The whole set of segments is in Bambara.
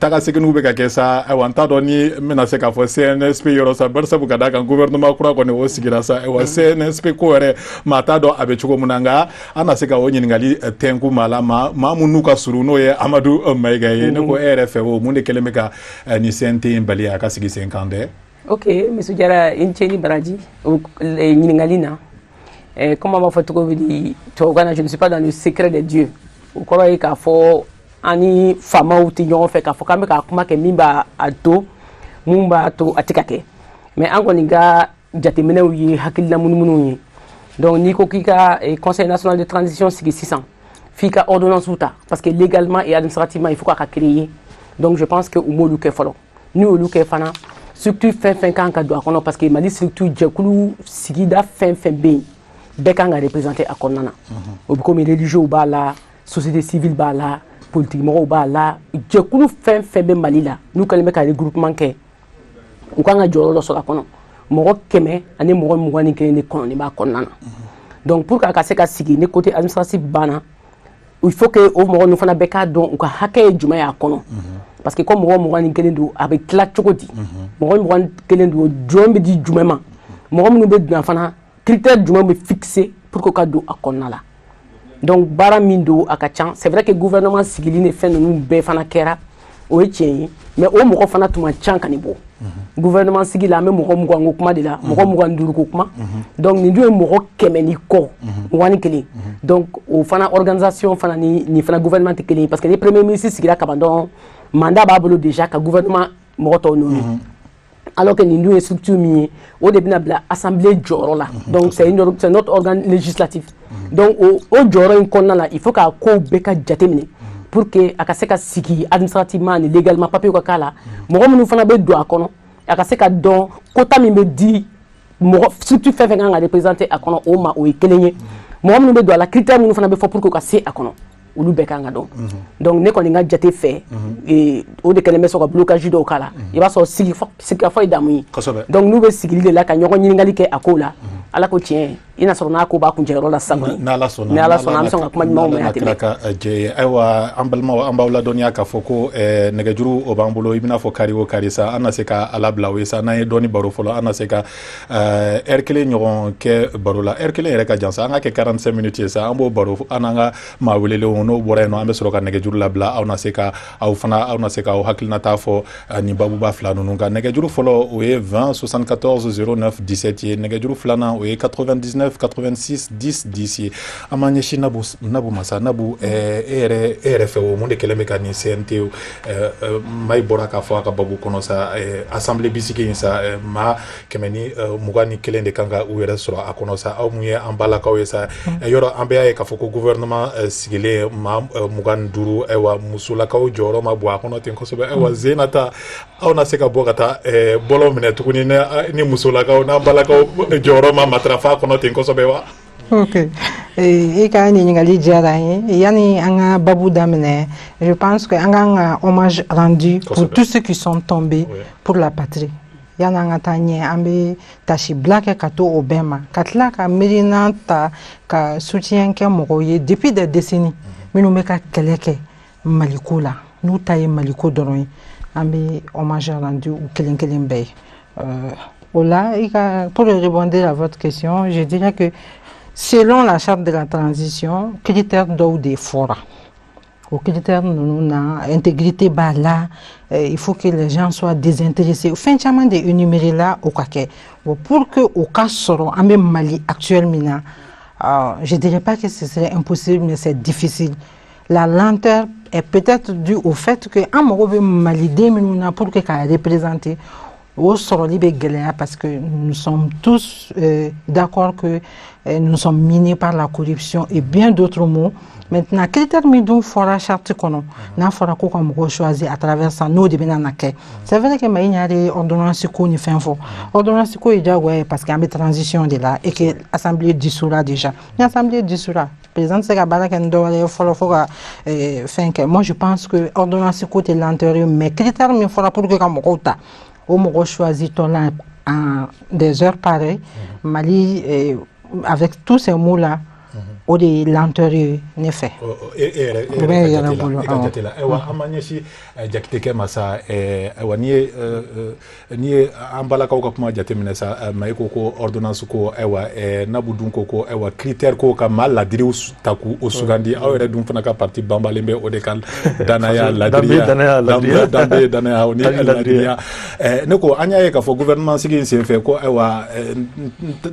Tagasekinu be ka kɛ sa ayiwa n t'a dɔn ni n bɛna se k'a fɔ CNSP yɔrɔ sa bari sabu ka d'a kan gouvernement kura kɔni o sigira sa ayiwa CNSP ko yɛrɛ maa t'a dɔn a bɛ cogo min na nka an na se ka o ɲininkali tɛnku maa la maa mun n'u ka surun n'o ye Amadu Mayiga ye ne ko e yɛrɛ fɛ o mun de kɛlen bɛ ka ni CNT in bali a ka sigi sen kan dɛ. Ok, Monsieur Diarra, i ni baraji ɲininkali na comme an b'a fɔ cogo min tubabukan na je ne suis pas dans le secret des dieux o kɔrɔ ye k'a fɔ ani faamaw tɛ ɲɔgɔn fɛ k'a fɔ k'an bɛ ka kuma kɛ min b'a to mun b'a to a tɛ ka kɛ mais an kɔni ka jateminɛw ye hakilila munumunu ye donc n'i ko k'i ka conseil national de transition sigi sisan f'i ka ordonnance ta parce que légalement et administrativement il faut k'a ka créer donc je pense que u m'olu kɛ fɔlɔ ni olu kɛ fana structure fɛn kan ka don a kɔnɔ parce que Mali structure jɛkulu sigida fɛn bɛ yen bɛɛ kan ka représenter a kɔnɔna na o bɛ komi religieux b'a la société civile b'a la politique mɔgɔw b'a la jɛkulu fɛn bɛ Mali la n'u kɛlen bɛ ka regroupement kɛ u kan ka jɔyɔrɔ dɔ sɔrɔ a kɔnɔ mɔgɔ 100 ani mɔgɔ 21 de kɔnɔ b'a kɔnɔna na donc pour que ka se ka sigi ni côté administratif banna il faut que o mɔgɔ ninnu fana bɛɛ k'a dɔn u ka hakɛ ye jumɛn y'a kɔnɔ parce que comme mɔgɔ 21 don a bɛ tila cogo di mɔgɔ 21 don jɔn bɛ di jumɛn ma mɔgɔ minnu bɛ donna fana critère jumɛn bɛ fixé pour que ka don a kɔnɔna la donc baara min don a ka ca c'est vrai que gouvernement sigili ni fɛn ninnu bɛɛ fana kɛra o ye tiɲɛ ye mais o mɔgɔ fana tun man ca ka nin bɔ gouvernement sigi la an bɛ mɔgɔ 20 ko kuma de la mɔgɔ 25 ko kuma donc nin dun ye mɔgɔ 100 ni kɔ 21 donc o fana organisation fana ni fana gouvernement tɛ kelen parce que ni premier ministre sigira kaban dɔn mandat b'a bolo déjà ka gouvernement mɔgɔ tɔw nommé alors que nin dun ye structure min ye o de bɛna bila assemblée jɔyɔrɔ la donc c'est notre organe législatif donc o jɔyɔrɔ in kɔnɔna la il faut k'a kow bɛɛ ka jateminɛ pour que a ka se ka sigi administrativement ni légalement papier ka k'a la mɔgɔ minnu fana bɛ don a kɔnɔ a ka se ka dɔn quota min bɛ di mɔgɔ structure fɛn kan ka représenter a kɔnɔ o ma o ye kelen ye mɔgɔ minnu bɛ don a la critère minnu fana bɛ fɔ pour que ka se a kɔnɔ olu bɛɛ kan ka dɔn donc ne kɔni ka jate fɛ o de kɛlen bɛ sɔn ka blocage dɔw k'a la i b'a sɔrɔ sigikafɔ ye damu ye donc n'u bɛ sigili de la ka ɲɔgɔn ɲininkali kɛ a ko la ala ko tiɲɛ i n'a sɔrɔ n'a ko b'a kuncɛyɔrɔ la sisan kɔni n'ala sɔnna an bɛ sɔn ka kuma ɲumanw mɛn a tɛmɛ ka jɛ ayiwa an balimaw an b'aw ladɔnniya k'a fɔ ko nɛgɛjuru o b'an bolo i bɛna fɔ kari o kari sa an na se ka ala bila o ye sa n'an ye dɔɔni baro fɔlɔ an na se ka heure kelen ɲɔgɔn kɛ baro la heure kelen yɛrɛ ka jan sa an ka kɛ 45 minutes ye sa an b'o baro an n'an ka maa welelenw n'o bɔra yen nɔ an bɛ sɔrɔ ka nɛgɛjuru labila aw na se ka aw hakilinata fɔ nin babuba fila ninnu kan nɛgɛjuru fɔlɔ o ye 20 74 09 17 ye nɛgɛjuru filanan o ye 99 86 10 10 ye an b'an ɲɛsin Nabu Masa Nabu e yɛrɛ fɛ o mun de kɛlen bɛ ka nin CNT Mayi bɔra k'a fɔ a ka babu kɔnɔ sa assemblée bi sigi in sa maa 121 de kan ka u yɛrɛ sɔrɔ a kɔnɔ sa aw mun ye an balakaw ye sa yɔrɔ an bɛ y'a ye k'a fɔ ko gouvernement sigilen maa 25 ayiwa musolakaw jɔyɔrɔ ma bɔ a kɔnɔ ten kosɛbɛ ayiwa Zenata aw na se ka bɔ ka taa bɔlɔ minɛ tuguni ni musolakaw n'an balakaw jɔyɔrɔ ma matarafa a kɔnɔ ten kosɛbɛ wa. Ok. I ka ɲininkali diyara n ye yani an ka babu daminɛ je pense que an kan ka hommage rendu pour tous ceux qui sont tombés pour la patrie yani an ka taa ɲɛ an bɛ tasi bila kɛ ka to o bɛɛ ma ka tila ka miirina ta ka soutien kɛ mɔgɔw ye depuis des décennies minnu bɛ ka kɛlɛ kɛ Maliko la n'u ta ye Maliko dɔrɔn ye an bɛ hommage rendu u kelen kelen bɛɛ ye o la pour répondre à votre question je dirais que selon la charte de la transition, critères d'eau des forats. Au critère de intégrité bas là, il faut que les gens soient désintéressés. Fin de énumérer là au caquet. Pour que au cas soro, en même Mali actuellement, je dirais pas que ce serait impossible, mais c'est difficile. La lenteur est peut-être due au fait que en Mali 2000 pour que représenter au Soroli parce que nous sommes tous d'accord que nous sommes minés par la corruption et bien d'autres mots. Maintenant, critère midou fora charte kono na fora ko comme choisi à travers ça nous de benanake. C'est vrai que ma ignare ordonnance ko ni fin fo. Ordonnance ko déjà ouais parce qu'il y a une transition de là et que l'assemblée dissoudra déjà. L'assemblée dissoudra. Président c'est kabala ken do wala folo foka fin que moi je pense que ordonnance ko est l'antérieur mais critère mi fora pour que comme kota au mot choisi ton en des heures pareilles Mali avec tous ces mots là o de lenteur ne fait ewa amanyesi jakiteke masa ewa ni ambala ka kuma jatemine sa maiko ko ordonnance ko ewa nabudun ko ewa critère ko ka mal ladiri taku osugandi awere dum fana ka parti bambalembe o de kal danaya ladriya danaya oni ladriya ne ko anya ka fo gouvernement sigi sen fe ko ewa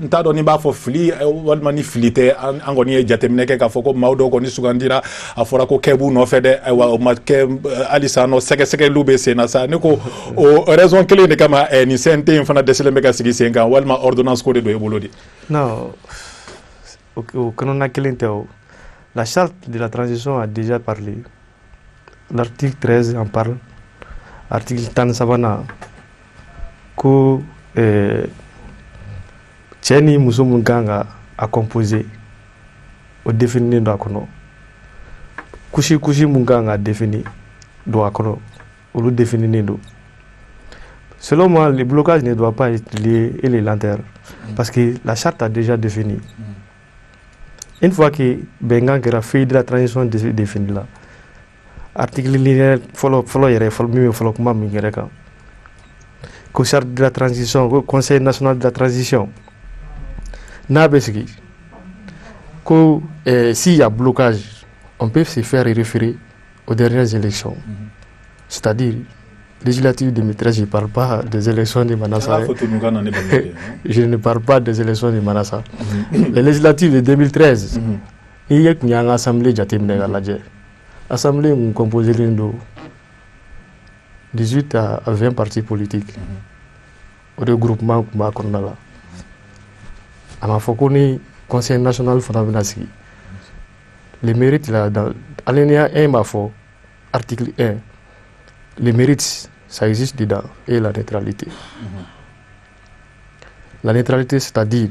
ntado ni ba fo fli walma ni flite angoni jatemine ke ka fo ko mawdo ko ni sugandira afora ko kebu no fede ewa o matke alisa no seke lube sena sa ne ko o raison clé ne kama ni sente fana desele meka sigi senga walma ordonnance ko de do ebolodi non au canona kelenteo la charte de la transition a déjà parlé. L'article 13 en parle. Article 10 sabana ko Tcheni Musumunganga a composé au défini do akono. Kushi Munganga a défini do akono. Ou le défini do. Selon moi, le blocage ne doit pas être lié et les lenteurs. Parce que la charte a déjà défini. Une fois que Bengang a fait de la transition définie là, article linéaire, follow comment m'inquiète. Que charte de la transition, le Conseil national de la transition, n'a pas que s'il y a blocage, on peut se faire référer aux dernières élections. C'est-à-dire, législative 2013, je ne parle pas des élections de Manassa. Je ne parle pas des élections de Manassa. Les législatives de 2013, il y a une assemblée qui a été l'assemblée est composée de 18 à 20 partis politiques. Au regroupement qui a été là. À ma fois, le Conseil national fondamental. Les mérites, dans l'alinéa 1, article 1. Les mérites, ça existe dedans, et la neutralité. La neutralité, c'est-à-dire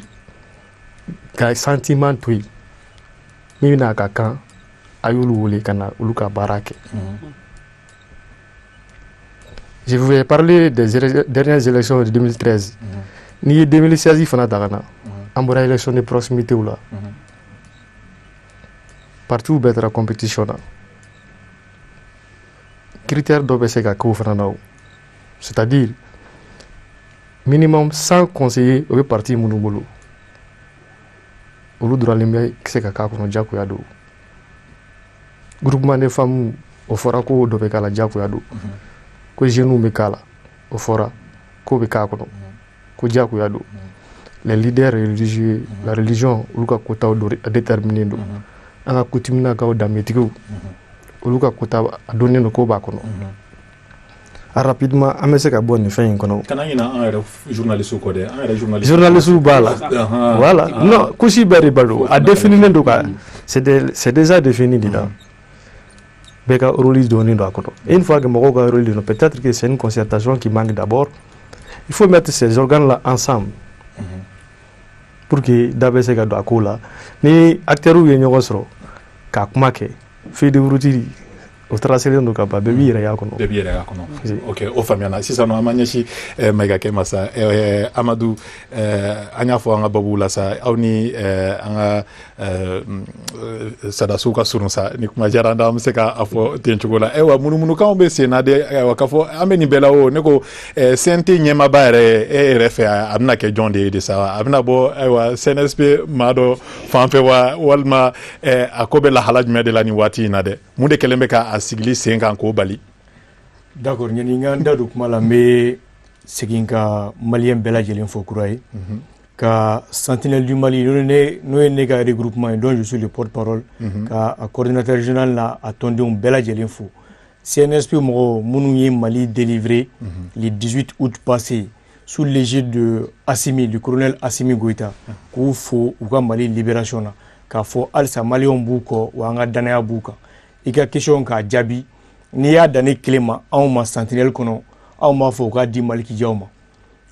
qu'un sentiment, oui, mais n'a qu'à quand, ayoulou kana uluka barake. Je voulais parler des dernières élections de 2013. Ni 2016, il faut n'attendre. En élection de proximité ou là. Partout où être la compétition. Critère d'obéissance c'est-à-dire minimum 100 conseillers au parti Mounouboulou. Au lieu de l'allumer, c'est qu'à qu'on a Yado. Groupement de femmes au fora ko do bekala Jaco Yado. Ko jenou mekala au fora ko bekakono. Ko Jaco Yado. Les leaders religieux, la religion, Luka Kota a déterminé. On a coutumé à Damétigo. Luka Kota a donné nos kobakono. Rapidement, on a bonne fin. Quand on a un journaliste ou quoi, journaliste ou bala. Voilà. Non, Kouchi Beribalo a défini le cas. C'est déjà défini dedans. Beka rôle donné dans une fois que Moko a rôle, peut-être que c'est une concertation qui manque d'abord. Il faut mettre ces organes-là ensemble. Pour que d'abord ces gars là, ni acteurs ou yenyorosro, kakumake, fait de routine. Au tracé de Kaba, baby, ok, au Famiana, si ça n'a pas Mega Kemasa, Amadou, Agnafo, Babou, Lassa, Auni, Sadasuka Sunsa, Nikma Jarandam, Seka, Afo, Tenchugola, Ewa, Munumuka, Bessenade, Wakafo, Ameni Belao, Neko, Senti Nyemabare, Refe, Amnake John de Sawa, Abnabo, Ewa, CNSP, Mado, Fanfewa, Walma, Akobe la Halaj Medelani Wati Nade, Mude Kelembeka. Sigli 5 ans ko bali. D'accord, ñani nga ndadu kuma la me seginka malien bela jelen fo kuray ka sentinelle du Mali no ne ga regroupement dont je suis le porte-parole ka coordinateur général la attendu un bela jelen fo CNSP mo munu yi Mali délivré le 18 août passé sous l'égide de Assimi, du colonel Assimi Goïta ko fo u ka Mali libération na ka fo alsa Malion buko wa nga danaya buka il y a question ka jabi ni ya dane clément en ma sentinelle kono en ma fo ka di maliki jawma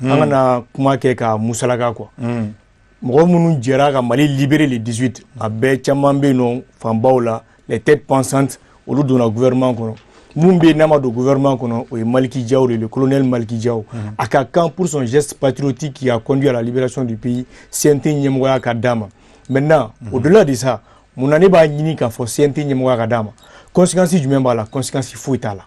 angana kuma ke ka musalaka quoi mo munu jera ka Mali libérer les 18 abe chamambe non fambaula les têtes pensantes au lieu de la gouvernement kono mumbe nama do gouvernement kono o Maliki Diaw le colonel Maliki Diaw aka quand pour son geste patriotique qui a conduit à la libération du pays Sente Nyemoya Kadama Maintenant, au-delà de ça, mon année va y a CNT ɲɛmɔgɔya ka d'a ma. Conséquence jumɛn b'a la, conséquence foyi t'a la.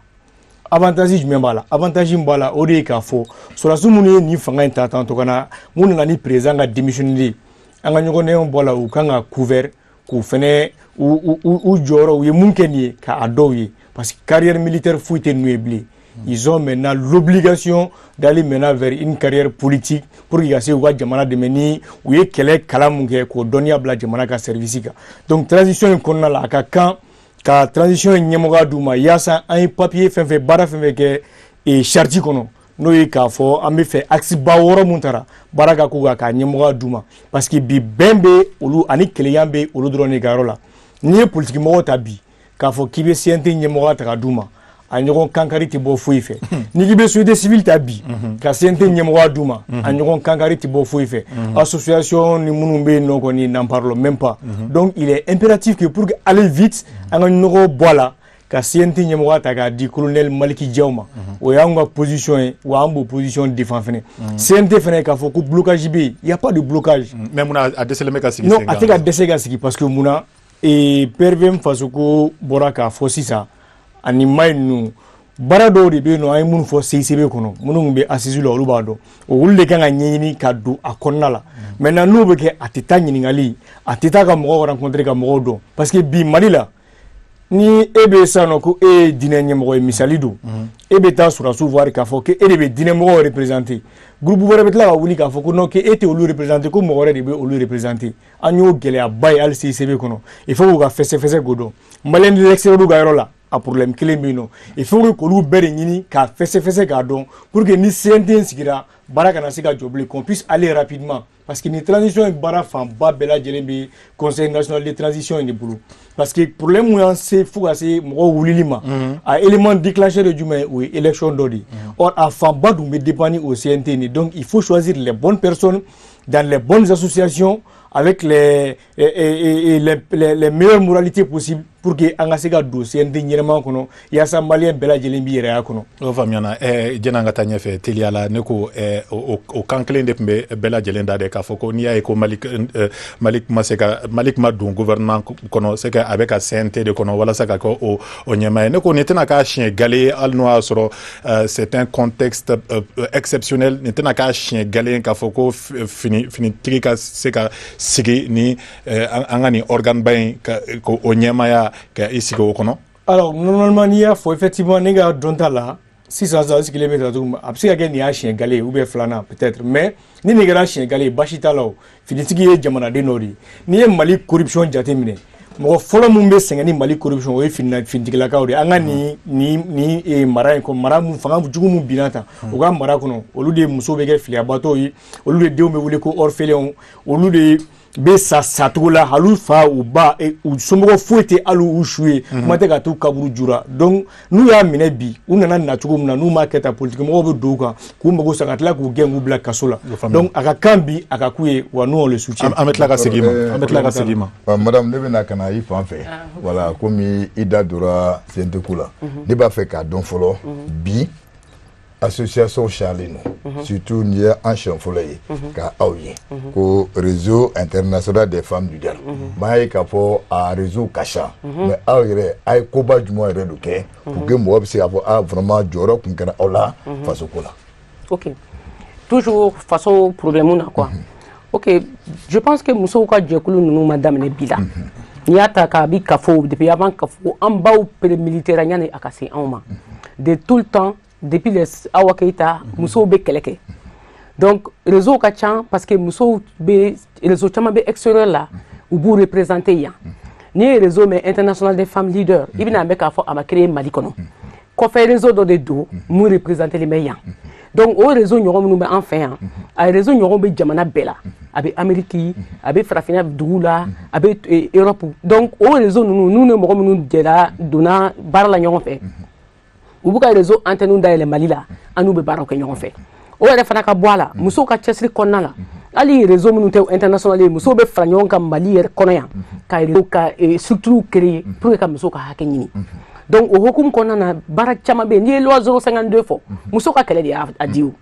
Avantage jumɛn b'a la, avantage min b'a la, o de ye k'a fɔ sɔrɔdasiw minnu ye nin fanga in ta tantɔ ka na mun nana ni président ka démissionner an ka ɲɔgɔndanw bɔ la u kan ka couvert k'u fɛnɛ u jɔyɔrɔ u ye mun kɛ nin ye k'a dɔw ye parce que carrière militaire foyi tɛ ninnu ye bilen. Ils ont maintenant l'obligation d'aller maintenant vers une carrière politique pour qu'ils se voient jamana dɛmɛ ni u ye kɛlɛ kalan mun kɛ k'o dɔnniya bila jamana ka service kan. Donc transition in kɔnɔna la a ka kan ka transition in ɲɛmɔgɔya d'u ma yaasa an ye papier fɛn fɛn baara fɛn fɛn kɛ charte kɔnɔ n'o ye k'a fɔ an bɛ fɛ axe ba wɔɔrɔ mun taara baara ka k'u kan k'a ɲɛmɔgɔya d'u ma parce que bi bɛn bɛ olu ani kɛlɛya bɛ olu dɔrɔn de ka yɔrɔ la n'i ye politique mɔgɔw ta bi k'a fɔ k'i bɛ CNT ɲɛmɔgɔya ta ka d'u ma a ɲɔgɔn kankari tɛ bɔ foyi fɛ n'i k'i bɛ société civile ta bi ka CNT ɲɛmɔgɔya d'u ma a ɲɔgɔn kankari tɛ bɔ foyi fɛ association ni minnu bɛ yen nɔ kɔni n'en parlons même pas donc il est impératif que pour que aller vite an ka ɲɔgɔn bɔ a la ka CNT ɲɛmɔgɔya ta k'a di colonel Maliki Diaw ma o y'anw ka position ye wa an b'o position défend fɛnɛ CNT fɛnɛ k'a fɔ ko blocage bɛ yen il y a pas de blocage mais mun a dɛsɛlen bɛ ka sigi non a tɛ ka dɛsɛ ka sigi parce que munna PRVM fasoko bɔra k'a fɔ sisan ani mai ninnu baara dɔw de bɛ yen nɔ an ye minnu fɔ CICB kɔnɔ minnu bɛ assise la olu b'a dɔn olu de kan ka ɲɛɲini ka don a kɔnɔna la maintenant n'o bɛ kɛ a tɛ taa ɲininkali a tɛ taa ka mɔgɔw rencontrer ka mɔgɔw dɔn parce que bi Mali la ni e bɛ sisan nɔ ko e ye diinɛ ɲɛmɔgɔ ye misali don e bɛ taa sɔrɔdasiw voir k'a fɔ ko e de bɛ diinɛ mɔgɔw représenter groupe wɛrɛ bɛ tila ka wuli k'a fɔ ko non que e tɛ olu représenter ko mɔgɔ wɛrɛ de bɛ olu représenter an y'o gɛlɛyaba ye hali CICB kɔnɔ il faut k'u ka fɛsɛfɛsɛ k'o dɔn maliyɛn de l'extérieur ka yɔrɔ la a problème kelen bɛ yen nɔ il faut que k'olu bɛɛ de ɲini k'a fɛsɛfɛsɛ k'a dɔn pour que ni CNT sigira baara kana se ka jɔ bilen qu'on puisse aller rapidement parce que ni transition in baara fanba bɛɛ lajɛlen bɛ conseil national de transition in de bolo parce que problème mun y'an se fo ka se mɔgɔw wulili ma a élément déclencheur de jumɛn o ye élection dɔ de ye or a fanba dun bɛ dépendre au CNT ni donc il faut choisir les bonnes personnes dans les bonnes associations avec les meilleures moralités possibles pour que an ka se ka don CNT ɲɛnama kɔnɔ yaasa maliyɛn bɛɛ lajɛlen b'i yɛrɛya kɔnɔ. o faamuyana jɛn'an ka taa ɲɛfɛ teliya la ne ko o kan kelen de tun bɛ bɛɛ lajɛlen da de k'a fɔ ko n'i y'a ye ko Malik ma don gouvernement kɔnɔ c'est que a bɛ ka CNT de kɔnɔ walasa ka kɛ o ɲɛmaa ye ne ko nin tɛna k'a siɲɛ gale ye hali n'o y'a sɔrɔ c'est un contexte exceptionnel nin tɛna k'a siɲɛ gale ye k'a fɔ ko finitigi ka se ka sigi ni an ka nin organe ba in k'o ɲɛmaaya ka i sigi o kɔnɔ. Alors normalement n'i y'a fɔ effectivement ne ka dɔn ta la sisan sigilen bɛ cogo min a bɛ se ka kɛ nin y'a siɲɛ gale ye ou bien filanan peut-être mais ni nin kɛra siɲɛ gale ye baasi t'a la o finitigi ye jamanaden dɔ de ye n'i ye Mali corruption jateminɛ mɔgɔ fɔlɔ mun bɛ sɛgɛn ni Mali corruption o ye finitigilakaw de an ka nin mara in kɔnɔ mara mun fanga jugu mun binna tan o ka mara kɔnɔ olu de muso bɛ kɛ filiyabatɔw ye olu de denw bɛ wele ko orphelins olu de bɛ sa cogo la hali fa u ba u somɔgɔw foyi tɛ hali u su ye kuma tɛ ka t'u kaburu jura donc n'u y'a minɛ bi u nana na cogo min na n'u m'a kɛ tan politique mɔgɔw bɛ don u kan k'u mago sa ka tila k'u gɛn k'u bila kaso la donc a ka kan bi a ka k'u ye wa nous on le soutient. an bɛ tila ka segin ma madame ne bɛna ka na i fan fɛ voilà komi i da donna CNT ko la ne b'a fɛ k'a dɔn fɔlɔ bi association Charlino surtout n'i ye an siɲɛ fɔlɔ ye ka aw ye ko réseau international des femmes du dialogue m'a ye k'a fɔ a réseau ka ca mais aw yɛrɛ a ye koba jumɛn yɛrɛ de kɛ pour que mɔgɔ bɛ se k'a fɔ vraiment jɔyɔrɔ tun kɛra aw la faso ko la. Ok toujours faso problème na quoi ok je pense que musow ka jɛkulu ninnu ma daminɛ bi la n'i y'a ta k'a bi kafo depuis avant kafo an baw militaire yanni a ka se anw ma de tout le temps depuis les Awa Keita musow bɛ kɛlɛ kɛ donc réseau ka ca parce que musow bɛ réseau caman bɛ extérieur la u b'u représenter yan n'i ye réseau mais international des femmes leaders i bɛna mɛn k'a fɔ a ma créer Mali kɔnɔ kɔfɛ réseau dɔ de don mun représenter bɛ yan donc o réseau ɲɔgɔn minnu bɛ an fɛ yan a réseau ɲɔgɔn bɛ jamana bɛɛ la a bɛ Amérique a bɛ farafinna dugu la a bɛ Europe donc o réseau ninnu n'u ni mɔgɔ minnu jɛra donna baara la ɲɔgɔn fɛ u b'u ka réseau antenne dayɛlɛ Mali la an n'u bɛ baaraw kɛ ɲɔgɔn fɛ o yɛrɛ fana ka bɔ a la musow ka cɛsiri kɔnɔna la hali réseau minnu tɛ international ye musow bɛ fara ɲɔgɔn kan Mali yɛrɛ kɔnɔ yan ka structure créer pour que ka musow ka hakɛ ɲini donc au hokum qu'on a bara chama be ni loi 052 fo muso ka kele dia adiu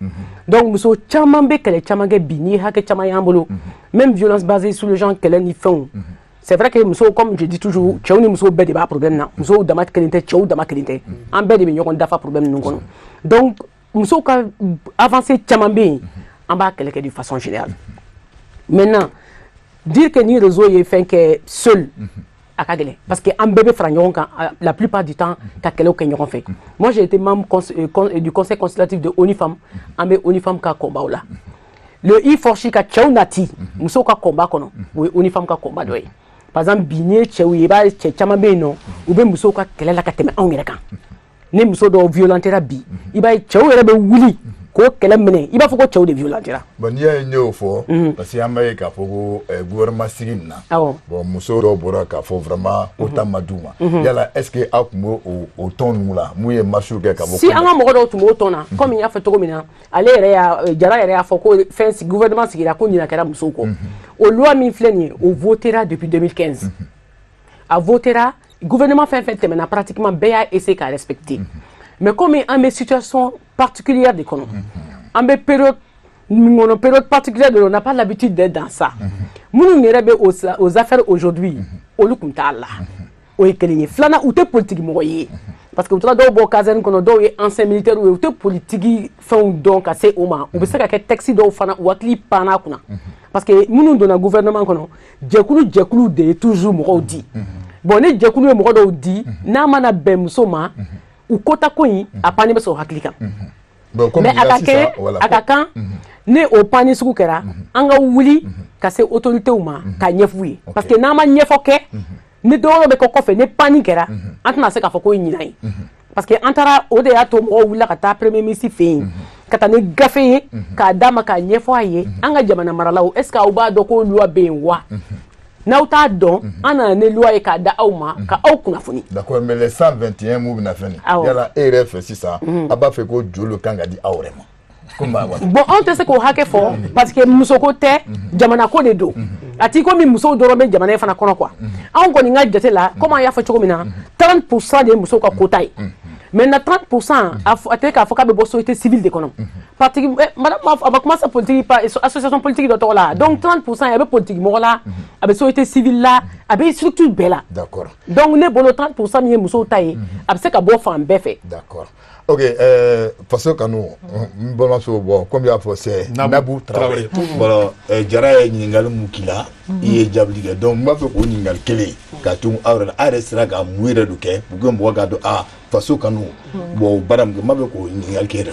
donc muso chama be kele chama ge bini ha ke chama yambolo même violence basée sur le genre kele ni fond c'est vrai que muso comme je dis toujours tchou ni muso be de ba problème na muso dama kelinte tchou dama kelinte en be de be nyokon dafa problème non kono donc muso ka avancer chama be en bas kele ke de façon générale maintenant dire que ni réseau est fait que seul parce que un bébé fragnon la plupart du temps fait. Moi j'ai été membre du conseil consultatif de ONIFAM en ONIFAM ka combat là le forchi ka chaunati muso ka combat kono oui ONIFAM ka combat doy par exemple binier chewi ba chama be no ou be muso ka kele la ka teme on yere kan ne muso do violenter bi iba chewi yere be wuli ko kele mene iba foko chewi de violenter bon il y a une fois parce que amay ka foko gouvernement civil na bon muso do bora ka fo vraiment autant maduma yala est-ce que akumo au ton là muye mashu ka bo si anga mo do tumo tona comme il y a fait to mina ale yere ya jara yere ya foko fin gouvernement civil ko ni na kera muso ko au loi min fleni au votera depuis 2015 a votera gouvernement fait maintenant pratiquement BA essaie qu'à respecter mais comme en mes situations particulières d'économie en mes période particulière on n'a pas l'habitude d'être dans ça nous n'irons aux affaires aujourd'hui au lukuntala au ekelini flana ou te politique moyen parce que tu as do caserne qu'on do ancien militaire ou te politique font donc assez au moins ou bisa ka taxi do fana ou atli pana kuna parce que nous dans le gouvernement kono jekulu de toujours mo dit bon ne jekulu mo do dit na mana bem soma ou kota koyi a pani be so hakilika mais akaka ne o pani suku kera anga wuli ka se autorité ou ma ka nyefuyi parce que na ma nyefoke ne do be ko kofe ne pani kera antna se ka foko nyinai parce que antara o de ato mo wula ka ta premier ministre fe kata ne gafe ka dama ka nyefoye anga jamana maralawo est ce que uba do ko loi benwa na uta don ana ne loi e ka da awma ka aw kuna funi d'accord mais les 121 mou na fani yala RF c'est ça aba fe ko jolo kanga di awrema bon on te sait ko hake fo parce que musoko te jamana ko de do ati ko mi muso do robe jamana fana kono quoi an ko ni nga jete la comment ya fa choko mina 30% de musoko kotai maintenant 30% a ka foka be bo société civile d'économie pratiquement madame ma commence politique pas association politique de là donc 30% ya be politique mo là avec société civile là avec structure bella d'accord donc ne bolo 30% mi muso taille avec ce ka bo fa mbefé d'accord ok parce que nous bon so bon combien fois c'est Nabou Traoré bon jara nyingal mukila iye jabliga donc ma fe ko nyingal kele ka tum awra aresra ga muire duke bugo mo ga do parce que nous bon baram ma be ko nyingal kera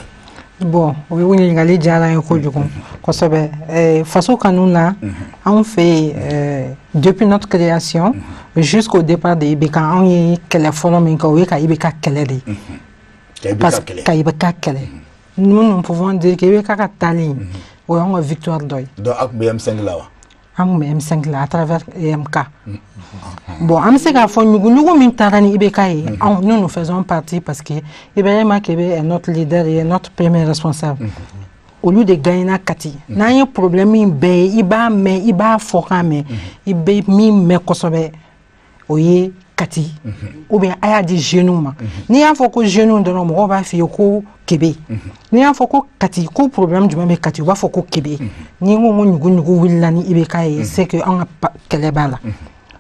bon oui on nyingal jara ko jugo ko sobe façon nous là on fait depuis notre création jusqu'au départ de Ibeka on y kele forum ko we ka Ibeka kele de parce que nous pouvons dire que Ibeka Tali ou on a victoire d'oeil. Donc M5 là. M5 là à travers EMK. Bon, M5 a fait nous mintarani Ibeka nous faisons partie parce que Ibeka est notre leader et notre premier responsable. Au lieu de gagner na kati, na un problème iba fokame, iba mi me kosobe oye kati ou bien aya di genou ma ni a foko genou de no mo ba fi ko kebe ni a foko kati ko problème du même kati wa foko kebe ni mo nyugu willani ibe kai c'est que on a kelebala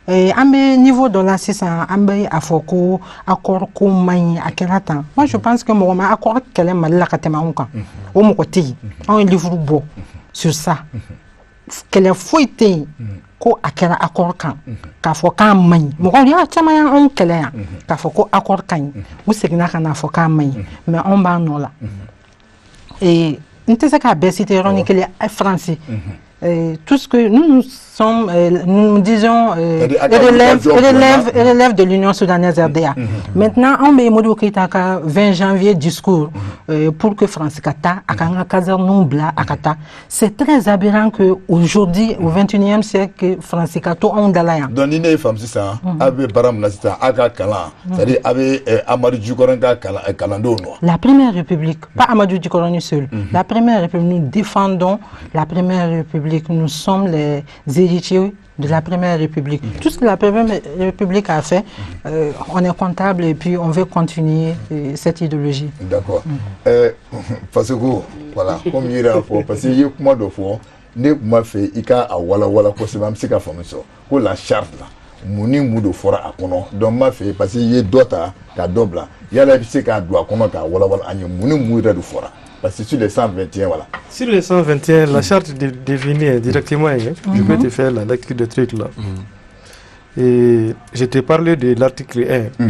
ambe niveau de la 600 ambe a foko accord ko mani akelata moi je pense que mo ma accord kele malila katema onka o mo ko ti on livre beau sur ça kele foité ko akela accord kan ka fo kan man mo ko ya chama ya on kele ya ka fo ko accord kan mu segna kana fo kan man mais on ba no la et n'était ka besité roni kele français tout ce que nous sommes nous disons élèves de l'Union soudanaise RDA. Maintenant on met modu kitaka 20 janvier discours pour que France Kata akanga caserne bla akata. C'est très aberrant que aujourd'hui au 21e siècle France Kata on dalaya. Donc il est femme c'est ça avec baram la c'est aka kala c'est-à-dire avec Amadou Djikoronga kalando no. La première république pas Amadou Djikoronga seul. La première république nous défendons la première république nous sommes les héritiers de la Première République. Tout ce que la Première République a fait, on est comptable et puis on veut continuer cette idéologie. D'accord. Parce que, voilà, comme il y a parce qu'il y a moins de fois, ne m'a fait, il y a wala pour se même si qu'a fait ça. Pour la charte là, moni moudo fora à kono. Donc m'a fait parce qu'il y a d'autres qu'à double. Il y a la vie qu'à doit kono qu'à wala anye moni moudo de fora. Parce que sur les 121 voilà. Sur les 121, la charte définit directement. Je peux te faire la lecture de trucs là. Et je t'ai parlé de l'article 1.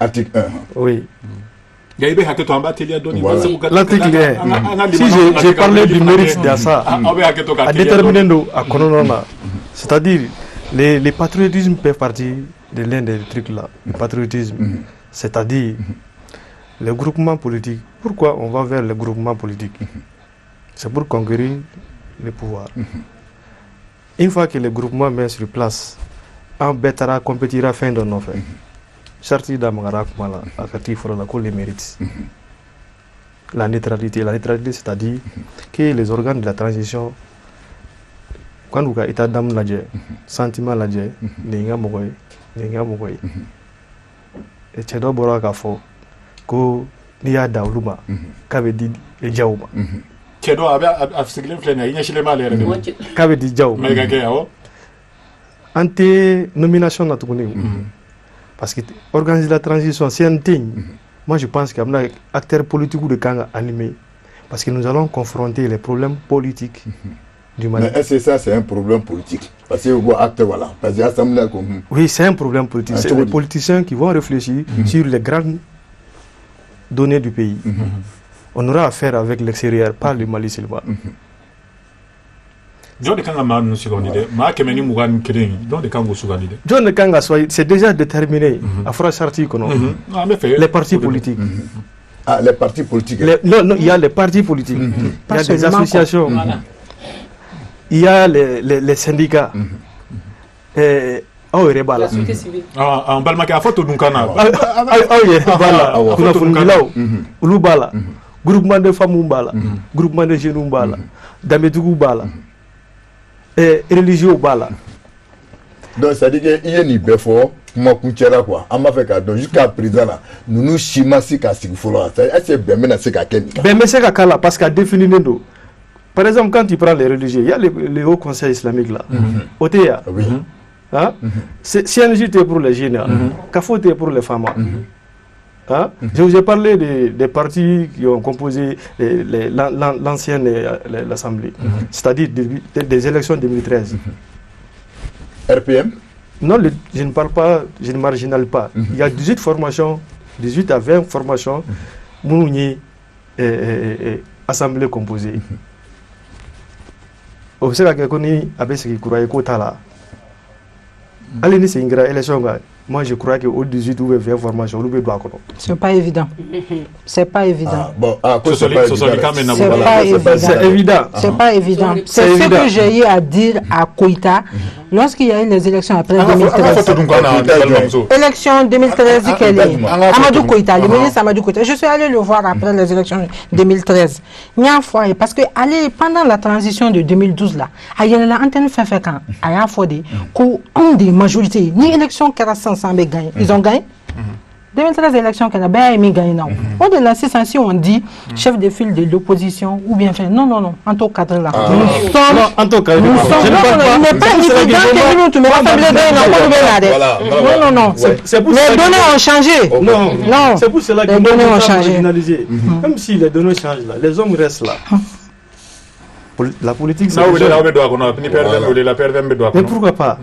Article 1. Oui. L'article 1. Si j'ai parlé du mérite d'Assa, à déterminer à Kononona, c'est-à-dire les patriotismes peuvent partir de l'un des trucs là. Le patriotisme, c'est-à-dire le groupement politique. Pourquoi on va vers le groupement politique? C'est pour conquérir le pouvoir. Une fois que le groupement met sur place, un bétara compétira fin de nos faits. Charti d'Amagara Kumala, Akati Forola, les mérites. La neutralité, c'est-à-dire que les organes de la transition, quand vous avez état d'âme, sentiment, n'enga mogoy, et Tchedo Borakafo, ko Nia Dauluma, qu'avait dit les Jaouma. Tchedo avait abstigé il n'y a chez les malais. Qu'avait dit Jaouma. Ante-nomination n'a tout parce que organiser la transition, c'est un thing. Moi, je pense qu'il y a un acteur politique de Kanga animé. Parce que nous allons confronter les problèmes politiques du Mali. Mais est-ce que ça, c'est un problème politique? Parce que vous acteur, voilà. Parce que oui, c'est un problème politique. C'est les politiciens qui vont réfléchir sur les grandes données du pays. On aura affaire avec l'extérieur, pas le Mali seulement. John Kanga c'est déjà déterminé à faire sortir les partis politiques. Ah, les partis politiques. Non, il y a les partis politiques. Il y a des associations. Il y a les syndicats. Oh, il la société civile. En Balmaki, à photo d'un canal. Groupement de femmes, groupement de jeunes, Damedougou Bala. Religieux bala. Donc ça dit qu'il y a une beffort, moi quoi. On m'a fait cadeau jusqu'à présent là. Nous nous chimasi qu'à Sigfolo. Est-ce que ben maintenant c'est qu'à quel? Ben mais c'est qu'à là parce qu'à définir nous. Par exemple quand tu prends les religieux, il y a le Haut Conseil islamique là. OTA. Oui. Hein? C'est un JT pour les jeunes. Kafote pour les femmes. Hein? Je vous ai parlé des partis qui ont composé l'ancienne l'Assemblée, c'est-à-dire des élections 2013. RPM? Non, je ne parle pas, je ne marginale pas. Il y a 18 formations, 18 à 20 formations, Mounouni Assemblée composée. Au sein de la Koni, avec ce qui croit que là. Allez, c'est une grande élection. Moi, je crois qu'au 18 ou 20 formations, nous devons. C'est pas évident. C'est pas évident. C'est évident. C'est pas évident. C'est ce que j'ai eu à dire à Koïta lorsqu'il y a eu les élections après 2013. Élection 2013, Amadou Koïta, le ministre Amadou Koïta. Je suis allé le voir après les élections 2013. Parce que pendant la transition de 2012 là, il y a l'antenne fait quand il y a fondé qu'on des majorités ni élection qui gagné. Ils ont gagné. 2013 élections qu'on a bien aimé gagner. On de la si on dit chef de file de l'opposition ou bien fait. Non. En tout cas là. Nous sommes. En tout cas. Nous sommes. Il n'est pas évident que nous tu me rappelles non. Les données ont changé. Non. C'est pour cela que les données ont changé. Même si les données changent là, les hommes restent là. La politique c'est. Mais pourquoi pas?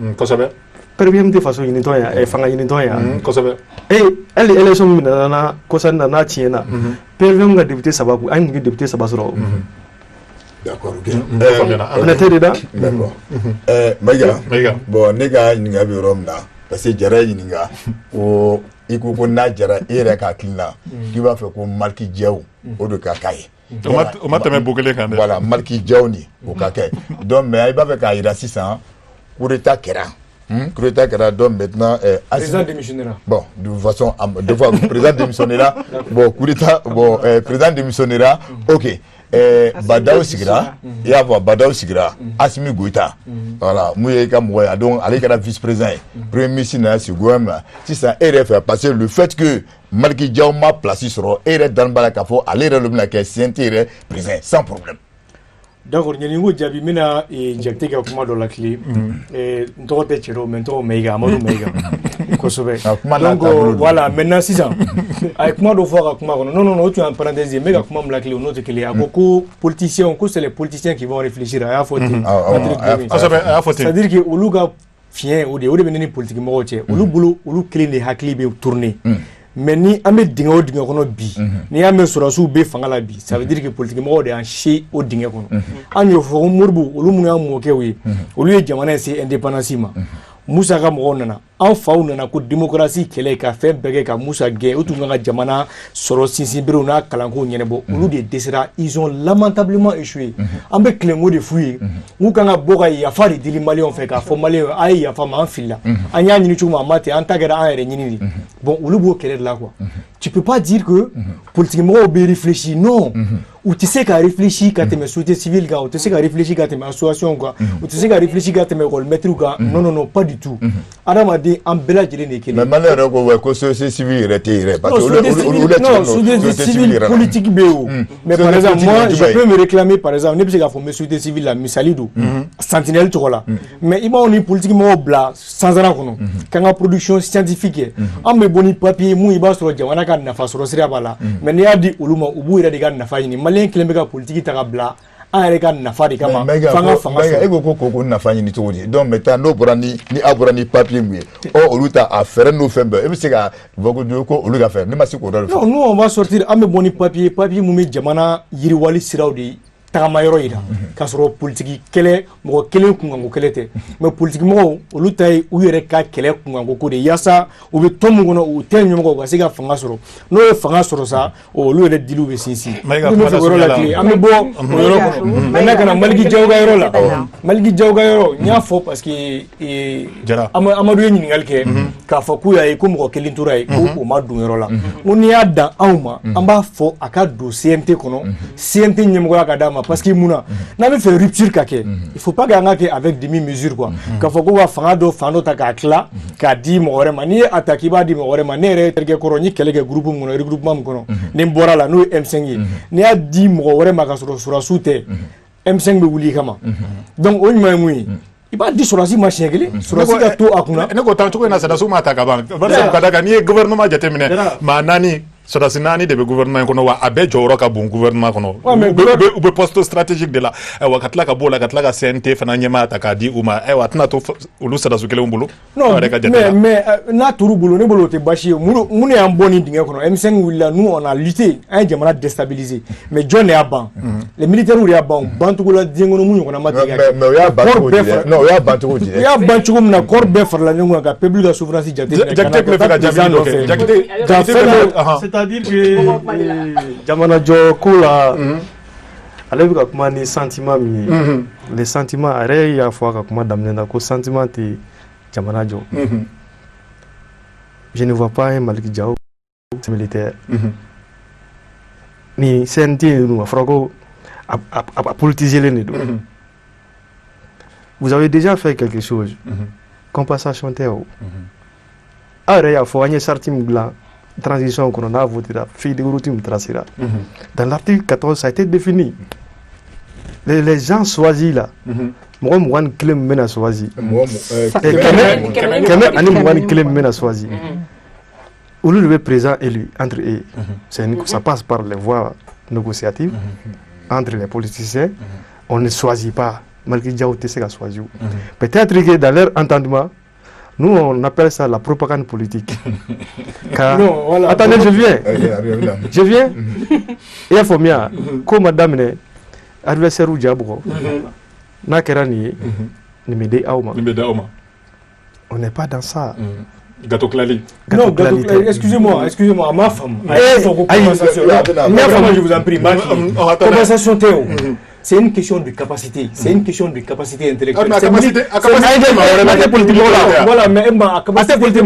Perviem de façon initoya et fanga initoya et elle élection na kosana na tiena perviem ga député sababu ay ngi député sabasoro d'accord OK on était dedans d'accord Maïga bon nega ninga bi romna parce que jara ninga o iko ko na jara ere ka klina qui va faire ko marki jew o de kakai o matame bogele kan voilà marki jew ni o kakai donc mais ay ba fait ka ira 600 pour état kera Kourouta Kara donc maintenant président démissionnaire. Bon, de toute façon, président démissionnaire. Bon, Kourouta, bon, président démissionnaire. OK. Badaw sigira i y'a fɔ Badaw sigira Assimi Goïta voilà mun ye ka mɔgɔ ye donc ale kɛra vice-président ye premier ministre nana sigi gouvernement sisan e yɛrɛ fɛ parce que le fait que Maliki Diaw ma place sɔrɔ e yɛrɛ dalen b'a la k'a fɔ ale yɛrɛ de bɛna kɛ CNT yɛrɛ président sans problème. D'accord, ɲani ko jaabi n bɛna Jakite ka kuma dɔ la tile n tɔgɔ tɛ cɛ dɔ mais n tɔgɔ Mayiga Amadu Mayiga kosɛbɛ donc voilà maintenant sisan a ye kuma dɔ fɔ a ka kuma kɔnɔ non o tun y'an parenthèse ye n bɛ ka kuma min la tile o n'o tɛ kelen ye a ko ko politiciens ko c'est les politiciens qui vont réfléchir a y'a fɔ ten c'est à dire que olu ka fiɲɛ o de bɛ ne ni politique mɔgɔw cɛ olu bolo olu kelen de hakili bɛ tourner mais ni an bɛ dingɛ o dingɛ kɔnɔ bi n'i y'a mɛn sɔrɔdasiw bɛ fanga la bi ça veut dire que politique mɔgɔw de y'an se o dingɛ kɔnɔ an y'o fɔ ko Moribo olu minnu y'an mɔkɛw ye olu ye jamana in se indépendance ma Musa ka mɔgɔw nana an faw nana ko démocratie kɛlɛ ka fɛn bɛɛ kɛ ka Musa gɛn o tun kan ka jamana sɔrɔ sinsinberew n'a kalanko ɲɛnabɔ olu de dɛsɛra ils ont lamentablement échoué an bɛ tilenko de f'u ye n'u kan ka bɔ ka yafa de dili maliyɛnw fɛ k'a fɔ maliyɛnw a ye yafa ma an filila an y'a ɲini cogo min a ma ten an ta kɛra an yɛrɛ ɲini de bon olu b'o kɛlɛ de la quoi tu peux pas dire que politique mɔgɔw bɛ réfléchir non u tɛ se ka réfléchir ka tɛmɛ société civile kan u tɛ se ka réfléchir ka tɛmɛ association kan u tɛ se ka réfléchir ka tɛmɛ école maître kan non pas du tout adamaden an bɛɛ lajɛlen de kelen mais Mali yɛrɛ ko ko société civile yɛrɛ tɛ yɛrɛ parce que non société civile politique bɛ o mais par exemple moi je peux me réclamer par exemple ne bɛ se k'a fɔ n bɛ société civile la misali don sentinelle tɔgɔ la mais i b'aw ni politique mɔgɔw bila sanzara kɔnɔ k'an ka production scientifique kɛ an bɛ bɔ ni papier mun i b'a sɔrɔ jamana ka nafa sɔrɔ sira b'a la mais n'i y'a di olu ma u b'u yɛrɛ de ka nafa ɲini maliyɛn kelen bɛ ka politique ta ka bila an yɛrɛ ka nafa de kama fanga sɔrɔ e ko nafa ɲini cogo di donc maintenant n'o bɔra ni a bɔra ni papier mun ye olu ta a fɛɛrɛ n'o fɛn bɛɛ e bɛ se ka fɔ ko olu ka fɛɛrɛ ne ma se k'o dɔ de fɔ non nous on va sortir an bɛ bɔ ni papier mun bɛ jamana yiriwali siraw de tagama yɔrɔ yira k'a sɔrɔ politique kɛlɛ mɔgɔ kelen kunkanko kɛlɛ tɛ mais politique mɔgɔw olu ta ye u yɛrɛ ka kɛlɛ kunkanko ko de yaasa u bɛ tɔn min kɔnɔ u tɛ ɲɛmɔgɔ u ka se ka fanga sɔrɔ n'o ye fanga sɔrɔ sa olu yɛrɛ diliw bɛ sinsin an bɛ bɔ o yɔrɔ kɔnɔ maintenant ka na Maliki Diaw ka yɔrɔ la Maliki Diaw ka yɔrɔ n y'a fɔ parce que Amadu ye ɲininkali kɛ k'a fɔ k'u y'a ye ko mɔgɔ kelen tora yen ko o ma don yɔrɔ la n ko n'i y'a dan anw ma an b'a fɔ a ka don CNT kɔnɔ CNT ɲɛmɔgɔya ka d'a ma parce que mun n'a bɛ fɛ rupture ka kɛ il faut pas que an ka kɛ avec demi mesure quoi k'a fɔ ko ka fanga dɔ fan dɔ ta k'a tila k'a di mɔgɔ wɛrɛ ma n'i ye attaque i b'a di mɔgɔ wɛrɛ ma ne yɛrɛ terikɛ kɔrɔ n ye kɛlɛ kɛ groupe min kɔnɔ regroupement min kɔnɔ ni n bɔra la n'o ye M5 ye n'i y'a di mɔgɔ wɛrɛ ma ka sɔrɔ sɔrɔdasiw tɛ M5 bɛ wuli i kama donc o ɲuman ye mun ye i b'a di sɔrɔdasi ma siɲɛ kelen sɔrɔdasi ka to a kunna ne ko tan cogo in na sɔrɔdasiw ma ta ka ban barisa ka da kan n'i ye gouvernement jateminɛ maa naani sɔrɔdasi naani de bɛ gouvernement in kɔnɔ wa a bɛɛ jɔyɔrɔ ka bon gouvernement kɔnɔ u bɛ poste stratégique de la ayiwa ka tila ka bɔ o la ka tila ka CNT fana ɲɛmaa ta k'a di u ma ayiwa a tɛna to olu sɔrɔdasi kelenw bolo non mais n'a tor'u bolo ne bolo o tɛ baasi ye mun de y'an bɔ nin dingɛ kɔnɔ M5 wulila nous on a lutté an ye jamana déstabiliser mais jɔn de y'a ban les militaires de y'a ban bancogo la diɲɛ kɔnɔ mun ɲɔgɔnna ma deli ka kɛ mais o y'a ban cogo di dɛ non o y'a ban cogo di dɛ o y'a ban cogo min na corps bɛɛ farala ɲɔgɔn kan ka peuple ka souveraineté jateminɛ Jakite tun bɛ fɛ ka jaabi dɔ kɛ Jakite c'est-à-dire que jamana jɔ ko la ale bɛ ka kuma ni sentiment min ye les sentiments a yɛrɛ y'a fɔ a ka kuma daminɛ na ko sentiment tɛ jamana jɔ je ne vois pas un Maliki Diaw militaire ni CNT ninnu a fɔra ko a politiser len de don vous avez déjà fait quelque chose compensation tɛ o aw yɛrɛ y'a fɔ an ye charte min dilan transition qu'on a voté la fille de route tracera. Dans l'article 14, ça a été défini. Les gens choisis là. Moi, moi, clé mène choisi. Ani moi, clé mène choisi. Où le présent élu entre eux, ça passe par les voies négociatives entre les politiciens. On ne choisit pas. Malgré Diaw c'est qu'à choisir. Peut-être que dans leur entendement. Nous, on appelle ça la propagande politique. Non, voilà. Attendez, je viens. Il faut bien. Comme madame, adversaire ou diable, n'a qu'à nier, on n'est pas dans ça. Gâteau Clali. Non, excusez-moi, ma femme. Je vous en prie, compensation Théo. c'est une question de capacité. C'est une question de capacité intellectuelle. capacité politique voilà, mais à capacité politique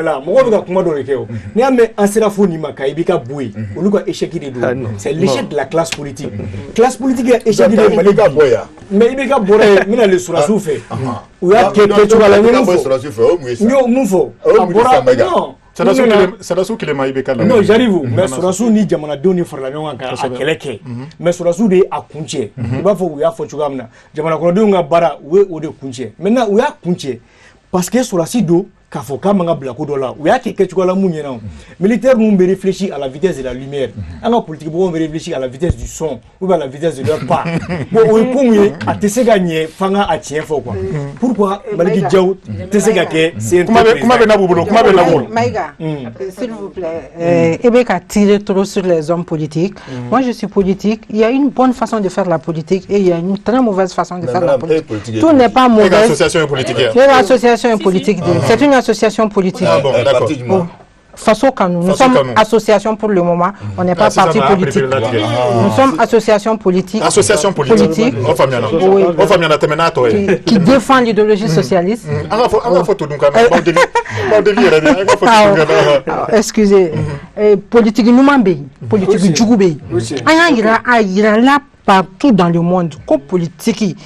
là. Moi, on va comment donner que ni amé ansela ni maka ibika boui. On nous échec de do. C'est l'échec de la classe politique. Classe politique échec de malika boya. Mais ibika boya, mina le sura souffé. Ou ya que tu vas la moufo. Non. Sadasu kilema ibeka la. Non, j'arrive. Mais surasu ni jamana doni farla nyonga ka akeleke. Mais surasu de akunche. Il va faut ya fo chugamna. Jamana ko do nga bara we o de kunche. Maintenant ou ya kunche parce que surasi do ka fo ka manga blako do la. Ou ya ke chugola munye na. Militaire nous réfléchit à la vitesse de la lumière. En politique on réfléchit à la vitesse du son ou à la vitesse de leur pas. Bon on ponye a tese gagner fanga a tien fo quoi. Pourquoi Maliki Diaw tese gake c'est comment na bubulo Maïga, s'il vous plaît, Ebeka tire trop sur les hommes politiques. Moi je suis politique, il y a une bonne façon de faire la politique et il y a une très mauvaise façon de faire la politique. Tout n'est pas mauvais. L'association politique. L'association politique, c'est une association politique. Ah bon, d'accord. Faso Kanou. Nous sommes association pour le moment, on n'est pas parti politique. Nous sommes association politique. Association politique. Qui défend l'idéologie socialiste. Excusez. Politique Noumambé. Politique Djougoubé. Il y a là partout dans le monde. Comme politique.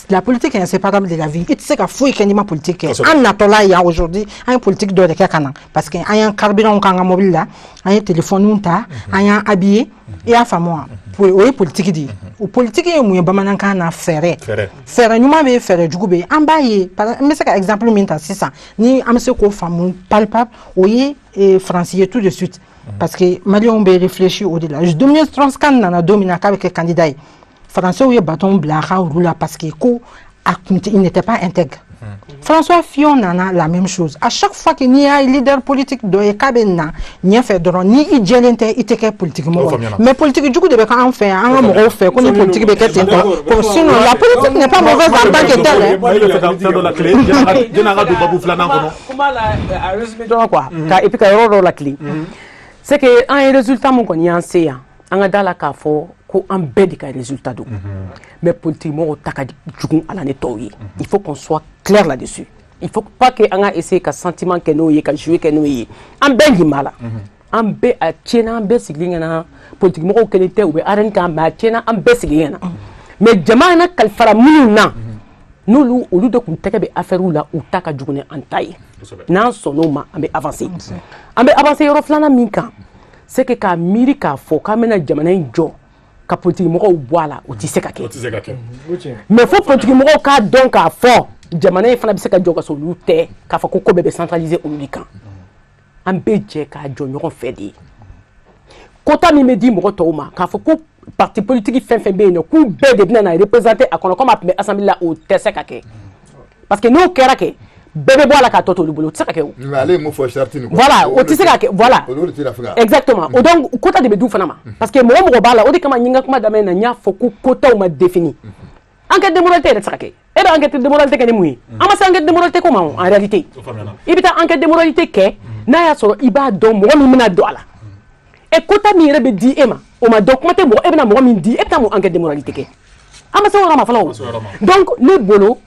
La politique est inséparable de la vie. Et tu sais qu'il faut écrire politique. En Natola, il y a aujourd'hui un politique de Kekana. Parce qu'il y a un carburant qui est mobile là, il y a un téléphone, il y a un habillé, et un fameux. Oui, politique dit. Ou politique est moins bamanan kana faire. Faire nous m'avez faire du goubé. En bas, mais c'est un exemple minta c'est ça. Ni amse ko famu palpable, oui et français tout de suite. Parce que Mali on peut réfléchir au-delà. Je domine transcan dans la domina avec candidat. François oui bâton blaha roula parce que il n'était pas intègre. François Fillon a la même chose. À chaque fois qu'il y a un leader politique de Kabena, il y a fait drone ni idéalente iteke politique mais politique du coup de quand on fait un mot fait qu'on politique de sinon la politique n'est pas mauvaise en tant que telle. Et puis quand la clé c'est que un résultat mon qu'on y en sait en dans la cafo ko en bête des résultats d'eau. Mais politiquement, il faut qu'on soit clair là-dessus. Il ne faut pas qu'on ait essayé qu'un sentiment que nous ayons, joué que nous ayons. En bête du mal. En bête à Tchena, en bête siglingana, politiquement, au Canada, ou à Renka, à Tchena, en bête siglingana. Mais Jamana Kalfara Mouna, nous, au lieu de qu'on t'ait affaire ou là, ou t'as qu'à jouer en taille. Non, son nom a avancé. On a avancé, il y a un minka. C'est que quand Mirika faut quand même Jamana Jo. Ka politique moko boala o tise ka ke mais faut politique moko ka donc à fort jamana fana bi se ka joka so luté ka fa ko bébé centraliser au likan am beje ka jo ñoko fedi kota mi me di moko toma ka fa ko parti politique fin be no ku be de bina na représenter à comme assemblée là au tese ka ke parce que nous kera ke bébé boala ka toto lu bolo tise ka ke voilà o tise ka ke voilà exactement o donc kota de be du fana ma parce que mo bala o de kama nyinga kuma dame na nya foku kota o ma défini enquête de moralité de tise ka ke et ben enquête de moralité ke ni mui ama sa enquête de moralité comment en réalité ibita enquête de moralité ke na ya soro iba do mo mi na do ala et kota mi rebe di ema o ma documenté mo e bena mo mi di et ta mo enquête de moralité ke ama sa wala ma fala donc le bolo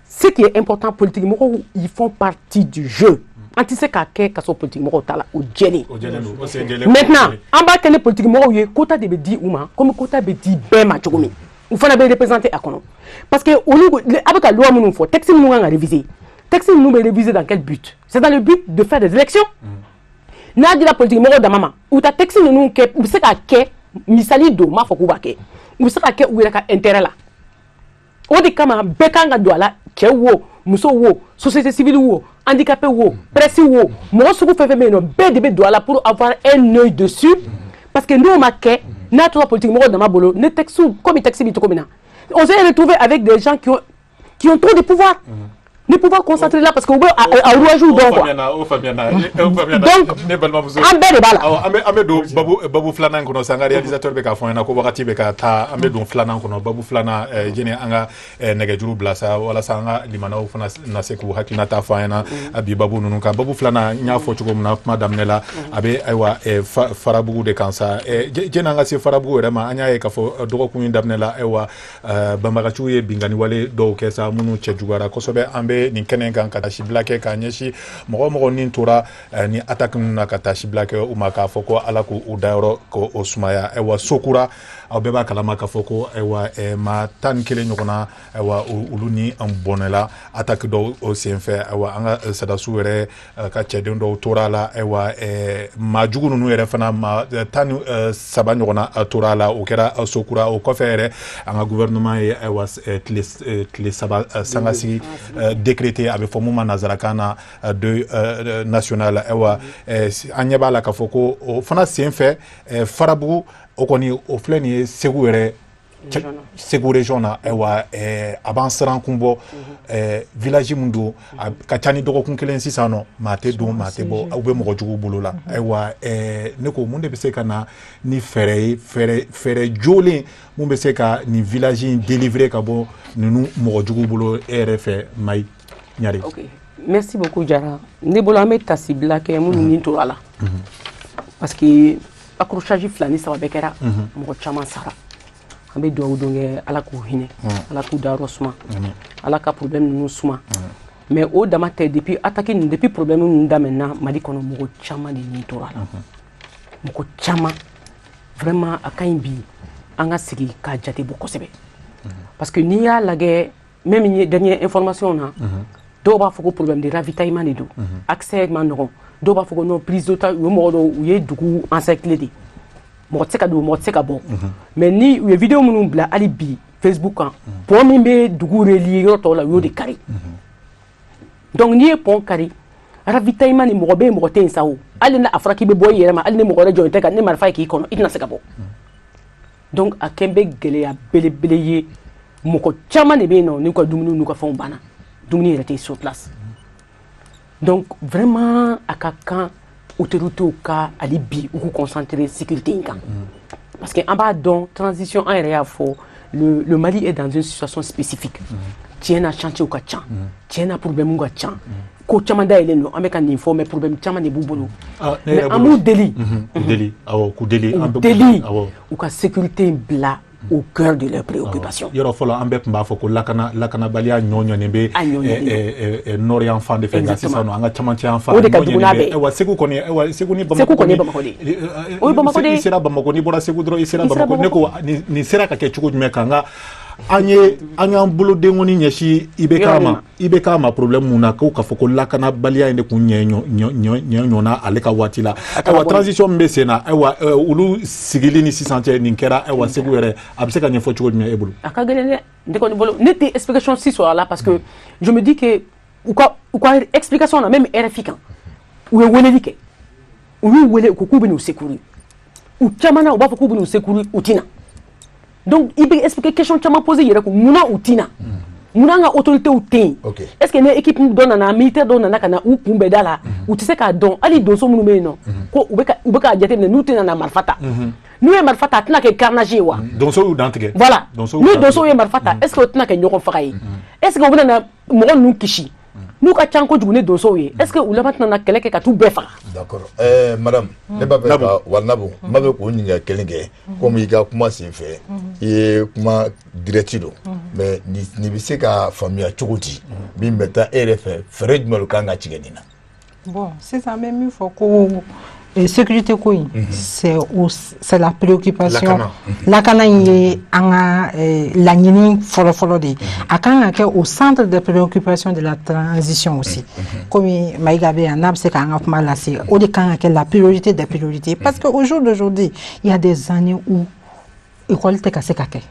ce qui est important politiquement, ils font partie du jeu. Anti-ce qu'à son politiquement au Djeli. Maintenant, en bas que les politiquement, il y a quota de dit ou comme quota de dit ben machoumi. Il faut bien représenter à Kono. Parce que avec la loi nous faut texte nous a révisé. Texte nous révisé dans quel but? C'est dans le but de faire des élections. N'a dit la politique moro da mama. Ou ta texte nous que ou c'est qu'à misali do ma fokuba ke. Ou c'est qu'à ou il a intérêt là. On dit kama bekanga douala kewo muso wo société civile wo handicapé wo presse wo mo suku fefe no bdb douala pour avoir un œil dessus parce que nous maké notre politique mo dans ma bolo ne texte comme texte bito comme on s'est retrouvé avec des gens qui ont trop de pouvoir ne pouvons pas concentrer là parce que à rouage ou donc donc en belle bala amedo babu flana kono sanga réalisateur be ka fon na ko wakati be ka ta amedo flana kono babu flana jene anga nege juru blasa wala sanga limana fana na seku hakina ta fana abi babu nunu ka babu flana nya fo chugo na madame nela abe aywa farabugu de kansa jene anga se farabugu rema anya e ka fo dogo kun damnela aywa bambara chuye bingani wale do kesa munu chejugara kosobe ambe ni kenen kan katashi blake ka nyeshi mogo nin tora ni attaque na katashi blake umaka foko alaku udaro ko osmaya ewa sokura abeba kalama ka foko ewa ma tan kele nyokona ewa uluni ambonela attaque do o senfe ewa anga sada suwere ka chedon do tora la ewa ma jugunu nu ere fana ma tan saba nyokona tora la o kera sokura o kofere anga gouvernement ewa tli saba sangasi décrété avec Fomuma Nazarakana de national ewa anyeba la kafoko fana senfe farabu okoni ofleni segure segu région na ewa abansran kumbo village mundu kachani dogo kunkelen sisano mate do mate bo ube mogo jugu bolola ewa neko munde beseka na ni fere joli mun beseka ni village délivrer kabo nunu mogo jugu bolo RF mai. Ok, merci beaucoup Jara. Ne bolo ame tasibla ke mun ni to ala. Parce que accrochage flani ça va bekera mo chama sara. Ambe do donge ala ko hine, ala ko darosma. Ala ka problème nous suma. Mais au damate depuis attaquer depuis problème nous damena mali kono mo chama ni to ala. Mo chama vraiment akaimbi anga sigi ka jate boko sebe. Parce que ni ya la guerre même dernière information na do ba foko problème de ravitaillement de do accès man do ba foko non prise d'otage yo mo do ye dugu encerclé de mo tseka do mo tseka bon mais ni we vidéo mun bla ali bi Facebook kan pour min be dugu relier to la yo de kari donc ni pont kari ravitaillement ni mo be mo ten sawo ali na afra ki be boy yere ma ali ne mo do jointe kan ne marfa ki kono itna seka bon donc a kembe gele ya bele ye moko chama ne be non ni ko dumunu nu ko fon bana dumuni était sur place donc vraiment à quand autorité au cas ali bi ou concentrer sécurité parce que en bas donc transition en réa fort le Mali est dans une situation spécifique tient à chantier au kachan tient à problème au kachan ko chama da ele no ameka ni informer problème chama ne bubolo mais amu deli awo ku deli awo ou ka sécurité bla au cœur de leurs préoccupations. Yoro folo ambe mba foko lakana balia nyonyo nembe nori enfant de fenga sisa no anga chamanti enfant ewa segu koni bamakode isira bamakode bora segu dro isira bamakode neko ni sera ka ke chuku mekanga anya mbolo dengoni nyeshi ibeka ma problème muna ko ka foko lakana balia inde kunyenyo na aleka watila ewa transition mbesena ewa ulu sigili ni 600 ninkera ewa segu ere abseka nyefo chuko dime ebulu akagelele ndeko bolo nete explication si soit là parce que je me dis que ou quoi explication na même RFI kan ou welelike ou wele ko kubini usekuri ou chamana ou ba ko kubini usekuri utina donc il peut expliquer question chama poser yere ko muna utina muna nga autorité ou tin est-ce que une équipe donne na militaire donne na kana ou pumbe dala ou tu sais ka don ali don so munu me no ko ubeka jate ne nutina na marfata nous et marfata tna ke carnage wa donc so d'entrée voilà nous don so et marfata est-ce que tna ke nyoko fakai est-ce que on na mo nu kishi nous ka chanko jugune don so ye est-ce que ou la maintenant na keleke ka tout befa d'accord madame ne ba ba wanabo mabe ko nyinga kelenge comme il ga kuma sin fait et kuma directido mais ni bise ka famille chukoti bi meta RF fere dmelo kanga chigenina bon c'est ça même il faut que sécurité quoi c'est la préoccupation la canaille anga la nini folo de akanga ke au centre de préoccupation de la transition aussi comme Maïgabe Anab c'est kanga kuma là c'est au de kanga ke la priorité des priorités parce que au jour d'aujourd'hui il y a des années où école te cassé kake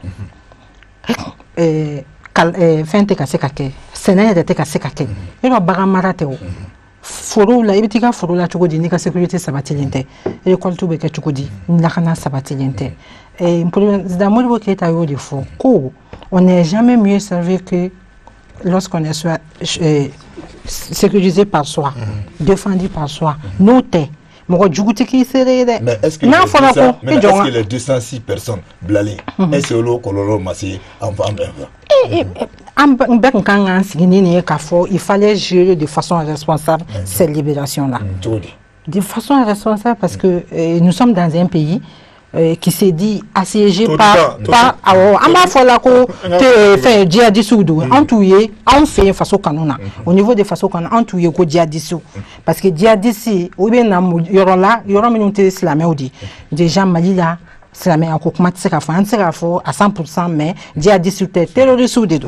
fin te cassé kake sénat te cassé kake et va bagamara teo foro la ibitika foro la chukodi ni ka sécurité sabatilente école to be ka chukodi la kana sabatilente et pour dans mode que ta yo de fo ko on n'est jamais mieux servi que lorsqu'on est sécurisé par soi, défendu par soi, noté. Mais est-ce que les 206 personnes blali est-ce que il fallait gérer de façon responsable ces libérations-là. De façon responsable parce que nous sommes dans un pays qui s'est dit assiégé par au niveau des façons qu'on a entouillé ko djihadistes parce que djihadistes ou bien na yorola yorominoté islamé déjà Mali là islamé en kokuma tseka fa à 100% mais djihadistes terroristes de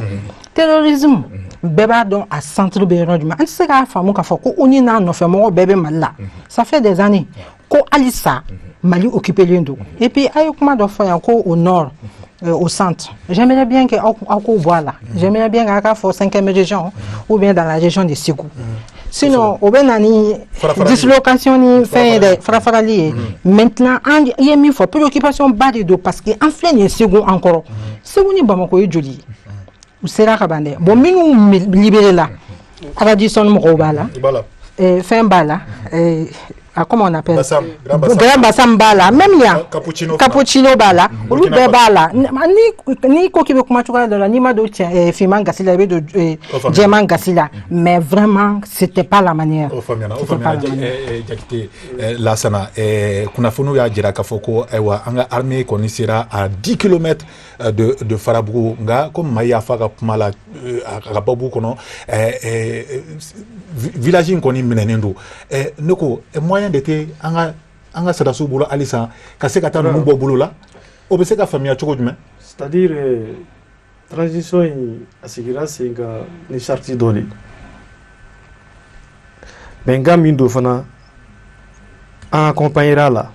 terrorisme beba donc à centre béron du man tseka fa mo ka fa ko oni na no fe mo bébé Mali ça fait des années ko alissa Mali occupé l'Indo. Et puis, comment doit faire encore au nord, au centre. J'aimerais bien que voilà. J'aimerais bien qu'il y ait 5e région ou bien dans la région de Ségou. Sinon, au Benani, dislocation, maintenant, il y a mis préoccupation bas de dos parce qu'en fait, il y a Ségou encore. Ségou n'est pas mon joli. Ou c'est là que bon, nous libérer là. À la disson, nous fin bala. Comment on appelle Grand Bassam Bala, même il y a Cappuccino Bala, ou Bala, ni Koki Bokumatura de l'anima de Fiman Gassila de Djeman Gassila, mais vraiment, c'était pas la manière. La Sana, Kunafunu ya Jiraka Foko, Ewa, Anga armée connaissera à 10 km de Farabou, comme Maya Faga Mala, Rababu Kono, village Nkoni Menendo. Noko, moyen d'été, anga sadasu bolo alisa, kase kata nubo bolo la, obese ka famille choko djume. C'est-à-dire, transition à Sigira, c'est une chartie d'oli. Mais quand Mindo Fana accompagnera là,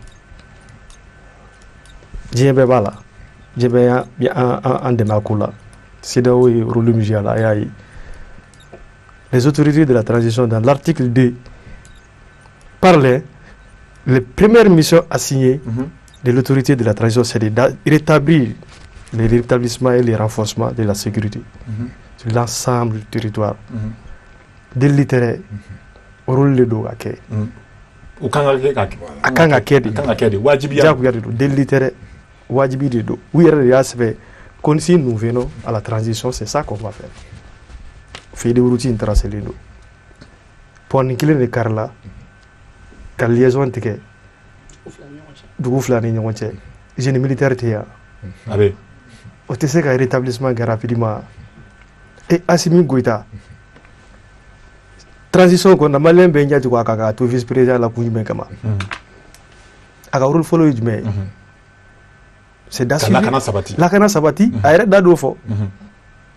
Djembe Bala, Djembe en Demakula, c'est là où il roule le musée là. Les autorités de la transition, dans l'article 2, parlaient, les premières missions assignées de l'autorité de la transition, c'est de rétablir le rétablissement et le renforcement de la sécurité sur l'ensemble du territoire. Déliter, rôle de dos à quai. À Kanga Kedi, déliter, Wajibi de dos. Oui, quand si nous venons à la transition, c'est ça qu'on va faire. Fait des routines tracées. Pour niquer les carla, car liaison ticket, du coup, flâner n'y a j'ai une militaire théa. Allez. Au TC, qu'un rétablissement rapidement. Et Assimi Goïta. Transition qu'on a malin benja du Waka, tout vice-président la Pouille Menkama. A rôle follow du mai. C'est d'assurer. La Kana Sabati, a d'adofo.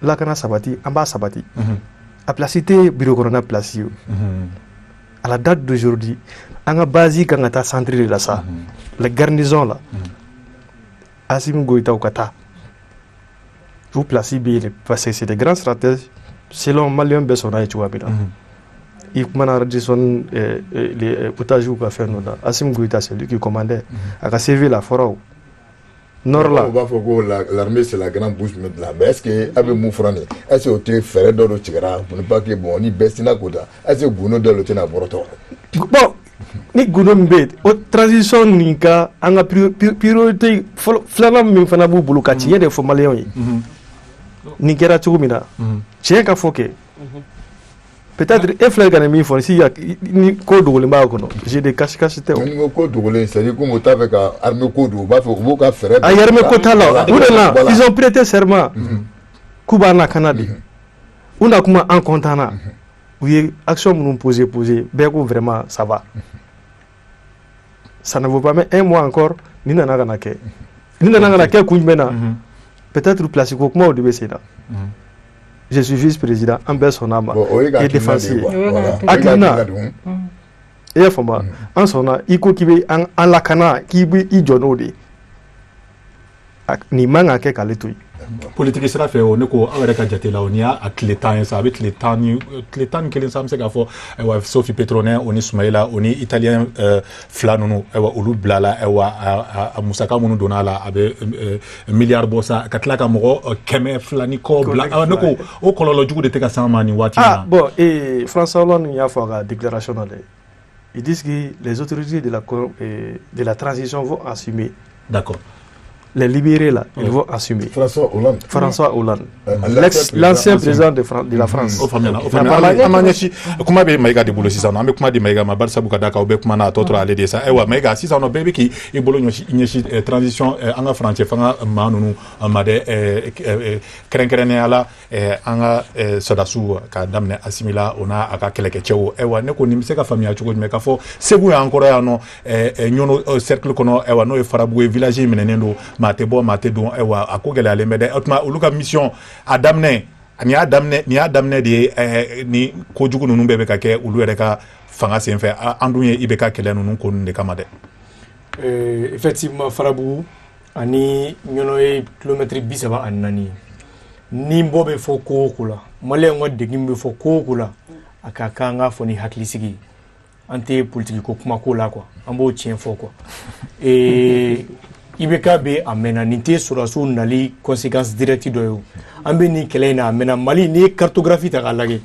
La Kana Sabati, Amba Sabati. A placité bureau corona placé. À la date d'aujourd'hui, on a basé quand on a centré de la sa. La garnison là. Assimi Goïta au Kata. Vous placez bien parce que c'est des grands stratèges. Selon Malien Bessona et Chouabina. Il m'a dit son les potages ou faire nous là. Assimi Goïta c'est lui qui commandait. A ka servi la forêt. Nord là. On va faire que l'armée c'est la grande bouche maintenant. Mais est-ce que avec Moufrani, est-ce que tu fais dans le Tigara pour ne pas que bon ni Bestina Koda. Est-ce que Gouno de l'autre laboratoire. Bon, ni Gouno mbet. Au transition nika, on a priorité. Flanam mi fana bu bulu kati yede fo Malien yi. Nikera Tchoumina. Tiens qu'à foquer. Peut-être effleure quand même font si ni code ou j'ai des cache-cache théo. Ni code ou c'est comme tu avec armée code ou va faire ah armée code là ils ont prêté serment Kubana Canada on a comment en contana oui action nous poser bien vraiment ça va ça ne vaut pas mais un mois encore ni nana ke kunmena peut-être place comment au début c'est là. Je suis vice-président, en Bessonama et défensif. Akina, et Foma, en sona, Iko qui veut en la cana, qui veut y jonodi. Ni manga ke kaletui. politique sera fait on ko awere ka jatela on ya atletan ça avec atletan kelen sam se ka fo wa Sophie Petronin on Ismaïla on italien flanunu wa ulu blala wa musaka munu donala abe milliard bossa katla ka mo keme flani ko bla nako o kololo jugu de te ka samani wati bon et François Hollande y a fait la déclaration ils disent que les autorités de la transition vont assumer. D'accord. Les libérés là, ils vont assumer. François Hollande. L'ancien président de la France. Comment be maiga de bolo sisa no ambe kuma de maiga ma barsa buka daka obe kuma na totra ale de sa ewa maiga sisa no bebe ki e bolo nyoshi transition anga France fanga manunu amade krenkrene ala anga sodasu ka damne asimila ona aka keleke chewo ewa ne ko nimse ka famille chuko me ka fo sebu ya encore ya no nyono cercle kono ewa no e farabu village menendo mate don ewa akogele ale mede otma uluka mission adamne ni adamne de ni kojugu nunu bebe ka ke ulu reka fanga senfe andunye ibeka kele nunu ko nde kamade effectivement farabu ani nyono e kilometre bisaba annani ni mbobe fo ko kula male ngo de gimbe fo ko kula aka kanga fo ni haklisigi ante politique ko kuma ko la quoi ambo tien fo quoi et ibeka be amena ninte surasu nali conséquences directes do ambe ni kelena amena mali ni cartographie ta galage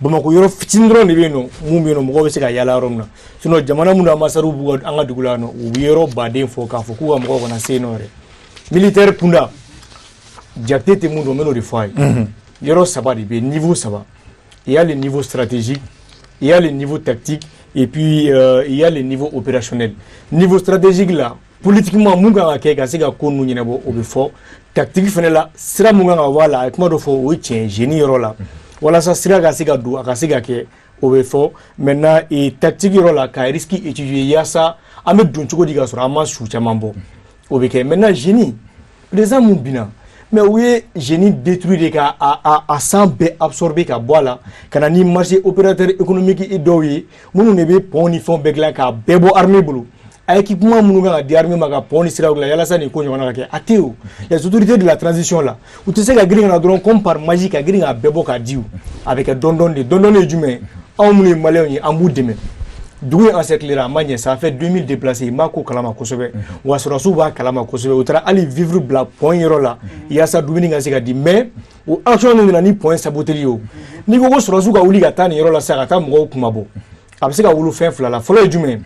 bamako yoro fitindro ni beno mumbeno mo be se ka yala romna sino jamana munda masaru bu anga dugulano yoro bade fo ka fo ku mo ko na senore militaire punda jakte te mundo meno de fay yoro sabadi be niveau saba il y a le niveau stratégique il y a le niveau tactique et puis il y a le niveau opérationnel niveau stratégique là politiquement munga ka ke siga konu nyina bo obi fo tactique fene la sira munga wala kuma do fo o tien génie rola wala sa sira ga siga du aka siga ke obi fo maintenant et tactique rola ka risque étudier yasa ame dun chuko diga sura ama su chamambo obi ke maintenant génie les amu bina mais oui génie détruire ka a sans be absorber ka bola kana ni marché opérateur économique et doyi munu ne be poni fond begla ka bebo armée bulu équipement munuga di armée maga poni sira la yala sani ko nyona ke ateo les autorités de la transition là ou tu sais que gringa na drone comme par magie ka gringa bebo ka diu avec dondon de jume on munu malé ambu deme doué encercler la magne ça fait 2000 déplacés mako kalama kosobe wa sura suba kalama kosobe utara ali vivre bla point là il y a ça douini nga sika di mais ou action na ni point saboterio ni ko sura suga uli ga tani yoro la saka ta mo kumabo abisika wulu fin fla la folo jume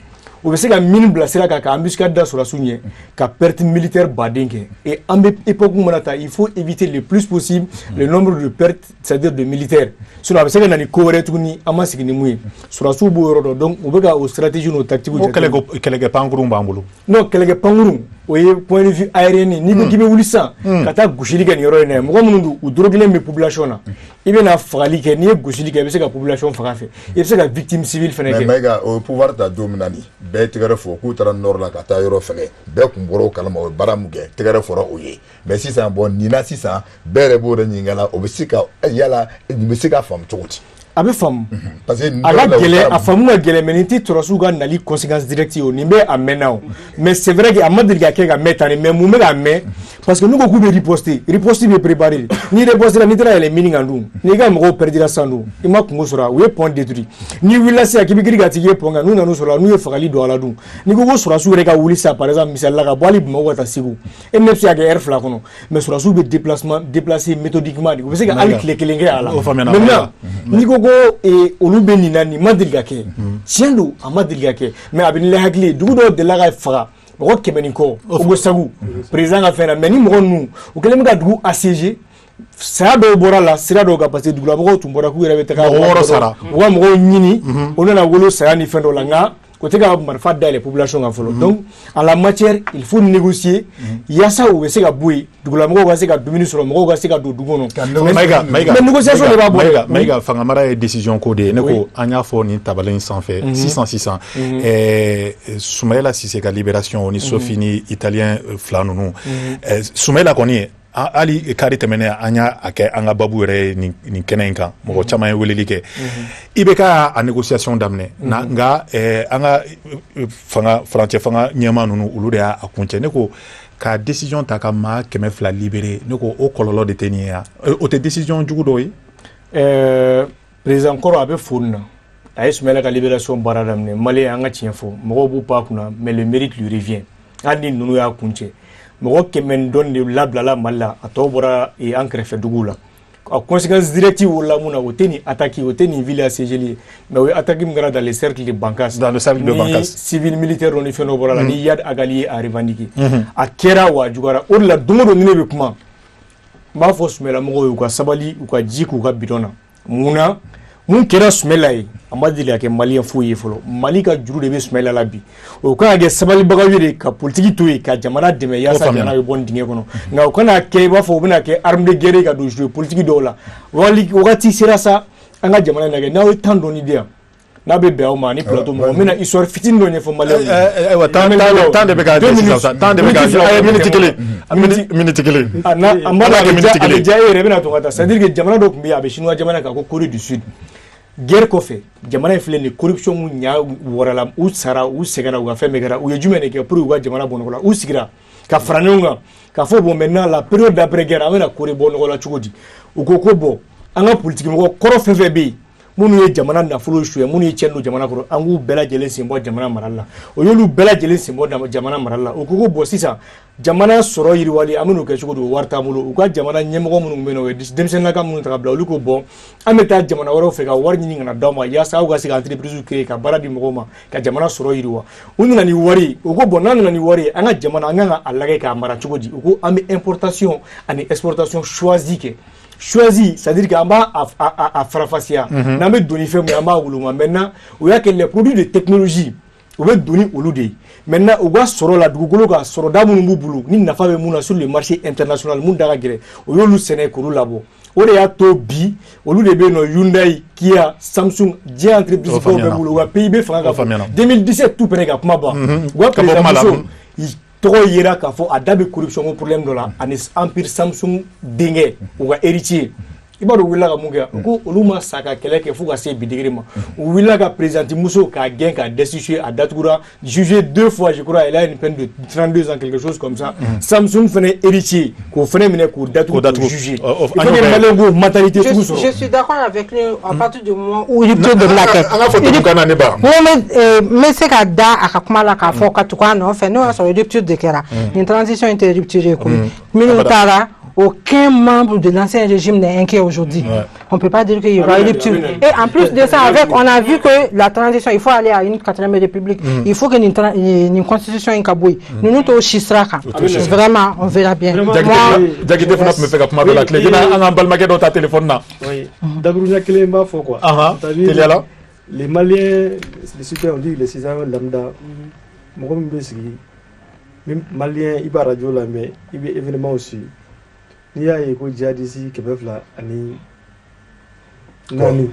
ou bien c'est que mine blasera ka embuscade da sur la sougne ka perte militaire badingue et en époque monata il faut éviter le plus possible le nombre de pertes c'est-à-dire de militaires sur la c'est que nani couvrir tout ni amasiki ni mouy sur la soubo rodo donc on veut au stratégie no tactique kelege panguru mbambulu non kelege panguru oye point de vue aérien ni ko gibe wulisa kata gushili ke ni yoro ne mo mundu u drogile me population na ibe na fagali ke ni gushili ke be se ka population fagafe e se ka victime civile feneke mais mega au pouvoir ta dominani be tigara fo ku tara nord la kata yoro fene be kumboro kalama o baramuge tigara foro oye mais si ça bon ni na si ça bere bo re nyingala o be sika yala ni be sika fam chouti abe fam parce que ala gele a famu ga gele meniti torosu ga nali conséquences directes o ni be amenao mais c'est vrai que amadil ga ke ga metani mais mu me ga me parce que nous ko be riposter be préparer ni riposter ni tra ele meaning andu ni ga mo perdira sandu ima kungo sura we point détruit ni willa se akibigiri ga tige ponga nous na no sura nous e fagali do ala du ni ko sura su re ga wuli sa par exemple misal la ga bali mo wata sigu et même si aga air fla kono mais sura su be déplacer méthodiquement ko se ga ali klekelenge ala maintenant ni ko et olube ni nani madilga ke siendo amadilga ke mais abin le hakli dugo de la ga fara ko kemeni ko o sagu président a fait na meni mo nu o kelem ga dugo assiégé ça do bora la sira do ga passer dugo la mo to mbora ku rebe ta ka woro sara wa mo nyini onana wolo sara ni fendo la nga côté ga marfa dans les populations en folo donc en la matière il faut négocier il y a ça où c'est ga boui dugo la mo ga se ga dominer sur mo ga se ga do dugo no mais négociation ne va pas maiga fanga mara décision ko de ne ko anya fo ni tabalen sans fait 600 Soumaïla Cissé ga libération ni sofini italien flanunu Soumaïla koni ali kari temene anya ake anga babu re ni kenenka mo chama weleli ke ibeka a négociation d'amener na nga anga fanga frontière fanga nyama nunu ulude a kunche ne ko ka décision ta ka maa 200 libéré ne ko o kɔlɔlɔ de tɛ nin ye ya o tɛ décision jugu dɔ ye président kɔrɔ a bɛ fo nin na a ye Soumaïla ka libération baara daminɛ Malien an ka tiɲɛ fɔ mɔgɔw b'u pan a kunna mais le mérite lui revient hali ni ninnu y'a kuncɛ mɔgɔ 100 dɔɔni de labilala Mali la a tɔw bɔra an kɛrɛfɛ duguw la a conséquence directive wala mun na o tɛ nin attaque o tɛ nin ville assiégée mais o ye attaque min kɛra dans le cercle de Bankas ni civil militaire dɔ ni fɛn dɔ bɔra la ni Yad Agali a revendiqué a kɛra wa a juguyara o de la don o don ni ne bɛ kuma n b'a fɔ Soumaïla mɔgɔw ye u ka sabali u ka ji k'u ka bidon na munna mun kɛra Soumaïla ye a ma deli ka kɛ malien foyi ye fɔlɔ Mali ka juru de bɛ Soumaïla la bi o kan ka kɛ sabalibaga ye de ka politique to yen ka jamana dɛmɛ yaasa jamana bɛ bɔ nin dingɛ kɔnɔ nka o kana kɛ i b'a fɔ u bɛna kɛ arme de guerre ka don jouer politique dɔw la wagati sera sa an ka jamana lajɛ n'aw ye temps dɔɔni di yan n'a bɛ bɛn aw ma ni plateau mɔgɔ n bɛna histoire fitinin dɔ ɲɛfɔ malien ye ayiwa temps de bɛ ka sisan temps de bɛ ka a ye minute kelen a b'a la a bɛ diya e yɛrɛ i bɛna to ka taa c'est à dire que jamana dɔ tun bɛ yen a bɛ chinois jamana kan ko Corée du Sud guerre kɔfɛ jamana in filɛ nin corruption mun ɲa wɔrɔla u sara u sɛgɛnna u ka fɛn bɛɛ kɛra u ye jumɛn de kɛ pour u ka jamana bɔ nɔgɔ la u sigira ka fara ɲɔgɔn kan ka fɔ bon maintenant la période d'après guerre an bɛna Corée bɔ nɔgɔ la cogo di u ko bon an ka politique mɔgɔ kɔrɔ fɛn fɛn bɛ yen minnu ye jamana nafolo suɲɛ minnu ye tiɲɛ don jamana kɔrɔ an k'u bɛɛ lajɛlen sen bɔ jamana marali la o y'olu bɛɛ lajɛlen sen bɔ jamana marali la o ko bon sisan jamana sɔrɔ yiriwali an bɛn'o kɛ cogo di o wari t'an bolo u ka jamana ɲɛmɔgɔ minnu bɛ yen nɔ o ye denmisɛnninlaka minnu ta ka bila olu ko bon an bɛ taa jamana wɛrɛw fɛ ka wari ɲini ka na d'aw ma yaasa aw ka se ka entreprise créer ka baara di mɔgɔw ma ka jamana sɔrɔ yiriwa u nana ni wari o ko bon n'an nana ni wari an ka jamana an kan ka a lajɛ k'a mara cogo di u ko an bɛ importation ani exportation choisi kɛ choisi, c'est-à-dire qu'on va à Farafassia, on va donner fait mais on va wuluma. Maintenant, on a que les produits de technologie, on va donner au loudé. Maintenant, on va sortir la dougolo, on sort d'amour boulot, ni n'a pas de sur le marché international, monde d'agréé. On va le sénégal pour le labo. On est à Tobi, au lieu de bien Hyundai, Kia, Samsung, j'ai entreprise pour le boulot, on va PIB franc. 2017 tout prenait comme ça. On va tɔgɔ yera k'a fɔ a da bɛ corruption ko problème dɔ la ani empire Samsung denkɛ u ka héritier i b'a dɔn u wulila ka mun kɛ ko olu ma sa ka kɛlɛ kɛ fo ka se bi degré ma u wulila ka présidente muso k'a gɛn k'a destituer a datugura jugé 2 fois je crois elle a une peine de 32 ans quelque chose comme ça Samsung fɛnɛ héritier k'o fɛnɛ minɛ k'o datugu k'o juger il faut que malien ko mentalité sugu sɔrɔ je suis d'accord avec lui à partir du moment où il peut de la tête an ka fɔ tugu kana ne ba mais c'est ka da a ka kuma la k'a fɔ ka tugu a nɔfɛ n'o y'a sɔrɔ rupture de kɛra nin transition in tɛ rupture ye koyi minnu taara aucun membre de l'ancien régime n'est inquiet aujourd'hui. On ne peut pas dire qu'il y aura une rupture. Et en plus de ça, on a vu que la transition, il faut aller à une 4e république. Il faut qu'il y ait une constitution in Kaboui. Nous nous sommes Chisraka. Vraiment, on verra bien. Jagide Fnap me fait comme ma la clé. Il y a un balmaquet dans ta téléphone là. Oui. D'abord, il y a quelqu'un qui fait quoi. Les Maliens, les citoyens, on dit les citoyens lambda. Moi, même Maliens, il y a radio là, mais il y a événement aussi. Ni y'a ye ko jihadisi 200 ani nani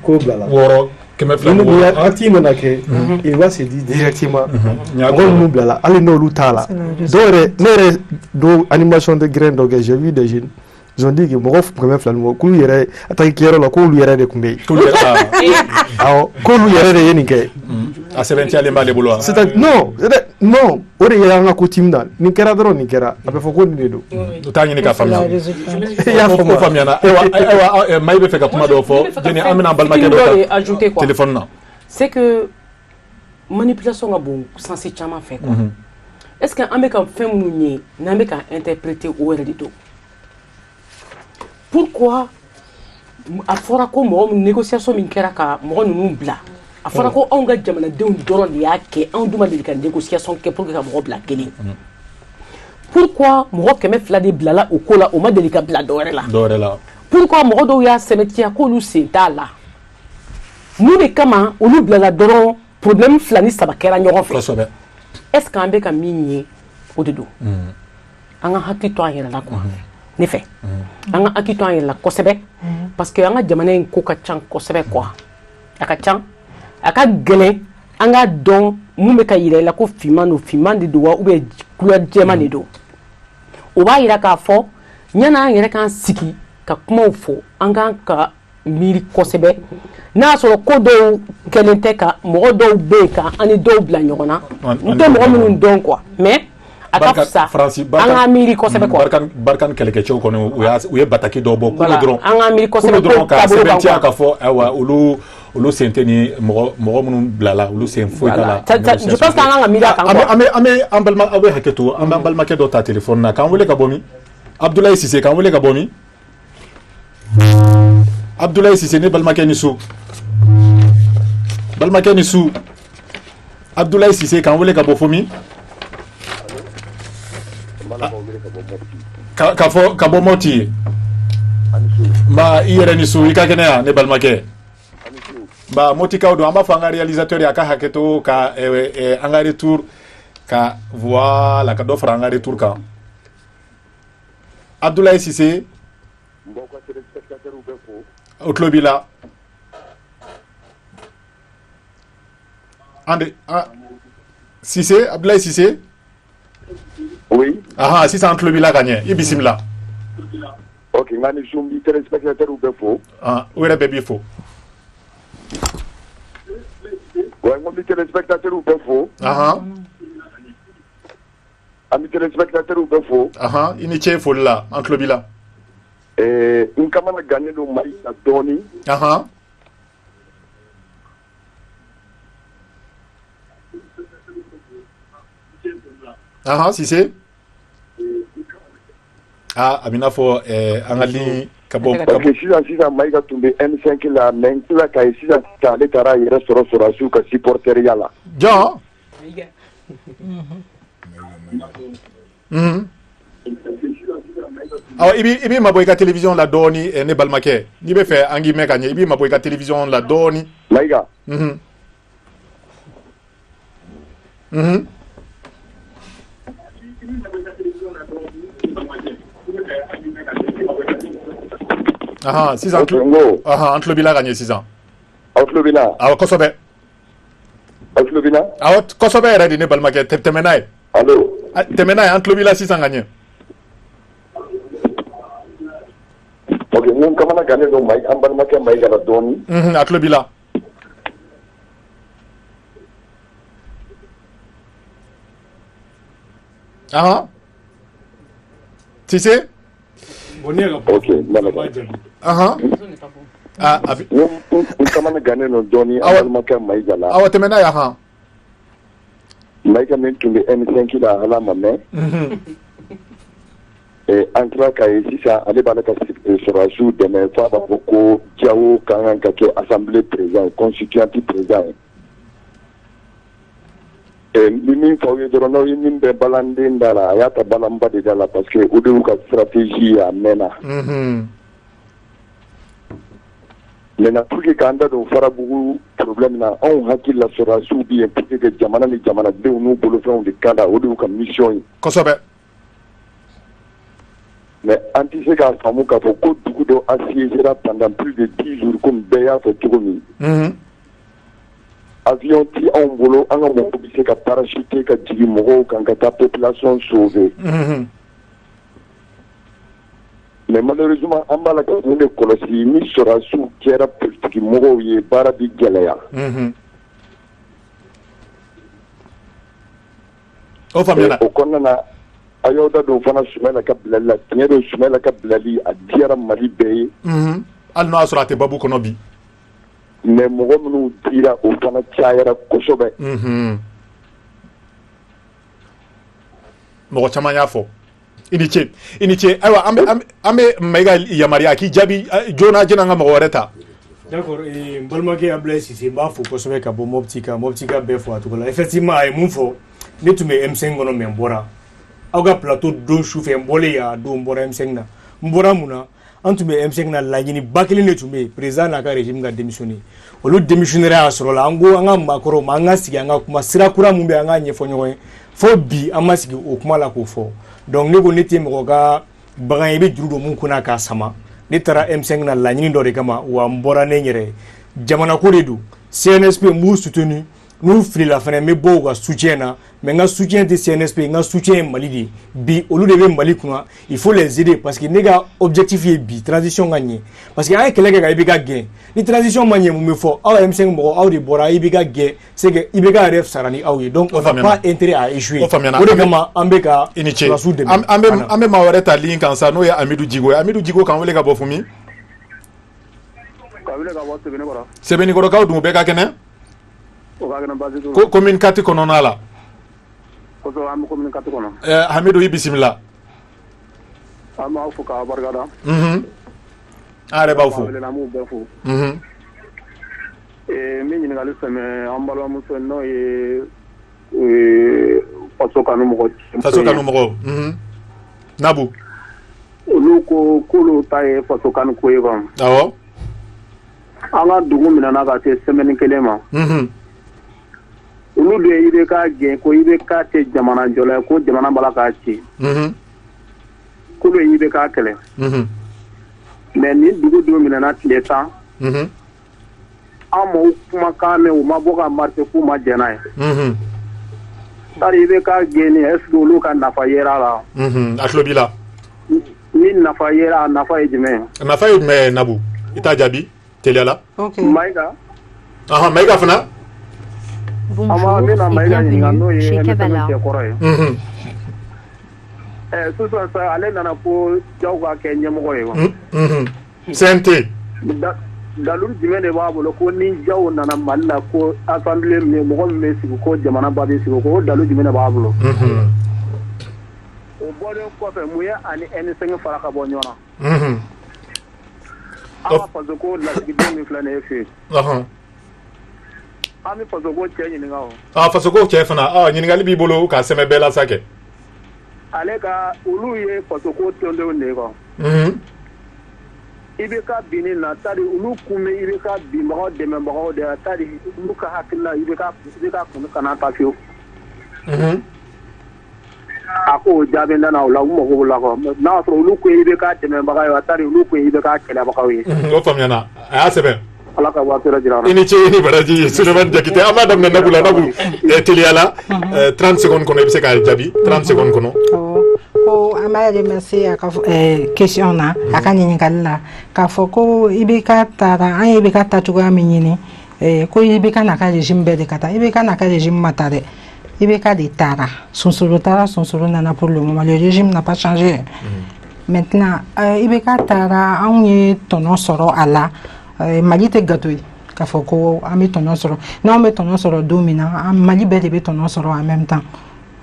ko bilala wɔɔrɔ 200 wagati mana kɛ il va se dire directement mɔgɔ minnu bilala hali n'olu t'a la dɔw yɛrɛ ne yɛrɛ do animation de grain dɔ kɛ j'ai vu des jeunes ils ont dit que mɔgɔ 200 mɔgɔ k'olu yɛrɛ attaque kɛyɔrɔ la k'olu yɛrɛ de tun bɛ yen awɔ k'olu yɛrɛ de ye nin kɛ a sɛbɛntiyalen b'ale bolo wa non o de yɛrɛ an ka coutume na nin kɛra dɔrɔn nin kɛra a bɛ fɔ ko nin de don u t'a ɲini k'a faamuya i y'a faamu o faamuyana ayiwa Mayi bɛ fɛ ka kuma dɔw fɔ Jeni an bɛna an balimakɛ dɔ ta téléphone na c'est que manipulation ka bon sens caman fɛ quoi est-ce que an bɛ ka fɛn minnu ye n'an bɛ ka interpréter o yɛrɛ de don pourquoi a fɔra ko mɔgɔ min négociation min kɛra ka mɔgɔ ninnu bila a fɔra ko anw ka jamanadenw dɔrɔn de y'a kɛ anw dun ma deli ka négociation kɛ pour que ka mɔgɔ bila kelen pourquoi mɔgɔ 200 de bilala o ko la o ma deli ka bila dɔwɛrɛ la pourquoi mɔgɔ dɔw y'a sɛbɛntiya k'olu sen t'a la mun de kama olu bilala dɔrɔn problème 2 ni 3 kɛra ɲɔgɔn fɛ est-ce que an bɛ ka min ye o de don an ka hakili to an yɛrɛ la quoi ne fɛ an ka hakili to an yɛrɛ la kosɛbɛ parce que an ka jamana in ko ka ca kosɛbɛ quoi a ka ca a ka gɛlɛn an ka dɔn mun bɛ ka yira i la ko finman de don wa ou bien couleur jɛman de don o b'a yira k'a fɔ ɲana an yɛrɛ k'an sigi ka kumaw fɔ an k'an ka miiri kosɛbɛ n'a y'a sɔrɔ ko dɔw kɛlen tɛ ka mɔgɔ dɔw bɛ yen ka an ni dɔw bila ɲɔgɔn na n tɛ mɔgɔ minnu dɔn quoi mais akafsa an amiri ko sebe ko barkan keleke ciow kono u ye bataki do bo kulo dron an amiri ko sebe ko ka sebentia ka fo awa ulu senteni mo munun blala ulu sen fo kala je pense qu'an amiri kan ame ambalma awe haketo ambalma ke do ta telephone na kan wele ka bomi Abdoulaye Cissé kan wele ka bomi Abdoulaye Cissé ne balma ke ni su Abdoulaye Cissé kan wele ka bo fomi ka bo moti ba iyere ni su ika kene ne balma ke ba moti ka do amba fanga réalisateur ya ka haketo ka anga retour ka voilà ka do franga retour ka Abdoulaye Cissé mboko téléspectateur ou befo Otlobila ande Cissé Abdoulaye Cissé oui aha si ça Otlobila gagné ibisimla OK ngani jumbi téléspectateur ou befo wera bebi fo ouais ngombi téléspectateur ou befo aha ami téléspectateur ou befo ini chef là Otlobila nkamana gagné do mai na doni Cissé amina fo angali kabo OK sisa mai ga tumbe M5 la men la kai sisa ta le tara yere soro su ka supporter yala Jean ibi maboy ka télévision la doni ne balmake ni be fe angi mekanye ibi maboy ka télévision la doni maiga aha 6 ans Antlobila gagné 6 ans Antlobila kosobe Antlobila kosobe ready ne balmake temenay allo temenay Antlobila 6 ans gagné OK mon kamana gagné do mai ambalmake mai ga doni Antlobila Cissé OK kamana gagné no doni ambalmake mai ga la temena ya mai ga men tumbe M5 la hala mamme ankra kai sisa ale bala ka surasu de me fa ba ko jawo kan ka ke assemblée président constituant président min fa yo doro no min be balande ndala ya ta balamba de dala parce que o de ka stratégie ya mena mena pour que kanda do farabugu problème na on hakil la surasu bien pour que jamana ni jamana de no bolo fon de kanda o de ka mission kosobe mais anti-se ka famu ka fo ko dugu do assiégera pendant plus de 10 jours comme Beya fait tourner avion ti en bolo an ga mobiliser ka parachuter ka jigi mogo kan ka ta population sauver mais malheureusement an bala ka ne kolosi ni sera sous kera politique mogo ye bara di geleya o famena o konna ayo da do fana sumela ka bilali tiɲɛ do sumela ka bilali a diyara mali bɛɛ ye hali n'o y'a sɔrɔ a tɛ babu kɔnɔ bi mais mɔgɔ minnu dira o fana cayara kosɛbɛ mɔgɔ caman y'a fɔ i ni ce ayiwa an bɛ Mayiga yamaruya k'i jaabi joona jɛna an ka mɔgɔ wɛrɛ ta d'accord n balimakɛ Abdoulaye Cissé n b'a fɔ kosɛbɛ ka bɔ Mopti ka bɛɛ fɔ a tɔgɔ la effectivement a ye mun fɔ ne tun bɛ M5 kɔnɔ mais n bɔra aw ka plateau don sufɛ n bɔlen yan don n bɔra M5 na n bɔra mun na an tun bɛ M5 na laɲini ba kelen de tun bɛ yen président n'a ka régime ka démissionner olu démissionnaire y'a sɔrɔ la an ko an ka maakɔrɔw ma an ka sigi an ka kuma sira kura mun bɛ an ka ɲɛfɔ ɲɔgɔn ye fo bi an ma sigi o kuma la k'o fɔ donc ne ko ne tɛ mɔgɔ ka bagan ye i bɛ juru don mun kunna k'a sama ne taara M5 na laɲini dɔ de kama wa n bɔra ne n yɛrɛ ye jamana ko de don CNSP n b'u soutenu nous fili la fana me bo ka soutien na mais nga soutien de CNSP nga soutien Mali di bi au lieu de Mali kuna il faut les aider parce que nega objectif est bi transition gagner parce que ay kelege ga ibika gain ni transition manye mu me fo aw M5 mo aw di bora ibika gain c'est que ibika ref sarani aw donc on n'a pas intérêt à échouer o de kama ambeka ambe ma wara ta link kan sa no ya Amidou Djigo kan wele ka bo fumi sebeni ko ka dum be ka kene commune 4 kono na la Hamidou yi bismillah ama fu ka bargada are ba fu min ni ngal same ambalo muso no faso kanu mo nabu oluko kolo taye faso kanu ko yeba awo anga dugu minana ka te semaine kelema olu de ibe ka gen ko ibe ka te jamana jola ko jamana bala ka ci ko do ibe ka kele mais ni dugu do minana tile tan amo kuma ka me o maboka marché ko ma jena tari ibe ka gen est ce que olu ka nafa yera la atlobila ni nafa yera nafa ejime nafa me nabu ita jabi teliala ok Maïga Maïga fana Bonjour et bienvenue chez Kavala. CNT dalur jumɛn de b'a bolo ko ni jaw nana Mali la ko assemblée mɔgɔ min bɛ sigi ko jamana ba bɛ sigi ko dalur jumɛn de b'a bolo o bɔlen kɔfɛ mun ye ani N5 fara ka bɔ ɲɔgɔn na an ka faso ko lasigiden min filɛ nin ye fɛ an bɛ faso ko cɛ ɲininka o faso ko cɛ fana ɲininkali b'i bolo k'a sɛmɛ bɛɛ la sa kɛ ale ka olu ye faso ko tɔndenw de ye kɔ i bɛ ka bin na tari olu kun bɛ i bɛ ka binbagaw dɛmɛbagaw de ye tari olu ka hakilila i bɛ ka kun kana ta fiyewu a ko o jaabi nana o la u mago b'o la kɔ n'a y'a sɔrɔ olu ko i bɛ ka dɛmɛbaga ye tari olu ko i bɛ ka kɛlɛbagaw ye o faamuyana a y'a sɛbɛn ala ka waati jira i ni ce i ni baraji Souleymane Diakité an b'a daminɛ Nabu la Nabu teliyala 30 secondes kɔnɔ i bɛ se k'a jaabi 30 secondes kɔnɔ ko an b'a remercier a ka question na a ka ɲininkali la k'a fɔ ko IBK taara an ye IBK ta cogoya min ɲini ko IBK n'a ka régime bɛɛ de ka taa IBK n'a ka régime ma taa dɛ IBK de taara Sunsoro taara Sunsoro nana pour le moment le régime n'a pas changé maintenant IBK taara anw ye tɔnɔ sɔrɔ a la Mali tɛ gato ye k'a fɔ ko an bɛ tɔnɔ sɔrɔ n'anw bɛ tɔnɔ sɔrɔ don min na Mali bɛɛ de bɛ tɔnɔ sɔrɔ en même temps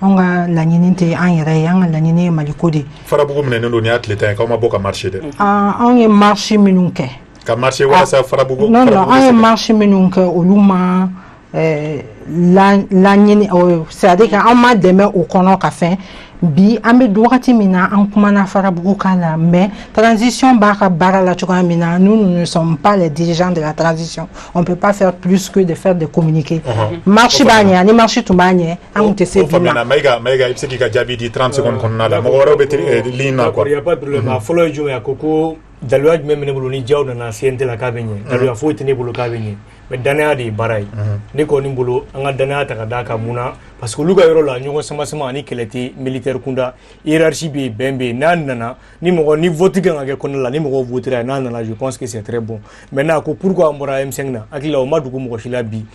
an ka laɲini tɛ an yɛrɛ ye an ka laɲini ye Maliko de ye farabugu minɛnen don ni y'a tile tan ye k'aw ma bɔ ka marché dɛ anw ye marché minnu kɛ ka marché walasa farabugu non an ye marché minnu kɛ olu ma laɲini c'est-à-dire que an ma dɛmɛ o kɔnɔ ka fɛn bi an bɛ wagati min na an kumana farabugu kan la mais transition b'a ka baara la cogoya min na nous ne sommes pas les dirigeants de la transition on peut pas faire plus que de faire des communiqués marché b'a ɲɛ ani marché tun b'a ɲɛ an tun tɛ se bi ma Maïga i bɛ se k'i ka jaabi di 30 secondes kɔnɔna la mɔgɔ wɛrɛw bɛ ligne na quoi il y a pas de problème a fɔlɔ ye jumɛn ye a ko ko daluya jumɛn bɛ ne bolo ni jaw nana CNT la k'a bɛ ɲɛ daluya foyi tɛ ne bolo k'a bɛ ɲɛ mais danaya de ye baara ye ne kɔni bolo an ka danaya ta ka d'a kan mun na parce que olu ka yɔrɔ la ɲɔgɔn sama ani kɛlɛ tɛ militaire kunda hiérarchie bɛ yen bɛn bɛ yen n'a nana ni mɔgɔ ni vote kan ka kɛ kɔnɔna la ni mɔgɔ votera n'a nana je pense que c'est très bon maintenant ko pourquoi an bɔra M5 na hakili la o ma dogo mɔgɔ si la bi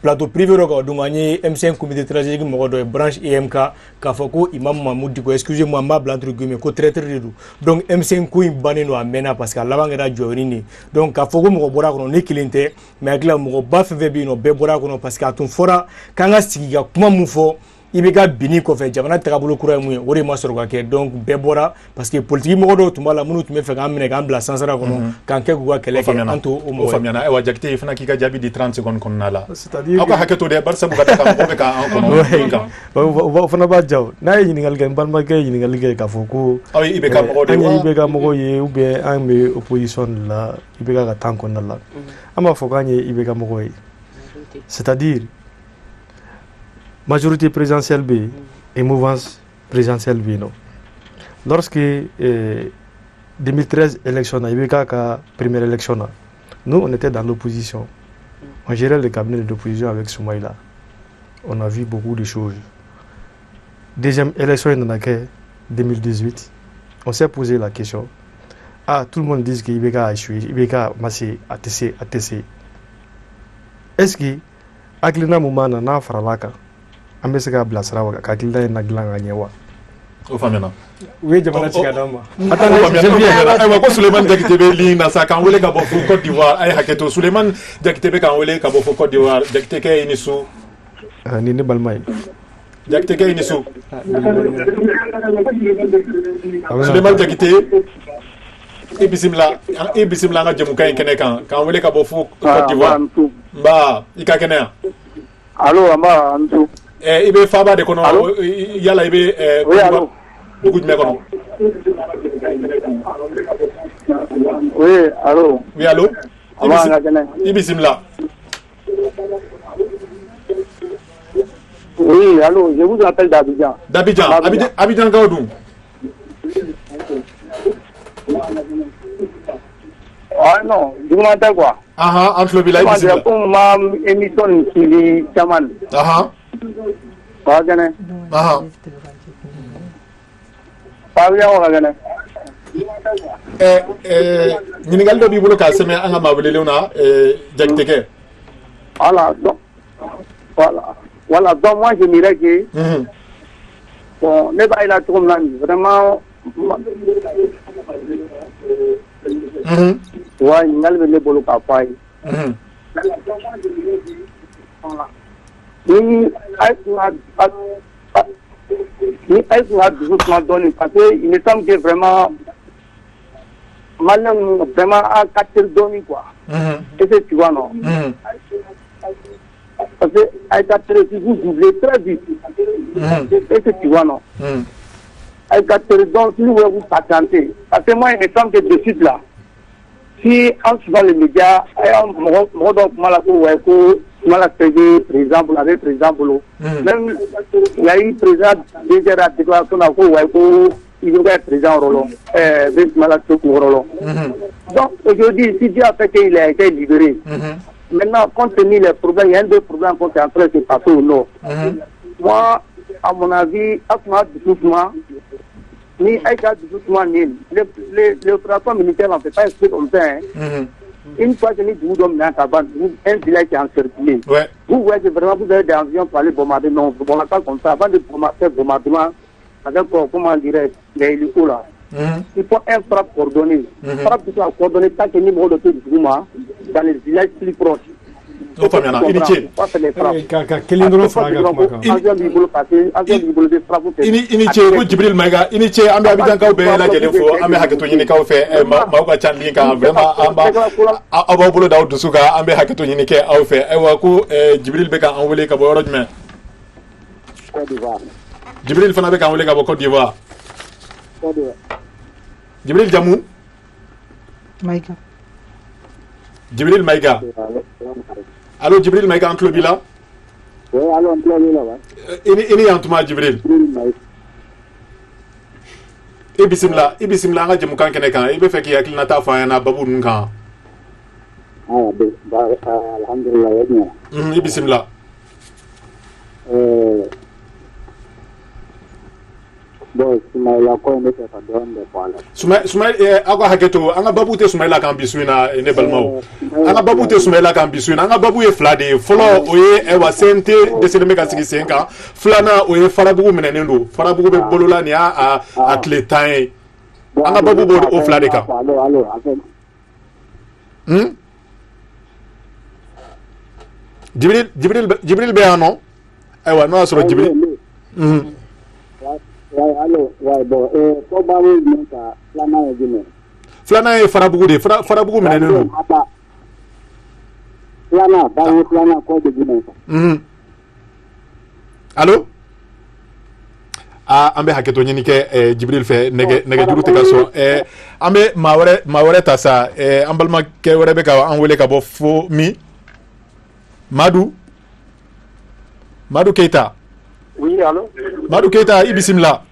plateau privé dɔ kan donc an ye M5 comité stratégique mɔgɔ dɔ ye branche EMK k'a fɔ ko Imam Mahmoud Diko excusez-moi n b'a bila entre guillemets ko traiteur de don donc M5 ko in bannen don a mɛnna parce que a laban kɛra jɔyɔrɔ de donc k'a fɔ ko mɔgɔ bɔra a kɔnɔ ne kelen tɛ mais hakili la mɔgɔ ba fɛn fɛn bɛ yen nɔ bɛɛ bɔra a kɔnɔ parce que a tun fɔra k'an ka sigi ka kuma mun fɔ i bɛ ka binni kɔfɛ jamana tagabolo kura ye mun ye o de ma sɔrɔ ka kɛ donc bɛɛ bɔra parce que politique mɔgɔ dɔw tun b'a la minnu tun bɛ fɛ k'an minɛ k'an bila sansara kɔnɔ k'an kɛ k'u ka kɛlɛ kɛ an to o mɔgɔ ye. O faamuyana ayiwa Diakité i fana k'i ka jaabi di 30 secondes kɔnɔna la aw ka hakɛ to dɛ barisa bɛ ka taa ka mɔgɔ bɛ k'an kɔnɔ o fana b'a diya o n'a ye ɲininkali kɛ n balimakɛ ye ɲininkali kɛ k'a fɔ ko aw ye IBK mɔgɔ de ye an ye IBK mɔgɔ ye ou bien an bɛ opposition de la IBK ka temps kɔnɔna la an b'a fɔ k'an ye IBK mɔgɔ ye c'est-à-dire majorité présidentielle bɛ yen et mouvance présidentielle bɛ yen nɔ lorsque 2013 élection na IBK ka première élection na nous on était dans l'opposition on gérait le cabinet de l'opposition avec Soumaïla on a vu beaucoup de choses. Deuxième élection en 2018, on s'est posé la question. Ah, tout le monde dit qu'il Ibeka a échoué, Ibeka Massi ATC. Est-ce que Aglina Moumana n'a faralaka Ambesaka Blasrawa, Kakilda Naglanga Nyewa? Au Famena. Oui, Jamana Chigadama. Attendez, je viens. Suleiman Diakité ligne dans sa quand wele Gabo Côte d'Ivoire, ay haketo Suleiman Diakité quand wele Gabo Côte d'Ivoire, Diakité kay inisu. Nini Balmay. Diakité kay inisu. Suleiman Diakité ibisimla nga jemu kay kene kan wele Gabo Côte d'Ivoire. Ba ikakene. Allô, amba antu. Ibe faba de kono yala ibe oui, allô. Beaucoup de mécono. Oui, allô. Oui, allô. Ibisimla. Oui, allô, je vous appelle d'Abidjan. Abidjan Gaoudou. Ah non, je vous m'entends quoi. Entre le village et le comme ma émission qui chaman. Ninigal do bibulo ka seme anga mabele leuna Diakité. Voilà, donc moi je dirais que bon, mais il a trop vraiment ouais, il n'a le bolo ka fay. Est-ce qu'on a doucement donné parce qu'il me semble que vraiment maintenant vraiment à 4 données quoi. Et c'est tu vois non. Parce que à 4 vous doublez très vite. Et c'est tu vois non. À 4 donc si vous vous patentez parce que moi il me semble que de suite là si en suivant les médias moi donc malako président pour avec président Bolo même il y a eu président déjà la déclaration il y a président Rolon Rolon donc aujourd'hui si Dieu a fait qu'il a été libéré maintenant compte tenu les problèmes il y a un des problèmes qu'on est en train de se passer au nord moi à mon avis à ce doucement ni Aïka doucement ni les opérations militaires n'en fait pas expliquer comme ça une fois que nous sommes dans un village qui est encerclé, vous voyez vraiment vous avez des avions pour aller bombarder, non, vous ne pas comme ça, avant de faire bombardement, avec, comment dirais les hélicos là. Il faut un frappe coordonné. Frappe qui soit coordonné tant que nous avons de tout le mouvement dans les villages plus proches. Iniche ko Jibril Maiga iniche ambe Abidjan kaw be la jele fo ambe haketo nyini kaw fe ma ko chandli ka vraiment amba bolo daw dusuka ambe haketo nyini ke aw fe e wa ko Jibril be ka envolé ka bo rodme Jibril fana be ka envolé ka bo Côte d'Ivoire Jibril Jamou Maiga Jibril Maiga Allô Jibril Maiga entre le bila. Oui, allô entre le bila. Ini antuma Jibril. Ibisimla nga jemu kan kene kan ibe feki yakil nata fa yana babu nun kan. Alhamdulillah yenya. Ibisimla. Bon, Sumaila ko ne fa don de pala. Sumaila aga haketo anga babu te Sumaila kan bisuina ne balmaw. Anga babu te Sumaila kan bisuina anga babu e flade folo oye e wa sente de se meka sigi senka flana oye farabugu menenendo farabugu be bolola ni a atletain anga babu bo o flade ka. Jibril be ano ewa no asoro Jibril. Allô, bon, comment vous Flana e farabugu de farabugu menenendo. Flana ko de Guinée. Allô? Ambe haketo nyini ke Jibril fe nege juru te kaso ambe mawere tasa ambalma ke wore be ka anwele ka bo fo mi Madou Keita. Oui, allô? Madou Keita ibisimla.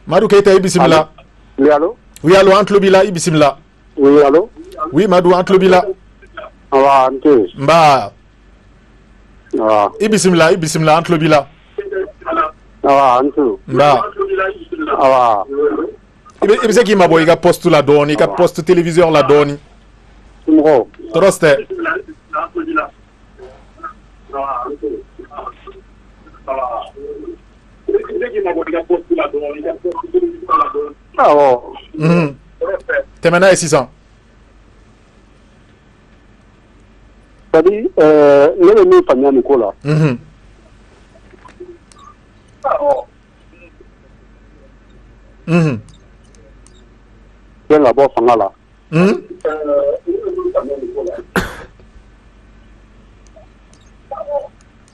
Madou Keita ibisimla. Oui, allô? Oui, allô, entre le bila ibisimla. Oui, allô? Oui, Madou, entre le bila. Awa ante. Mba. Awa. Ibisimila antlobila. Awa antu. Mba. Awa. Ibe se ki mabo ika postu la doni, ika postu téléviseur la doni. Mgo. Troste. Awa. Temena e 600. Tadi ne ni fanya ni kola. Yang abo fanga la.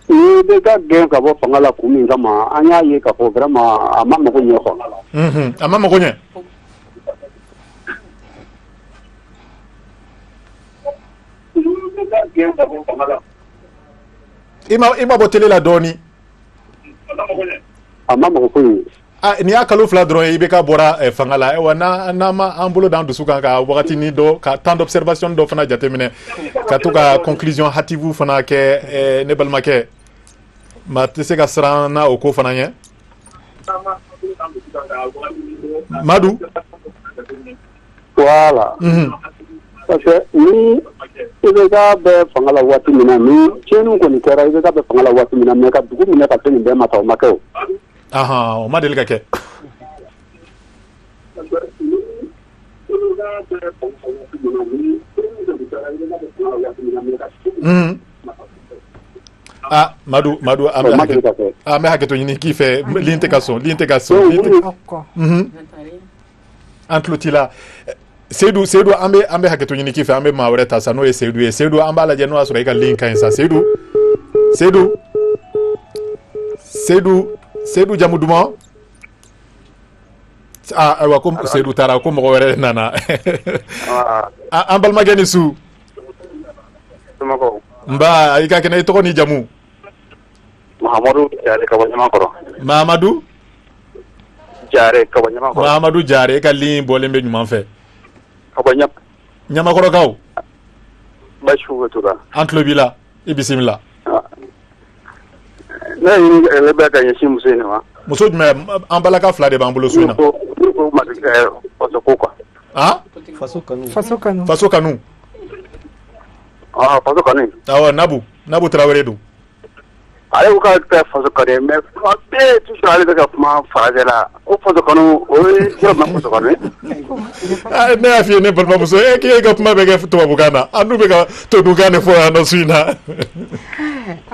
Ni ka gen ka bo fanga la kumi kama anya ye ka ko vraiment ama mo ko nyoko. Ama mo ko nye. Ima bo tele la doni. Ama mo ko ni. Ah, ni akalo fla dron ibe ka bora fangala na ma ambulo dans dusu kan ka wakati ni do ka temps d'observation do fana jatemine ka to ka conclusion hativu fana ke ne balma ke ma tese ka srana o ko fana nye Madu voilà parce que ni ibe ka be fangala wati mina ni chenu ko ni kera ibe ka be fangala wati mina me ka dugu mina ka teni be mata o makeo. Aha, o madel ka ke. Ah, Madu me haketo yini ki fe l'intégration. Antlotila. Seydou ambe haketo yini ki fe ambe mawreta sa no e Seydou amba la jeno asura ka link kan sa Seydou jamu duma awa ko Seydou tara ko mo wéré nana ambal mageni su mba ika kene to ni jamu Mahamadou Jare Kabanyama koro Mahamadou Jare ka li bolembe nyuma fe Kabanyam nyama koro kaw bashu tura antlobila ibisimila na ni lebe ka yeshi musene wa muso me ambala ka fla de bambulo suina ko ma de ko ah Faso Kanu. Faso Kanu. Awa Nabu Traoré do. Ale ko ka Faso Kanu mais pe tu so ale ka kuma fazela o Faso Kanu o yo ma Faso Kanu. Ah na fi ne palma muso e ki ga kuma be ga to bugana anu be ga to dugane fo ana suina.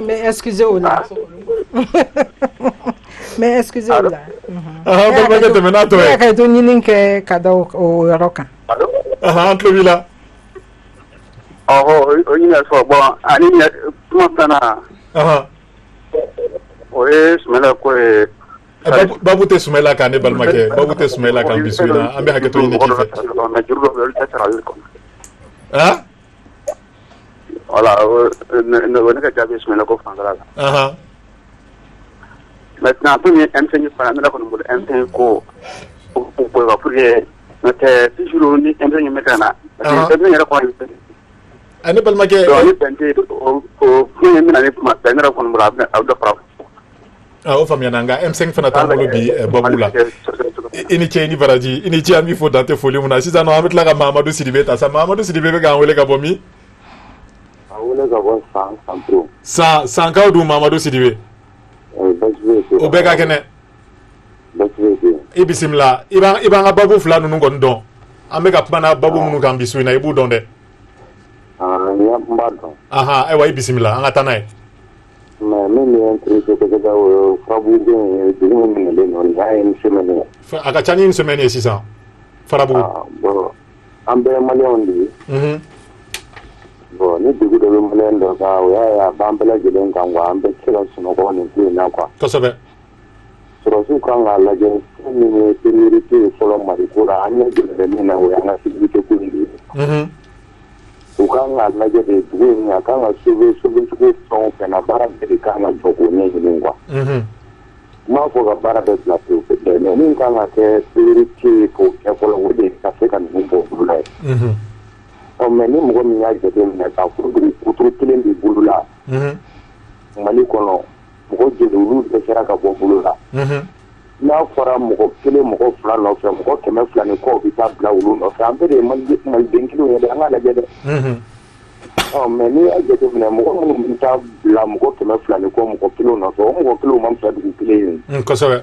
Mais excusez-moi là. Mais excusez-moi là. Ah ba ga te menato e. Ka to nyinin ke kada o roka. Ah antlo vila. O ina so bo ani ne kuma sana. Aha. O smela ko e babu te sumela ka ne balmake babu te sumela ka bisuina ambe haketo yini kife. Ah? Voilà, ne ka jabe smela ko fangala. Aha. Maintenant pour enseigne para na ko no enseigne ko pour que mais toujours ni enseigne metana. Enseigne ra ko ani balmake do tente o ni mina ni ma tendra ko no abna awda pra. O famia nanga M5 fana tambolo bi babula. Ini cheni baraji ini chi ami fo dante foli muna sisa no ametla ka Mamadou Sidibé ta sa Mamadou Sidibé be ga wele ka bomi. Awole ga bon sans Sans ka du Mamadou Sidibé. O be ka kene. Ibisimla iba nga babu fla nunu gondon. Ambe ka pana babu munu kan bisuina ibu donde. Ya mbado. Aha, ewa ibisimla anga tanai. Mais même intéressé que da o frabu de ni le non ya une semaine. Aka chani une semaine 600. Farabu. Bon. Ambe malion di. Bon, ni dugu de malion do ka ya bambela gidan kan wa ambe kira suno ko ni na kwa. Kosobe. Sorosu kan la je ni priorité solo mari ko ra anya de ni na wa na sigite ku ni. Ukanga la je de dugu akanga sube so pena bara de kana jogo ni ngwa. Ma ko ga bara de la tu pe ni kanga ke priorité ko ke ko lo de ka se kan ni bo bulai. mais ni mɔgɔ min y'a jateminɛ k'a fɔ kuturu kelen de bolo la Mali kɔnɔ mɔgɔ joli olu dɛsɛra ka bɔ bolo la n'a fɔra mɔgɔ kelen mɔgɔ fila nɔfɛ mɔgɔ 200 ni kɔ bɛ taa bila olu nɔfɛ an bɛɛ de ye maliden kelenw ye dɛ an k'a lajɛ dɛ mais n'i y'a jateminɛ mɔgɔ minnu bɛ taa bila mɔgɔ 200 ni kɔ mɔgɔ kelen nɔfɛ o mɔgɔ kelenw man fisa dugu kelen ye kosɛbɛ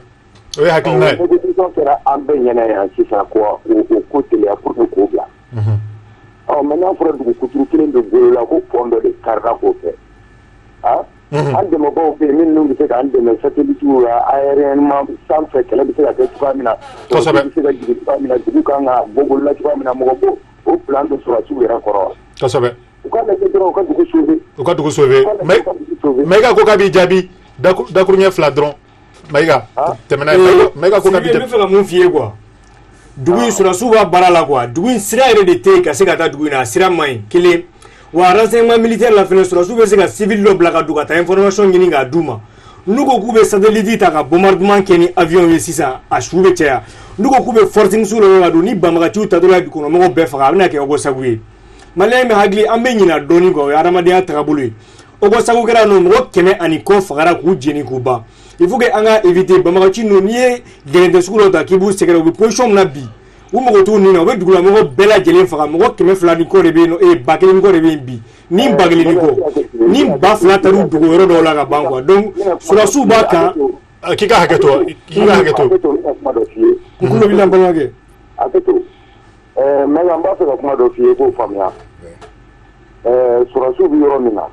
o ye hakilina ye négociation kɛra an bɛɛ ɲɛna yan sisan ko o ko teliya pour que k'o bila mais n'a fɔra dugu kuturu kelen de bolo la ko pont dɔ de karira k'o kɛ an dɛmɛbaaw bɛ yen minnu bɛ se k'an dɛmɛ satellite la aériennement sanfɛ kɛlɛ bɛ se ka kɛ cogoya min na kosɛbɛ bɛ se ka jigin cogoya min na dugu kan ka bɔ bolola cogoya min na mɔgɔ ko o plan de sɔrɔsiw yɛrɛ kɔrɔ kosɛbɛ u ka lajɛ dɔrɔn u ka dugu sauver u ka dugu sauver Maïga ko k'a b'i jaabi dakuruɲɛ 2 dɔrɔn Maïga tɛmɛna Maïga ko k'a b'i jaabi n bɛ fɛ ka mun f'i ye quoi dugu in sɔrɔsiw b'a baara la quoi dugu in sira yɛrɛ de tɛ yen ka se ka taa dugu in na a sira man ɲi kelen wa renseignement militaire la fɛnɛ sɔrɔsiw bɛ se ka civil dɔ bila ka don ka taa information ɲini k'a d'u ma n'u ko k'u bɛ satellite ta ka bombardement kɛ ni avion ye sisan a su bɛ caya n'u ko k'u bɛ forcing su dɔ ka don ni banbaganciw ta dɔrɔn dugukɔnɔmɔgɔw bɛɛ faga a bɛna kɛ Ogosagu ye maliyɛn bɛ hakili an bɛ ɲina dɔɔni quoi o ye adamadenya taabolo ye Ogosagu kɛra nɔ mɔgɔ 100 ani kɔ fagara k'u jeni k'u ban il faut que an ka éviter banbagaci ninnu n'i ye gɛrɛntɛ sugu dɔ ta k'i b'u sɛgɛrɛ u bɛ position min na bi u mɔgɔ t'u nin na u bɛ dugulamɔgɔ bɛɛ lajɛlen faga mɔgɔ 200 ni kɔ de bɛ yen nɔ 1000 ni kɔ de bɛ yen bi ni 1000 ni kɔ ni 2000 taar'u dogo yɔrɔ dɔw la ka ban quoi donc sɔrɔsiw b'a kan k'i ka hakɛ to n kulo b'i la n balimakɛ hakɛ to mais an b'a fɛ ka kuma dɔ f'i ye k'o faamuya sɔrɔsiw bɛ yɔrɔ min na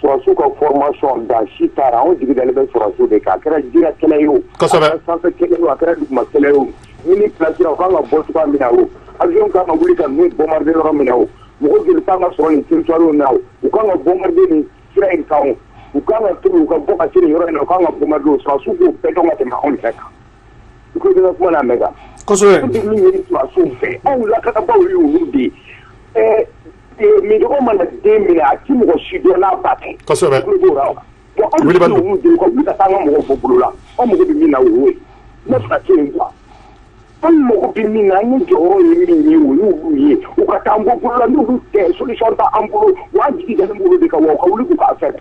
sɔrɔsiw ka formation dan si taara anw jigi dalen bɛ sɔrɔsiw de kan a kɛra jira kɛlɛ ye o kosɛbɛ a kɛra sanfɛ kɛlɛ ye o a kɛra duguma kɛlɛ ye o ni ni place la u kan ka bɔ cogoya min na o avion kan ka wuli ka ninnu bombarder yɔrɔ min na o mɔgɔ joli kan ka sɔrɔ nin territoire na o u kan ka bombarder nin sira in kan o u kan ka turu u ka bɔ ka se nin yɔrɔ in na u kan ka bombarder o sɔrɔsiw k'o bɛɛ dɔn ka tɛmɛ anw yɛrɛ kan i ko i bɛ kuma na mɛn kan kosɛbɛ min ye sɔrɔsiw fɛ anw lakanabaaw ye olu de ye minɔgɔ mana den minɛ a ti mɔgɔ si dɔn n'a ba tɛ kosɛbɛ wuli ka taa an ka mɔgɔw bɔ bolo la an mago bɛ min na o y'o ye ne fila tɛ yen quoi an mago bɛ min na an ye jɔyɔrɔ ye min ye o y'olu ye u ka taa an bɔ bolo la n'olu tɛ solution ta an bolo wa jigi dalen bolo de kan wa u ka wuli k'u k'a fɛ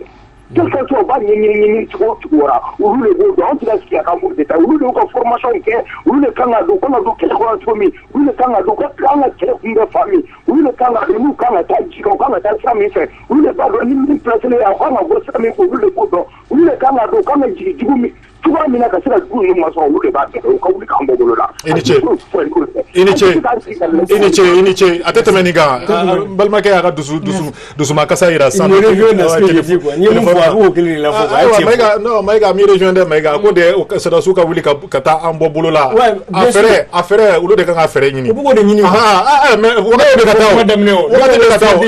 quel que soit u b'a ɲɛɲini cogo o cogo la olu de b'o dɔn an tɛ ka sigi a kan k'o détail olu de y'u ka formation kɛ olu de kan ka don u kan ka don kɛlɛ kɔnɔ cogo min olu de kan ka don u kan ka kɛlɛ kunbɛn fa min olu de kan ka don n'u kan ka taa ji kan u kan ka taa sira min fɛ olu de b'a dɔn ni min placé le a kan ka bɔ sira min fɛ olu de b'o dɔn olu de kan ka don u kan ka jigin jugu min cogoya min na ka se ka dugu ninnu ma sɔrɔ olu de b'a kɛ u ka wuli k'an bɔ bolo la. I ni ce a tɛ tɛmɛ nin kan n balimakɛ y'a ka dusumakasa yira sisan. Mayiga mi région dɛ Mayiga a ko de sɔrɔsiw ka wuli ka taa an bɔ bolo la a fɛɛrɛ olu de kan ka fɛɛrɛ ɲini. u b'o de ɲini mais wagati bɛ ka taa u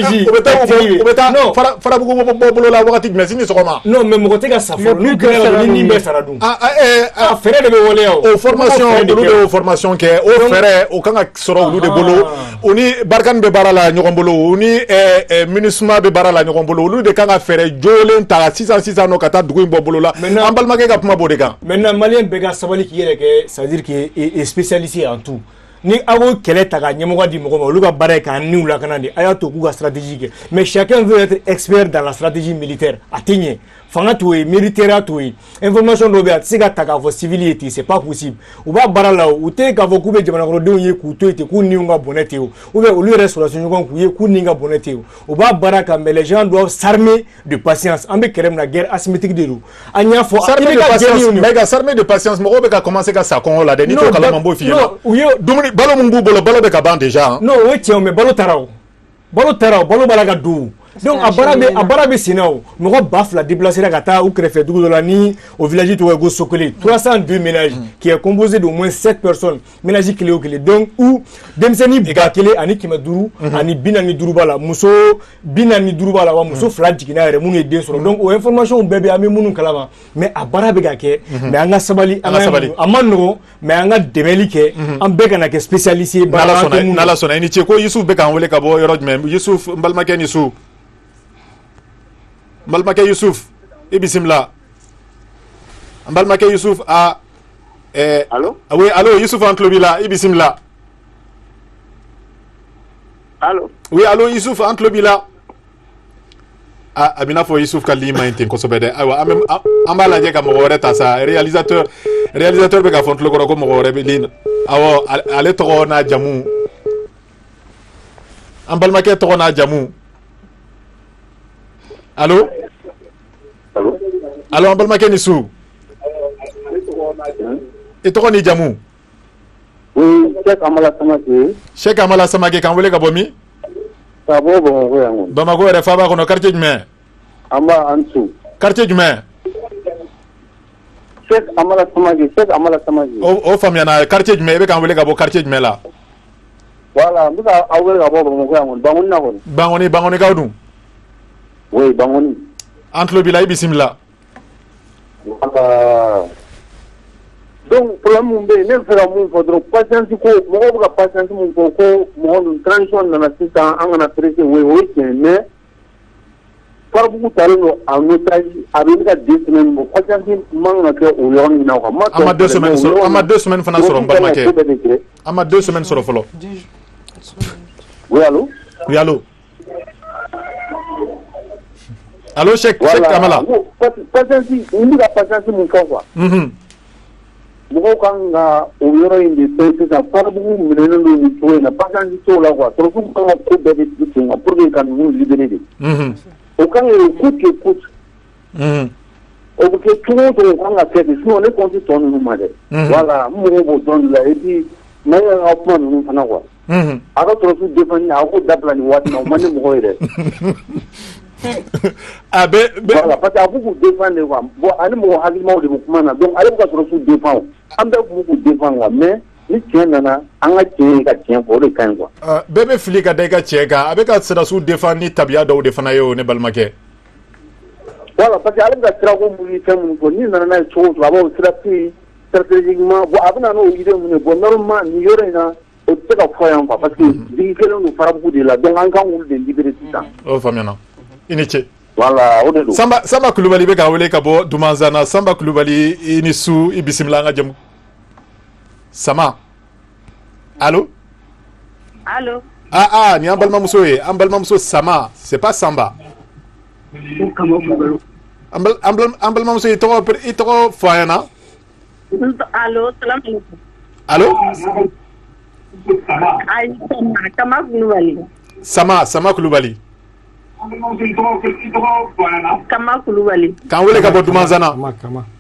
bɛ taa Farabugu bɔ bolo la wagati jumɛn sini sɔgɔma. non mais mɔgɔ tɛ ka sa fɔlɔ n'u gɛrɛla ni bɛɛ sara dun. fɛɛrɛ de bɛ waleya o formation olu de y'o formation kɛ o fɛɛrɛ o kan ka sɔrɔ olu de bolo u ni Barikani bɛ baara la ɲɔgɔn bolo u ni MINUSMA bɛ baara la ɲɔgɔn bolo olu de kan ka fɛɛrɛ jolen ta sisan nɔ ka taa dugu in bɔ bolo la an balimakɛ ka kuma b'o de kan. maintenant maliyɛn bɛɛ ka sabali k'i yɛrɛ kɛ c'est à dire que spécialiste en tout ni aw kɛlɛ ta ka ɲɛmɔgɔ di mɔgɔ ma olu ka baara ye k'an niw lakana de a y'a to k'u ka stratégie kɛ mais chacun veut être expert dans la stratégie militaire a tɛ ɲɛ fanga t'o ye militaire t'o ye information dɔw bɛ a tɛ se ka ta k'a fɔ civil ye ten c'est pas possible u b'a baara la u tɛ k'a fɔ k'u bɛ jamanakɔnɔdenw ye k'u to yen ten k'u niw ka bɔnɛ ten o ou bien olu yɛrɛ sɔrɔsiɲɔgɔn k'u ye k'u ni ka bɔnɛ ten o u b'a baara kan mais les gens doivent s'armer de patience an bɛ kɛlɛ min na guerre asymétrique de don an y'a fɔ s'armer de patience mɔgɔw bɛ ka commencer ka sa kɔngɔ la dɛ n'i t'o kalama n b'o f'i ɲɛna dumuni balo min b'u bolo balo bɛ ka ban déjà. non o ye tiɲɛ mais balo taara o balo b'a la ka don donc a baara bɛ senna o mɔgɔ 2000 déplacera ka taa u kɛrɛfɛ dugu dɔ la ni o village tɔgɔ ye ko Sokole 302 ménages qui est composé d'au moins 7 personnes ménage kelen o kelen donc où denmisɛnnin 1000 ani 500 ani 45 b'a la muso 45 b'a la wa muso 2 jiginna yɛrɛ minnu ye den sɔrɔ donc o information bɛɛ bɛ an bɛ minnu kalama mais a baara bɛ ka kɛ mais an ka sabali a ma nɔgɔn mais an ka dɛmɛli kɛ an bɛɛ kana kɛ spécialiste ye baara la n'Ala sɔnna i ni ce ko Yusuf bɛ k'an wele ka bɔ yɔrɔ jumɛn Yusuf n balimakɛ ni su. Mbalmakɛ Yusuf i bisimila n balimakɛ Yusuf allo oui allo Yusuf an tulo b'i la i bisimila allo Oui, allô Youssouf, entre le bila. Ah, Amina fo Youssouf Kalima intin kosobede. Awa, amba la je ka mo wore ta sa réalisateur be ka font le ko mo wore be lin. Awo, ale to na jamu. Ambal make to na jamu. Allô? Allô, ambal make ni su. Et to ni jamu. Oui, Cheikh Amala Samake. Cheikh Amala Samake kan wele ka bomi? Sabo Bamako yango. Bamako re fa ba kono quartier jume. Amba Ansu. Quartier jume. Cheikh Amala Samake. O famia na quartier jume be kan wele ka bo quartier jume la. Voilà, mbuka awele ka bo Bamako yango. Bangoni na kono. Bangoni ka dun. Oui, Bangoni. Antlo bilay bismillah. Voilà. Donc problème mun be ne fera mun fodro patience ko mo ka patience mun ko mo transition na sisan an kana traiter we mais farbu taleno en otage avec la 2 semaines mo patience man na ke o yon na ko ama 2 semaines fana soro mbalmake ama 2 semaines soro folo. Oui allô Cheikh Kamala patience ni ka patience mun ko quoi mɔgɔw kan ka o yɔrɔ in de fɛn sisan farabugu minɛnen don nin cogo in na patience t'o la quoi sɔrɔsiw kan ka ko bɛɛ de sigi sen kan pour que ka ninnu libérer de o kan ka coûte que coûte o bɛ kɛ cogo o cogo o kan ka kɛ de sinon ne compte tɔ ninnu ma dɛ voilà n mago b'o dɔn de la et puis n'an y'an ka kuma ninnu fana quoi a ka sɔrɔsiw défendre a ko dabila nin waati na o man di mɔgɔ ye dɛ voilà parce que a b'u k'u défendre quoi bon ani mɔgɔ hakilimaw de bɛ kuma na donc ale bɛ ka sɔrɔsiw défendre an bɛɛ b'u k'u défendre quoi mais ni tiɲɛ nana an ka tiɲɛ ka tiɲɛ fɔ o de ka ɲi quoi. Bɛɛ bɛ fili ka da i ka tiɲɛ kan a bɛ ka sirasiw défendre ni tabiya dɔw de fana ye o ne balimakɛ. Voilà parce que ale bɛ ka sirako mun ni fɛn minnu fɔ ni nana n'a ye cogo o cogo a b'o sira to yen stratégiquement bon a bɛ na n'o idée mun ye bon normalement nin yɔrɔ in na o tɛ se ka fɔ yan quoi parce que digi kelen don farabugu de la donc an kan k'olu de libérer sisan. O faamuyana i ni ce. Voilà o de don. Samba Kulubali bɛ ka wele ka bɔ Dumanzana Samba Kulubali i ni su i bisimila an ka jamu. Sama. Allô? Allô? Ni an balimamuso ye an balimamuso Sama c'est pas Samba. An balimamuso i tɔgɔ fɔ an ɲɛna. Allô, salam alaikum. Allô? Ayi, Sama Kulubali. Sama Kulubali. Kama Kulubali. K'an wele ka bɔ Dumanzana.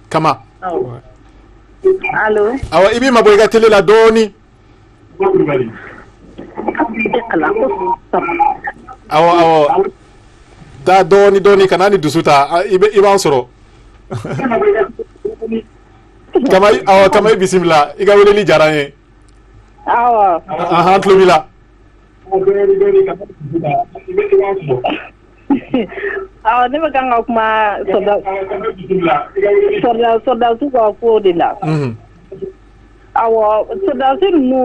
Kama. Allô? Awa i b'i mabɔ i ka télé la dɔɔni. Awɔ. Taa dɔɔni kana ni dusu ta i b'an sɔrɔ. Kama i bisimila i ka weleli diyara n ye. Awɔ. An tulo b'i la. Awɔ ne bɛ kan ka kuma sɔrdasiw ka ko de la. Awɔ sɔrdasi ninnu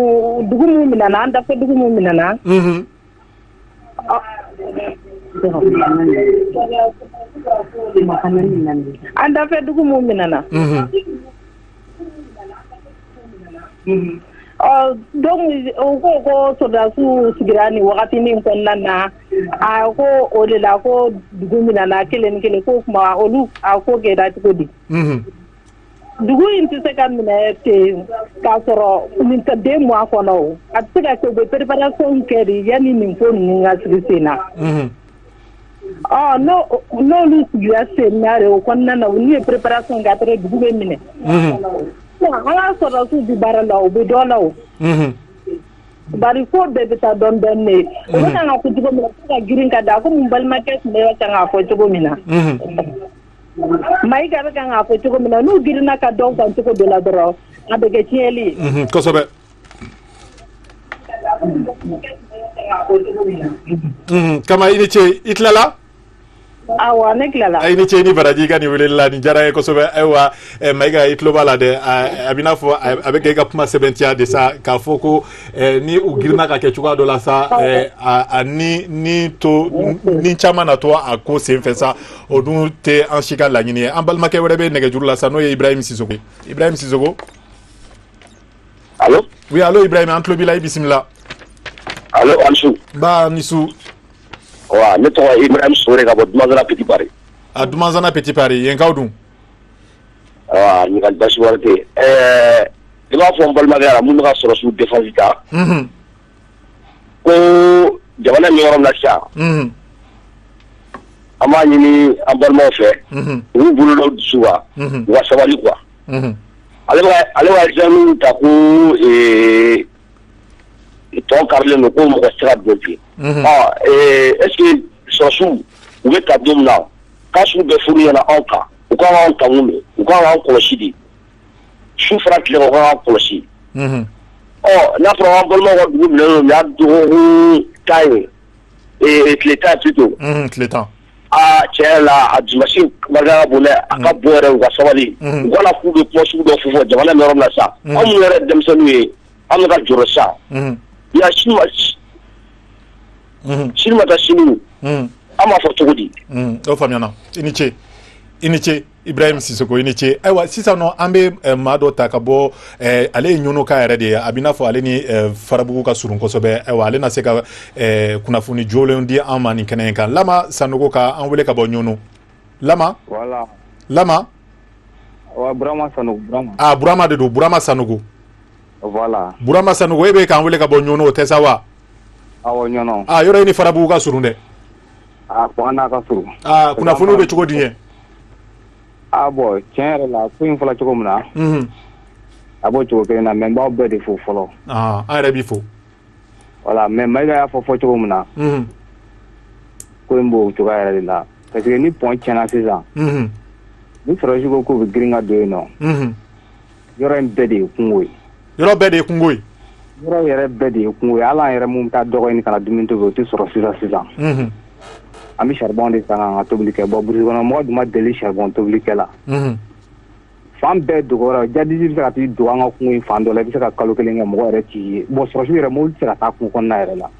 dugu min minɛna an dafɛ dugu min minɛna. An dafɛ dugu min minɛna. Donc o ko sɔrdasiw sigira nin wagati min kɔnɔna na a ko o de la ko dugu minɛna kelen ko kuma olu a ko kɛra cogo di. Dugu in tɛ se ka minɛ ten k'a sɔrɔ nin tɛ 2 mois kɔnɔ o a tɛ se ka kɛ u bɛ préparation kɛ de yanni nin ko ninnu ka sigi sen na. N'olu sigira sen na de o kɔnɔna na olu ye préparation kɛ après dugu bɛ minɛ. An ka sɔrɔsiw bi baara la o bɛ dɔ la o. Bari ko bɛɛ bɛ taa dɔɔnin de o bɛ kan ka fɔ cogo min na fo ka girin ka da komi n balimakɛ tun bɛ kan k'a fɔ cogo min na. Mayiga bɛ kan k'a fɔ cogo min na n'u girinna ka dɔw kan cogo dɔ la dɔrɔn a bɛ kɛ tiɲɛli ye. Kosɛbɛ. Kama i ni ce i tilala. Awɔ ne tilala. I ni ce ni baraji ka nin weleli la nin diyara n ye kosɛbɛ ayiwa Mayiga i tulo b'a la dɛ a b'i n'a fɔ a bɛ kɛ i ka kuma sɛbɛntiya de sa k'a fɔ ko ni u girinna ka kɛ cogoya dɔ la sa a ni caman na to a ko senfɛ sa o dun tɛ an si ka laɲini ye an balimakɛ wɛrɛ bɛ nɛgɛjuru la sa n'o ye Ibrahim Sisoko. Ibrahim Sisoko. Allô? Oui allô Ibrahim an tulo b'i la i bisimila. Allo Ansou. Ba Nisu. Wa ne tɔgɔ Ibrahim Sore ka bɔ Dumanzana Petit Paris. A Dumanzana Petit Paris yen kaw dun. Ni ka basi wɛrɛ tɛ i b'a fɔ n balimakɛ la mun bɛ ka sɔrɔsiw défense ta. Ko jamana in yɔrɔ min na sisan. An b'a ɲini an balimaw fɛ. U b'u bolo dɔ dusu wa. U ka sabali quoi. Ale b'a examen ta ko tɔn karilen don ko mɔgɔ tɛ se ka don ten. Est-ce que sɔrɔsiw u bɛ ta don min na k'a sugu bɛɛ furu ɲɛna anw kan u kan k'anw ta mun de u kan k'an kɔlɔsi de su fara tile kan u kan k'an kɔlɔsi. N'a fɔra an balimaw ka dugu minɛlen don y'a dɔgɔkun tan ye tile tan plutôt. Tile tan. Tiɲɛ yɛrɛ la a dimanche barika ka bon dɛ a ka bɔ yɛrɛ u ka sabali u kana k'u bɛ kuma sugu dɔ fɔ jamana in yɔrɔ min na sa anw minnu yɛrɛ denmisɛnninw ye an bɛ ka jɔrɔ sa ya sini ma taa sini an b'a fɔ cogo di. O faamuyana i ni ce Ibrahim Sisoko i ni ce ayiwa sisan nɔ an bɛ maa dɔ ta ka bɔ ale ye ɲɔnɔ ka yɛrɛ de ye a bɛ n'a fɔ ale ni farabugu ka surun kosɛbɛ ayiwa ale na se ka kunnafoni jolenw di an ma nin kɛnɛ in kan Lama Sanogo ka an wele ka bɔ ɲɔnɔ Lama. Voilà. Lama. Burama Sanogo Burama. Burama de don Burama Sanogo. Voilà. Burama Sanogo e bɛ k'an wele ka bɔ ɲɔnɔ o tɛ sa wa. Awɔ ɲɔnɔ. Yɔrɔ i ni farabugu ka surun dɛ. Ko an n'a ka surun. Kunnafoniw bɛ cogo di ye. Bon tiɲɛ yɛrɛ la ko in fɔla cogo min na a b'o cogo kelen na mais n b'aw bɛɛ de fo fɔlɔ. An yɛrɛ b'i fo. Voilà mais Mayiga y'a fɔ cogo min na ko in b'o cogoya yɛrɛ de la parce que ni pɔn tiɲɛna sisan ni sɔrɔsi ko k'u bɛ girin ka don yen nɔ yɔrɔ in bɛɛ de ye kungo ye. Yɔrɔ bɛɛ de ye kungo ye. Yɔrɔ yɛrɛ bɛɛ de ye kungo ye hali an yɛrɛ mun bɛ taa dɔgɔ ɲini ka na dumuni tobi o tɛ sɔrɔ sisan. An bɛ charbon de san k'an ka tobili kɛ bon burusi kɔnɔ mɔgɔ dun ma deli charbon tobilikɛ la. Fan bɛɛ dogora jadisi bɛ se ka t'i don an ka kungo in fan dɔ la i bɛ se ka kalo kelen kɛ mɔgɔ yɛrɛ t'i ye bon sɔrɔsiw yɛrɛ mobili tɛ se ka taa kungo kɔnɔna yɛrɛ la.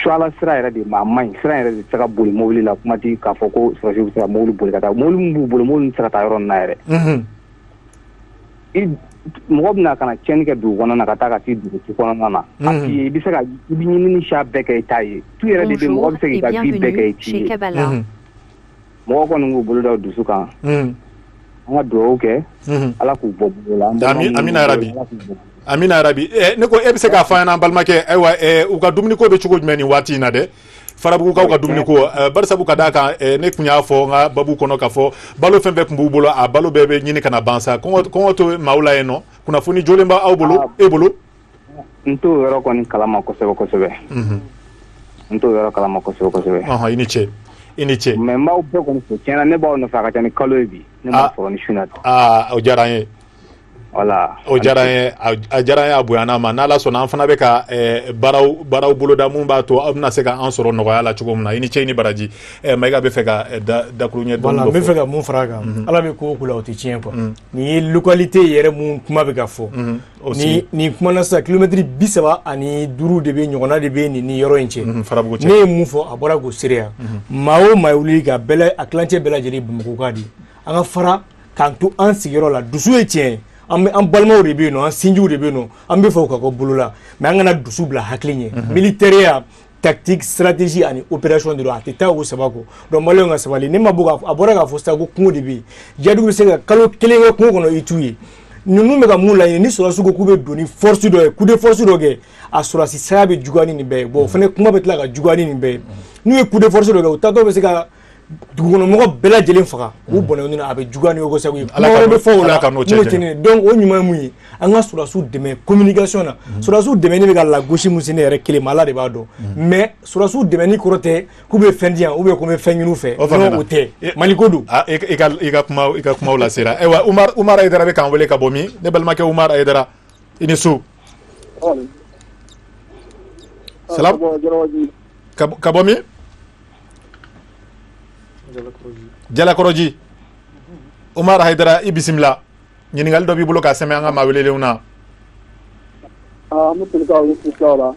Suala sira yɛrɛ de ma maɲi sira yɛrɛ de tɛ se ka boli mobili la kuma tɛ k'a fɔ ko sɔrɔsiw bɛ se ka mobili boli ka taa mobili min b'u bolo mobili tɛ se ka taa yɔrɔ nin na yɛrɛ. Mɔgɔ bɛna ka na tiɲɛni kɛ dugu kɔnɔna na ka taa ka t'i duguti kɔnɔna na a t'i ye i bɛ se ka i bɛ ɲinini siya bɛɛ kɛ i t'a ye tu yɛrɛ de bɛ mɔgɔ bɛ se k'i ka du bɛɛ kɛ i t'i ye mɔgɔ kɔni k'u bolo da dusu kan an ka dugawu kɛ ala k'u bɔ bolo la. Amina yarabi ne ko e bɛ se k'a fɔ an ɲɛna an balimakɛ ayiwa u ka dumuniko bɛ cogo jumɛn nin waati in na dɛ farabugukaw ka dumuniko barisabu ka d'a kan ne tun y'a fɔ n ka babu kɔnɔ k'a fɔ balo fɛn fɛn tun b'u bolo a balo bɛɛ bɛ ɲini ka na ban sa kɔngɔ to maaw la yen nɔ kunnafoni jolen b'aw bolo e bolo. N t'o yɔrɔ kɔni kalama kosɛbɛ. N t'o yɔrɔ kalama kosɛbɛ. I ni ce i ni ce. mais n b'aw bɛɛ kɔni fo tiɲɛna ne b'aw nɔfɛ a ka ca ni kalo ye bi ne m'a sɔrɔ ni su na ta. O diyara an ye. Voilà. O diyara an ye a diyara an ye a bonyana ma n'Ala sɔnna an fana bɛ ka baaraw boloda mun b'a to aw bɛna se ka an sɔrɔ nɔgɔya la cogo min na i ni ce i ni baraji Mayiga bɛ fɛ ka dakuru ɲɛ dɔɔni dɔ fɔ. Voilà n bɛ fɛ ka mun fara a kan ala bɛ ko o ko la o tɛ tiɲɛ quoi nin ye localité yɛrɛ mun kuma bɛ ka fɔ nin kuma na sisan kilomɛtiri 35 de bɛ ɲɔgɔnna de bɛ nin yɔrɔ in cɛ ne ye mun fɔ a bɔra k'o seereya maa o maa wuli ka a kilancɛ bɛɛ lajɛlen Bamakɔ ka di an ka fara k'an to an sigiyɔrɔ la dusu ye tiɲɛ an balimaw de bɛ yen nɔ an sinjiw de bɛ yen nɔ an bɛ fɛ u ka bɔ bolo la mais an kana dusu bila hakili ɲɛ militaire tactique stratégie ani opération de don a tɛ taa o saba kɔ donc maliyɛnw ka sabali ne ma bɔ a bɔra k'a fɔ sisan ko kungo de bɛ yen jadiw bɛ se ka kalo kelen kɛ kungo kɔnɔ i t'u ye ninnu bɛ ka mun laɲini ni sɔrɔsiw ko k'u bɛ don ni force dɔ ye coup de force dɔ kɛ a sɔrɔsi saya bɛ juguya ni nin bɛɛ ye bon o fana kuma bɛ tila ka juguya ni nin bɛɛ ye n'u ye coup de force dɔ kɛ u taatɔ bɛ se ka dugukɔnɔmɔgɔ bɛɛ lajɛlen faga k'u bɔnɛ ɲini a bɛ juguya ni o sago ye kuma wɛrɛ bɛ fɔ o la n'o tɛ nin donc o ɲuman ye mun ye an ka sɔrɔsiw dɛmɛ communication na sɔrɔsiw dɛmɛni bɛ ka lagosi mun se ne yɛrɛ kelen ma Ala de b'a dɔn mais sɔrɔsiw dɛmɛni kɔrɔ tɛ k'u bɛ fɛn di yan ou bien ko n bɛ fɛn ɲini u fɛ non o tɛ Mali ko don. I ka kumaw lasera ayiwa Umar Ayidara bɛ k'an wele ka bɔ min ne balimakɛ Umar Ayidara i ni su. Salam ka bɔ min. Jalakɔrɔji Umar Ayidara i bisimila ɲininkali dɔ b'i bolo k'a sɛmɛ an ka maa welelenw na. An bɛ foli k'aw ye k'u tila o la.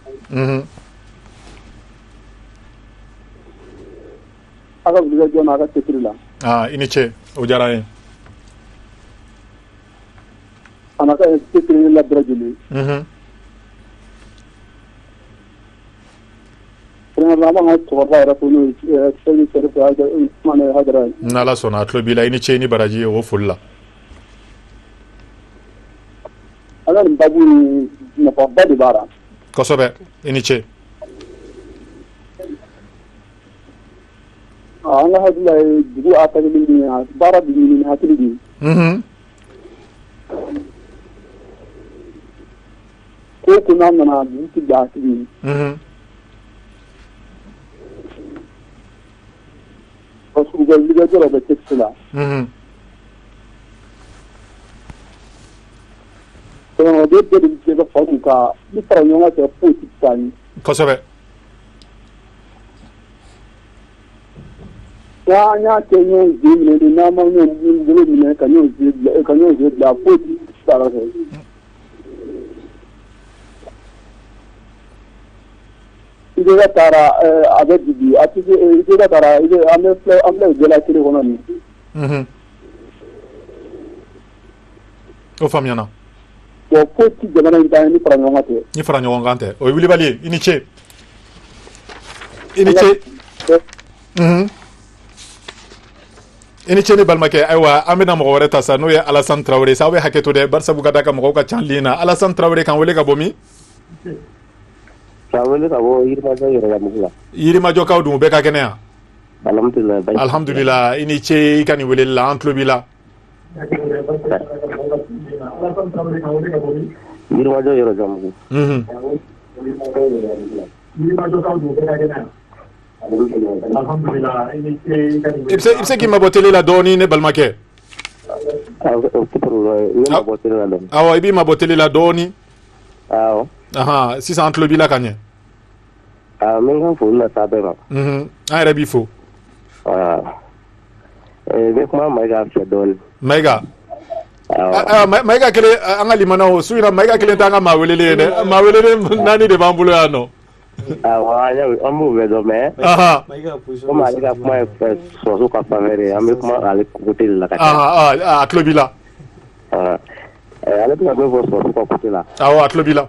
A ka wuli jɔn na a ka cɛsiri la. I ni ce o diyara an ye. A n'a ka cɛsiri la bɛɛ lajɛlen. n'ala sɔnna a tulo b'i la i ni ce ni baraji ye o foli la ala nin babu ni nafaba de b'a la kosɛbɛ i ni ce an ka hakilila ye dugu a tagili min ye baara bi ɲini hakili de ye ko ko n'a nana dugu ti bila hakili ye parce que ka wulikajɔ bɛ texte la donc de bɛɛ de bɛ se ka faamu ka ni fara ɲɔgɔn kɛ foyi ti taa ɲɛ kosɛbɛ an y'a kɛ ɲɔgɔn zen minɛ de n'an ma ɲɔgɔn bolo minɛ ka ɲɔgɔn zen bila foyi ti taa fɛ Ida taara a bɛ jigi a tɛ Ida taara an bɛ gɛlɛya kelen kɔnɔ nin o faamuyana bon foyi ti jamana in ta ni fara ɲɔgɔn tɛ ni fara ɲɔgɔn kan tɛ o ye wilibali ye i ni ce i ni ce i ni ce ni balimakɛ ayiwa an bɛna mɔgɔ wɛrɛ ta sa n'o ye Alassane Traoré sa aw bɛ hakɛ to dɛ barisa ka da ka mɔgɔw ka ca ligne na Alassane Traoré k'an wele ka bɔ min k'an wele ka bɔ Yirimajɔ Yɛrɛgamugu la Yirimajɔkaw dun u bɛɛ ka kɛnɛ yan alhamdulilayi alhamdulila i ni ce i ka nin weleli la an tulo b'i la Yirimajɔ Yɛrɛgamugu i bɛ se k'i mabɔ télé la dɔɔni ne balimakɛ awɔ i b'i mabɔ télé la dɔɔni sisan an tulo b'i la ka ɲɛ n bɛ n ka foli lase a bɛɛ ma an yɛrɛ b'i fo n bɛ kuma Mayiga fɛ dɔɔni Mayiga Mayiga kelen an ka limanaw su in na Mayiga kelen t'an ka maa welelen ye dɛ maa welelen 4 de b'an bolo yan nɔ an b'o bɛɛ dɔn mais komi ale ka kuma ye sɔrɔso ka faveur ye an bɛ kuma ale côté de la ka taa a tulo b'i la ale bɛna min fɔ sɔrɔso ka côté la awɔ a tulo b'i la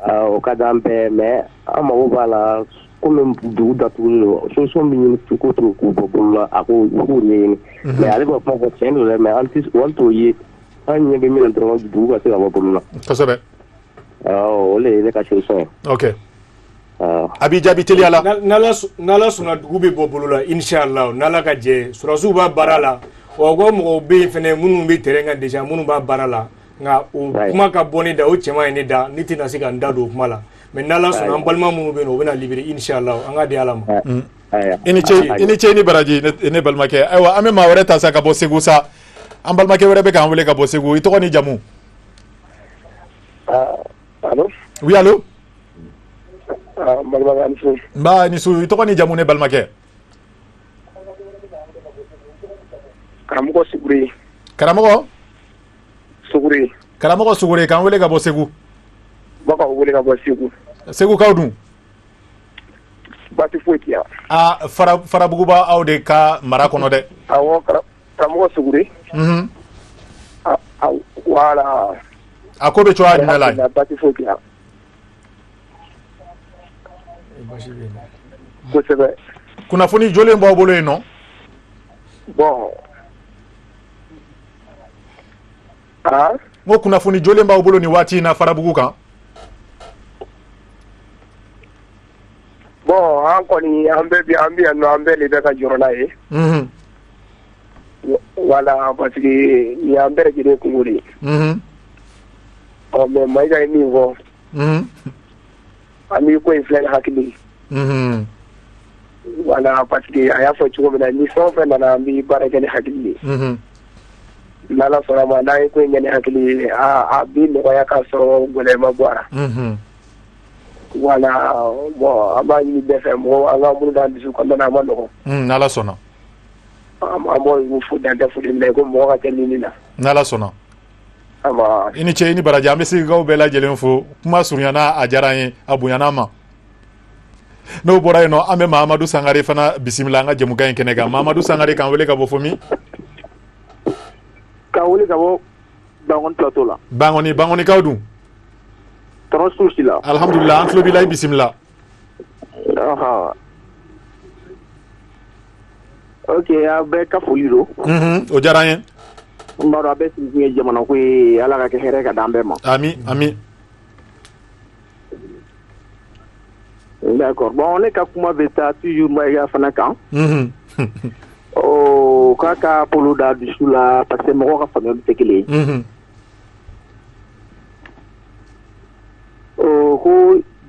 o ka d'an bɛɛ mais an mago b'a la komi dugu datugulen don solution bɛ ɲini cogo o cogo k'u bɔ bolo la a k'o ɲɛɲini mais ale bɛ kuma fɔ tiɲɛ don dɛ mais an t'o ye an ɲɛ bɛ min na dɔrɔn dugu ka se ka bɔ bolo la kosɛbɛ o le ye ne ka solution ye ok a b'i jaabi teliya la n'ala sɔnna dugu bɛ bɔ bolo la inshallah n'ala ka jɛ sɔrɔsiw b'a baara la wa ko mɔgɔw bɛ yen fɛnɛ minnu bɛ terrain kan déjà minnu b'a baara la nka o kuma ka bɔ ne da o cɛman ye ne da ne tɛna se ka n da don o kuma la mais n'ala sɔnna an balima minnu bɛ yen o bɛna libérer inshallah an ka di ala ma i ni ce ni baraji ne balimakɛ ayiwa an bɛ maa wɛrɛ ta sa ka bɔ Segu sa an balimakɛ wɛrɛ bɛ k'an wele ka bɔ Segu i tɔgɔ ni jamu allo oui allo balimakɛ nba ni su i tɔgɔ ni jamu ne balimakɛ karamɔgɔ Sugure karamɔgɔ Sugure k'an wele ka bɔ Segu bakaw wele ka bɔ Segu Segukaw dun baasi foyi tɛ yan Farabugu b'a aw de ka mara kɔnɔ dɛ awɔ karamɔgɔ Sugure voilà a ko bɛ cogoya jumɛn la baasi foyi tɛ yan kosɛbɛ kunnafoni jɔlen b'aw bolo yen nɔ bon n ko kunnafoni jɔlen b'aw bolo nin waati in na Farabugu kan bon an kɔni an bɛ yan nɔ an bɛɛ de bɛ ka jɔrɔ n'a ye voilà parce que nin y'an bɛɛ lajɛlen kungo de ye mais Mayiga ye min fɔ an b'i ko in filɛ ni hakili voilà parce que a y'a fɔ cogo min na ni fɛn o fɛn nana an bɛ baara kɛ ni hakili ye n'ala sɔnna ma n'an ye ko in kɛ ni hakili ye a bɛ nɔgɔya k'a sɔrɔ gɛlɛya ma bɔ a la voilà bon an b'a ɲini bɛɛ fɛ mɔgɔ an ka minnu b'an dusu kɔnɔna a ma nɔgɔn n'ala sɔnna an b'o fo dantɛ foli min na ko mɔgɔ ka kɛ nin na n'ala sɔnna i ni ce i ni baraji an bɛ Segukaw bɛɛ lajɛlen fo kuma surunyana a diyara an ye a bonyana ma n'o bɔra yen nɔ an bɛ Mahamadu Sangare fana bisimila an ka jɛmukan in kɛnɛ kan Mahamadu Sangare k'an wele ka bɔ fo min k'an wele ka bɔ Bangɔni plateau la Bangɔnikaw dun tɔɔrɔ su si la alhamdulillah an tulo b'i la i bisimila Ok, a bɛ ka foli don. O diyara n ye. N b'a dɔn a bɛ sigi ye jamana ko ye Ala ka kɛ hɛrɛ ka d'an bɛɛ ma. Ami, ami. D'accord. Bon, ne ka kuma bɛ taa toujours Maïga fana kan. K'a ka bolo da dusu la parce que mɔgɔ ka faamuyali tɛ kelen ye. Ko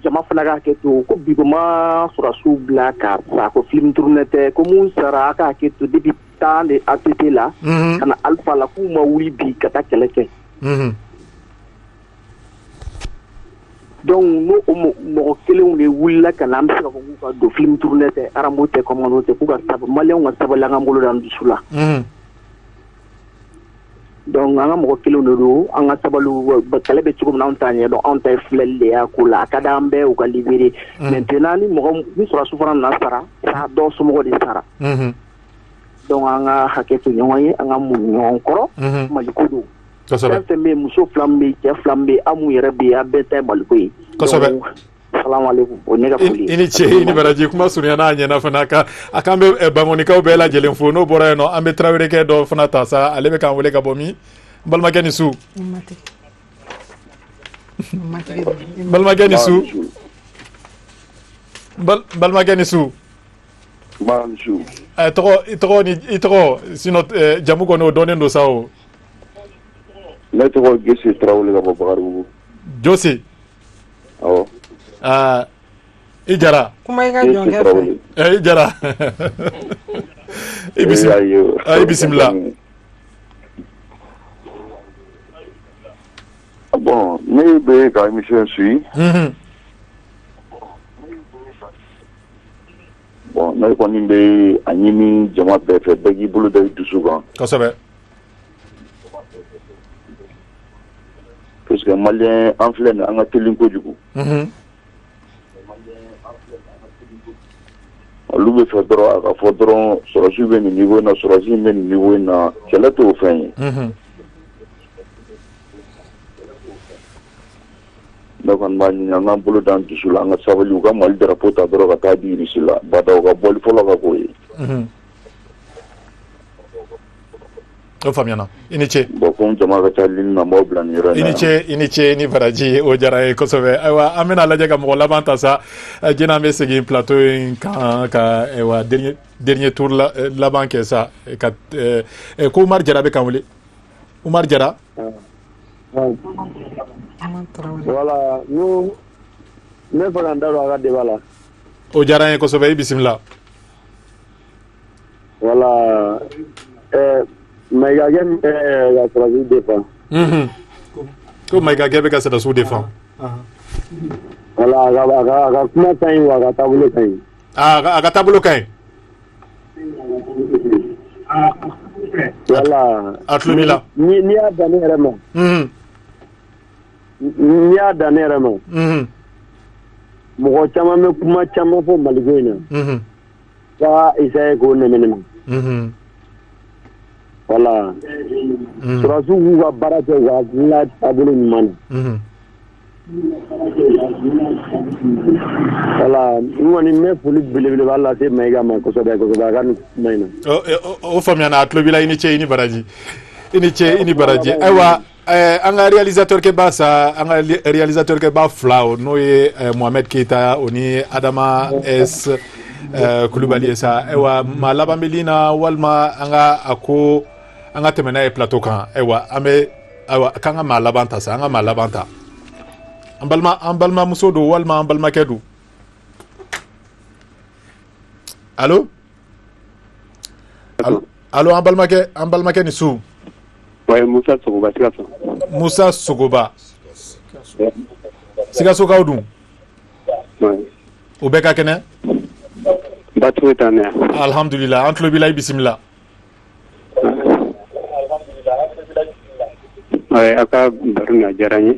jama fana ka hakɛ to ko bi ma sɔrɔsiw bila ka sa ko film tourné tɛ ko mun sara a ka hakɛ to depuis temps de ATT la ka na Alpha la k'u ma wuli bi ka taa kɛlɛ kɛ. Donc n'o mɔgɔ kelenw de wulila ka na an bɛ se ka fɔ k'u ka don film tourné tɛ aramu tɛ commando tɛ k'u ka sabali maliyɛnw ka sabali an ka bolo da an dusu la. Donc an ka mɔgɔ kelenw de don an ka sabali kɛlɛ bɛ cogo min na anw t'a ɲɛdɔn anw ta ye filɛli de y'a ko la a ka d'an bɛɛ u ka libéré maintenant ni sɔrɔsiw fana nana sara dɔw somɔgɔw de sara. Donc an ka hakɛ to ɲɔgɔn ye an ka mun ɲɔgɔn kɔrɔ maliko don. Fɛn fɛn bɛ yen muso 2 bɛ yen cɛ 2 bɛ yen aw mun yɛrɛ bɛ yen a bɛɛ ta ye maliko ye. Kosɛbɛ. Salamualeykum o ne ka foli ye. I ni ce i ni baraji kuma surunya n'a ɲɛna fana a kan bɛ bangonikaw bɛɛ lajɛlen fo n'o bɔra yen nɔ an bɛ tarawelekɛ dɔ fana ta sa ale bɛ k'an wele ka bɔ min balimakɛ ni su. Balimakɛ ni su. Balimakɛ ni su. I tɔgɔ sinon jamu kɔni o dɔnnen don sa o. Ne tɔgɔ Jose Tarawele ka bɔ Bakaribugu. Jose. Awɔ. I jara. Kuma i ka jɔnkɛ fɛ. I jara. I bisimila. Bon, ne bɛ ka émission suit. Bon, ne kɔni bɛ a ɲini jama bɛɛ fɛ bɛɛ k'i bolo da i dusu kan. Kosɛbɛ. Parce que Malien an filɛ nin an ka teli kojugu. Olu bɛ fɛ dɔrɔn a ka fɔ dɔrɔn sɔrɔsiw bɛ nin niveau in na sɔrɔsi bɛ nin niveau in na kɛlɛ t'o fɛn ye. Ne kɔni b'a ɲini an k'an bolo d'an dusu la an ka sabali u ka Mali drapeau ta dɔrɔn ka taa di Irisi la bada u ka bɔli fɔlɔ ka k'o ye. O faamuyana i ni ce. Bon comme jama ka ca ligne na n b'aw bila nin yɔrɔ in na. I ni ce ni baraji o diyara ye kosɛbɛ ayiwa an bɛna lajɛ ka mɔgɔ laban ta sa jinɛ an bɛ segin plateau in kan ka dernier tour laban kɛ sa ka ko Umaru Jara bɛ k'an wele Umaru Jara. Voilà ne fɛ ka n da don a ka débat la. O diyara n ye kosɛbɛ i bisimila. Voilà Maïga Gueye ka sɔrɔsiw défend. Ko Maïga Gueye bɛ ka sɔrɔsiw défend. Voilà a ka kuma ka ɲi wa a ka taabolo ka ɲi. A ka taabolo ka ɲi. Voilà. A tulo b'i la. N'i y'a dan ne yɛrɛ ma. N'i y'a dan ne yɛrɛ ma. Mɔgɔ caman bɛ kuma caman fɔ Maliko in na. K'a essayer k'o nɛmɛ. Voilà. Sɔrɔsiw k'u ka baara kɛ u ka hakilina taabolo ɲuman na. Voilà. N kɔni n bɛ foli belebeleba lase Maïga ma kosɛbɛ kosɛbɛ a ka nin kuma in na. O faamuyana a tulo b'i la i ni ce i ni baraji. I ni ce i ni baraji. Ayiwa an ka réalisateur kɛ ba sa an ka réalisateur kɛ ba 2 n'o ye Mohamed Keita o ni Adama S Kulubali ye sa ayiwa maa laban bɛ na walima an ka a ko an ka tɛmɛ n'a ye plateau kan ayiwa an bɛ ayiwa k'an ka maa laban ta sa an ka maa laban ta an balimamuso don walima an balimakɛ don allo an balimakɛ ni su. Ouais, Moussa Sogoba, Sikaso. Moussa Sogoba. Sikaso kaw dun? Ouais. O bɛɛ ka kɛnɛ? Batou est en air. Alhamdulillah, an tulo b'i la i bisimila. Ouais, a ka baro nin a diyara n ye.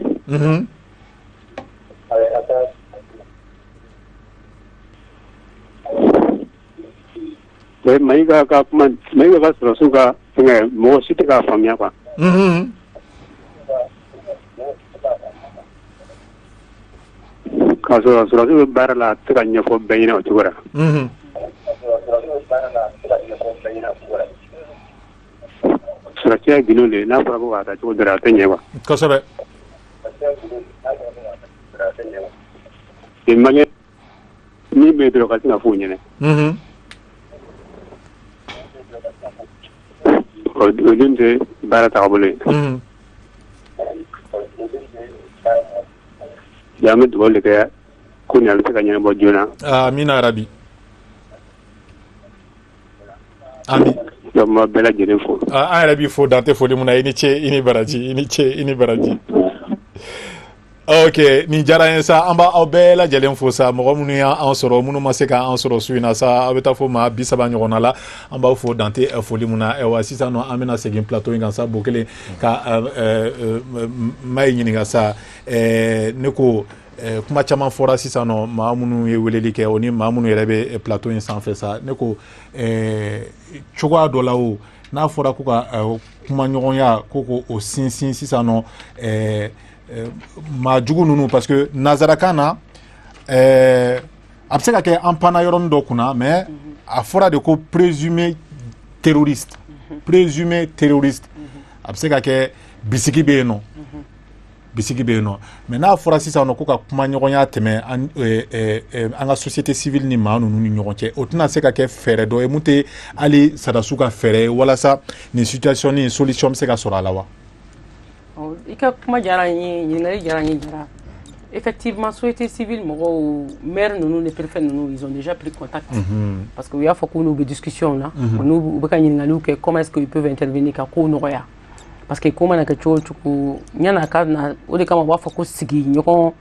Ouais, Maïga ka kuma Maïga ka sɔrɔsiw ka fɛngɛ mɔgɔ si tɛ k'a faamuya quoi. ka sɔrɔsiw bɛ baara la a tɛ ka ɲɛfɔ bɛɛ ɲɛna o cogo la. Sɔrɔsiya ye gindo de ye n'a fɔra ko k'a ta cogo dɔ la a tɛ ɲɛ wa. Kosɛbɛ. Mangɛ min bɛ dɔrɔn ka se ka f'u ɲɛna. O dun tɛ baara taabolo ye. Ya bɛ dugawu de kɛ ko nin a bɛ se ka ɲɛnabɔ joona. Amina yarabi. Ami. Ma bɛɛ lajɛlen fo. An yɛrɛ b'i fo dan tɛ foli mun na i ni ce i ni baraji i ni ce i ni baraji. Ok, nin diyara an ye sa an b'aw bɛɛ lajɛlen fo sa mɔgɔ minnu y'an sɔrɔ minnu ma se k'an sɔrɔ su in na sa aw bɛ taa fo maa 30 ɲɔgɔnna la an b'aw fo dan tɛ foli mun na wa sisan nɔ an bɛna segin plateau in kan sa bo kelen ka Mayi ɲininka sa ne ko kuma caman fɔra sisan nɔ maa minnu ye weleli kɛ o ni maa minnu yɛrɛ bɛ plateau in sanfɛ sa ne ko cogoya dɔ la o n'a fɔra ko ka kuma ɲɔgɔnya ko o sinsin sisan nɔ maa jugu ninnu parce que nanzarakan na a bɛ se ka kɛ an panna yɔrɔnin dɔ kunna mais a fɔra de ko présumé terroriste présumé terroriste a bɛ se ka kɛ bisigi bɛ yen nɔ bisigi bɛ yen nɔ mais n'a fɔra sisan nɔ ko ka kuma ɲɔgɔnya tɛmɛ an ka société civile ni maa ninnu ni ɲɔgɔn cɛ o tɛna se ka kɛ fɛɛrɛ dɔ ye mun tɛ hali sadasu ka fɛɛrɛ ye walasa nin situation ni solution bɛ se ka sɔrɔ a la wa. I ka kuma diyara n ye ɲininkali diyara n ye jara effectivement société civile mɔgɔw maire ninnu ni préfet ninnu ils ont déjà pris contact parce que u y'a fɔ k'u n'u bɛ discussion na n'u bɛ ka ɲininkaliw kɛ comment est-ce qu'ils peuvent intervenir ka kow nɔgɔya parce que ko mana kɛ cogo o cogo yan'a ka na o de kama u b'a fɔ ko sigi ɲɔgɔn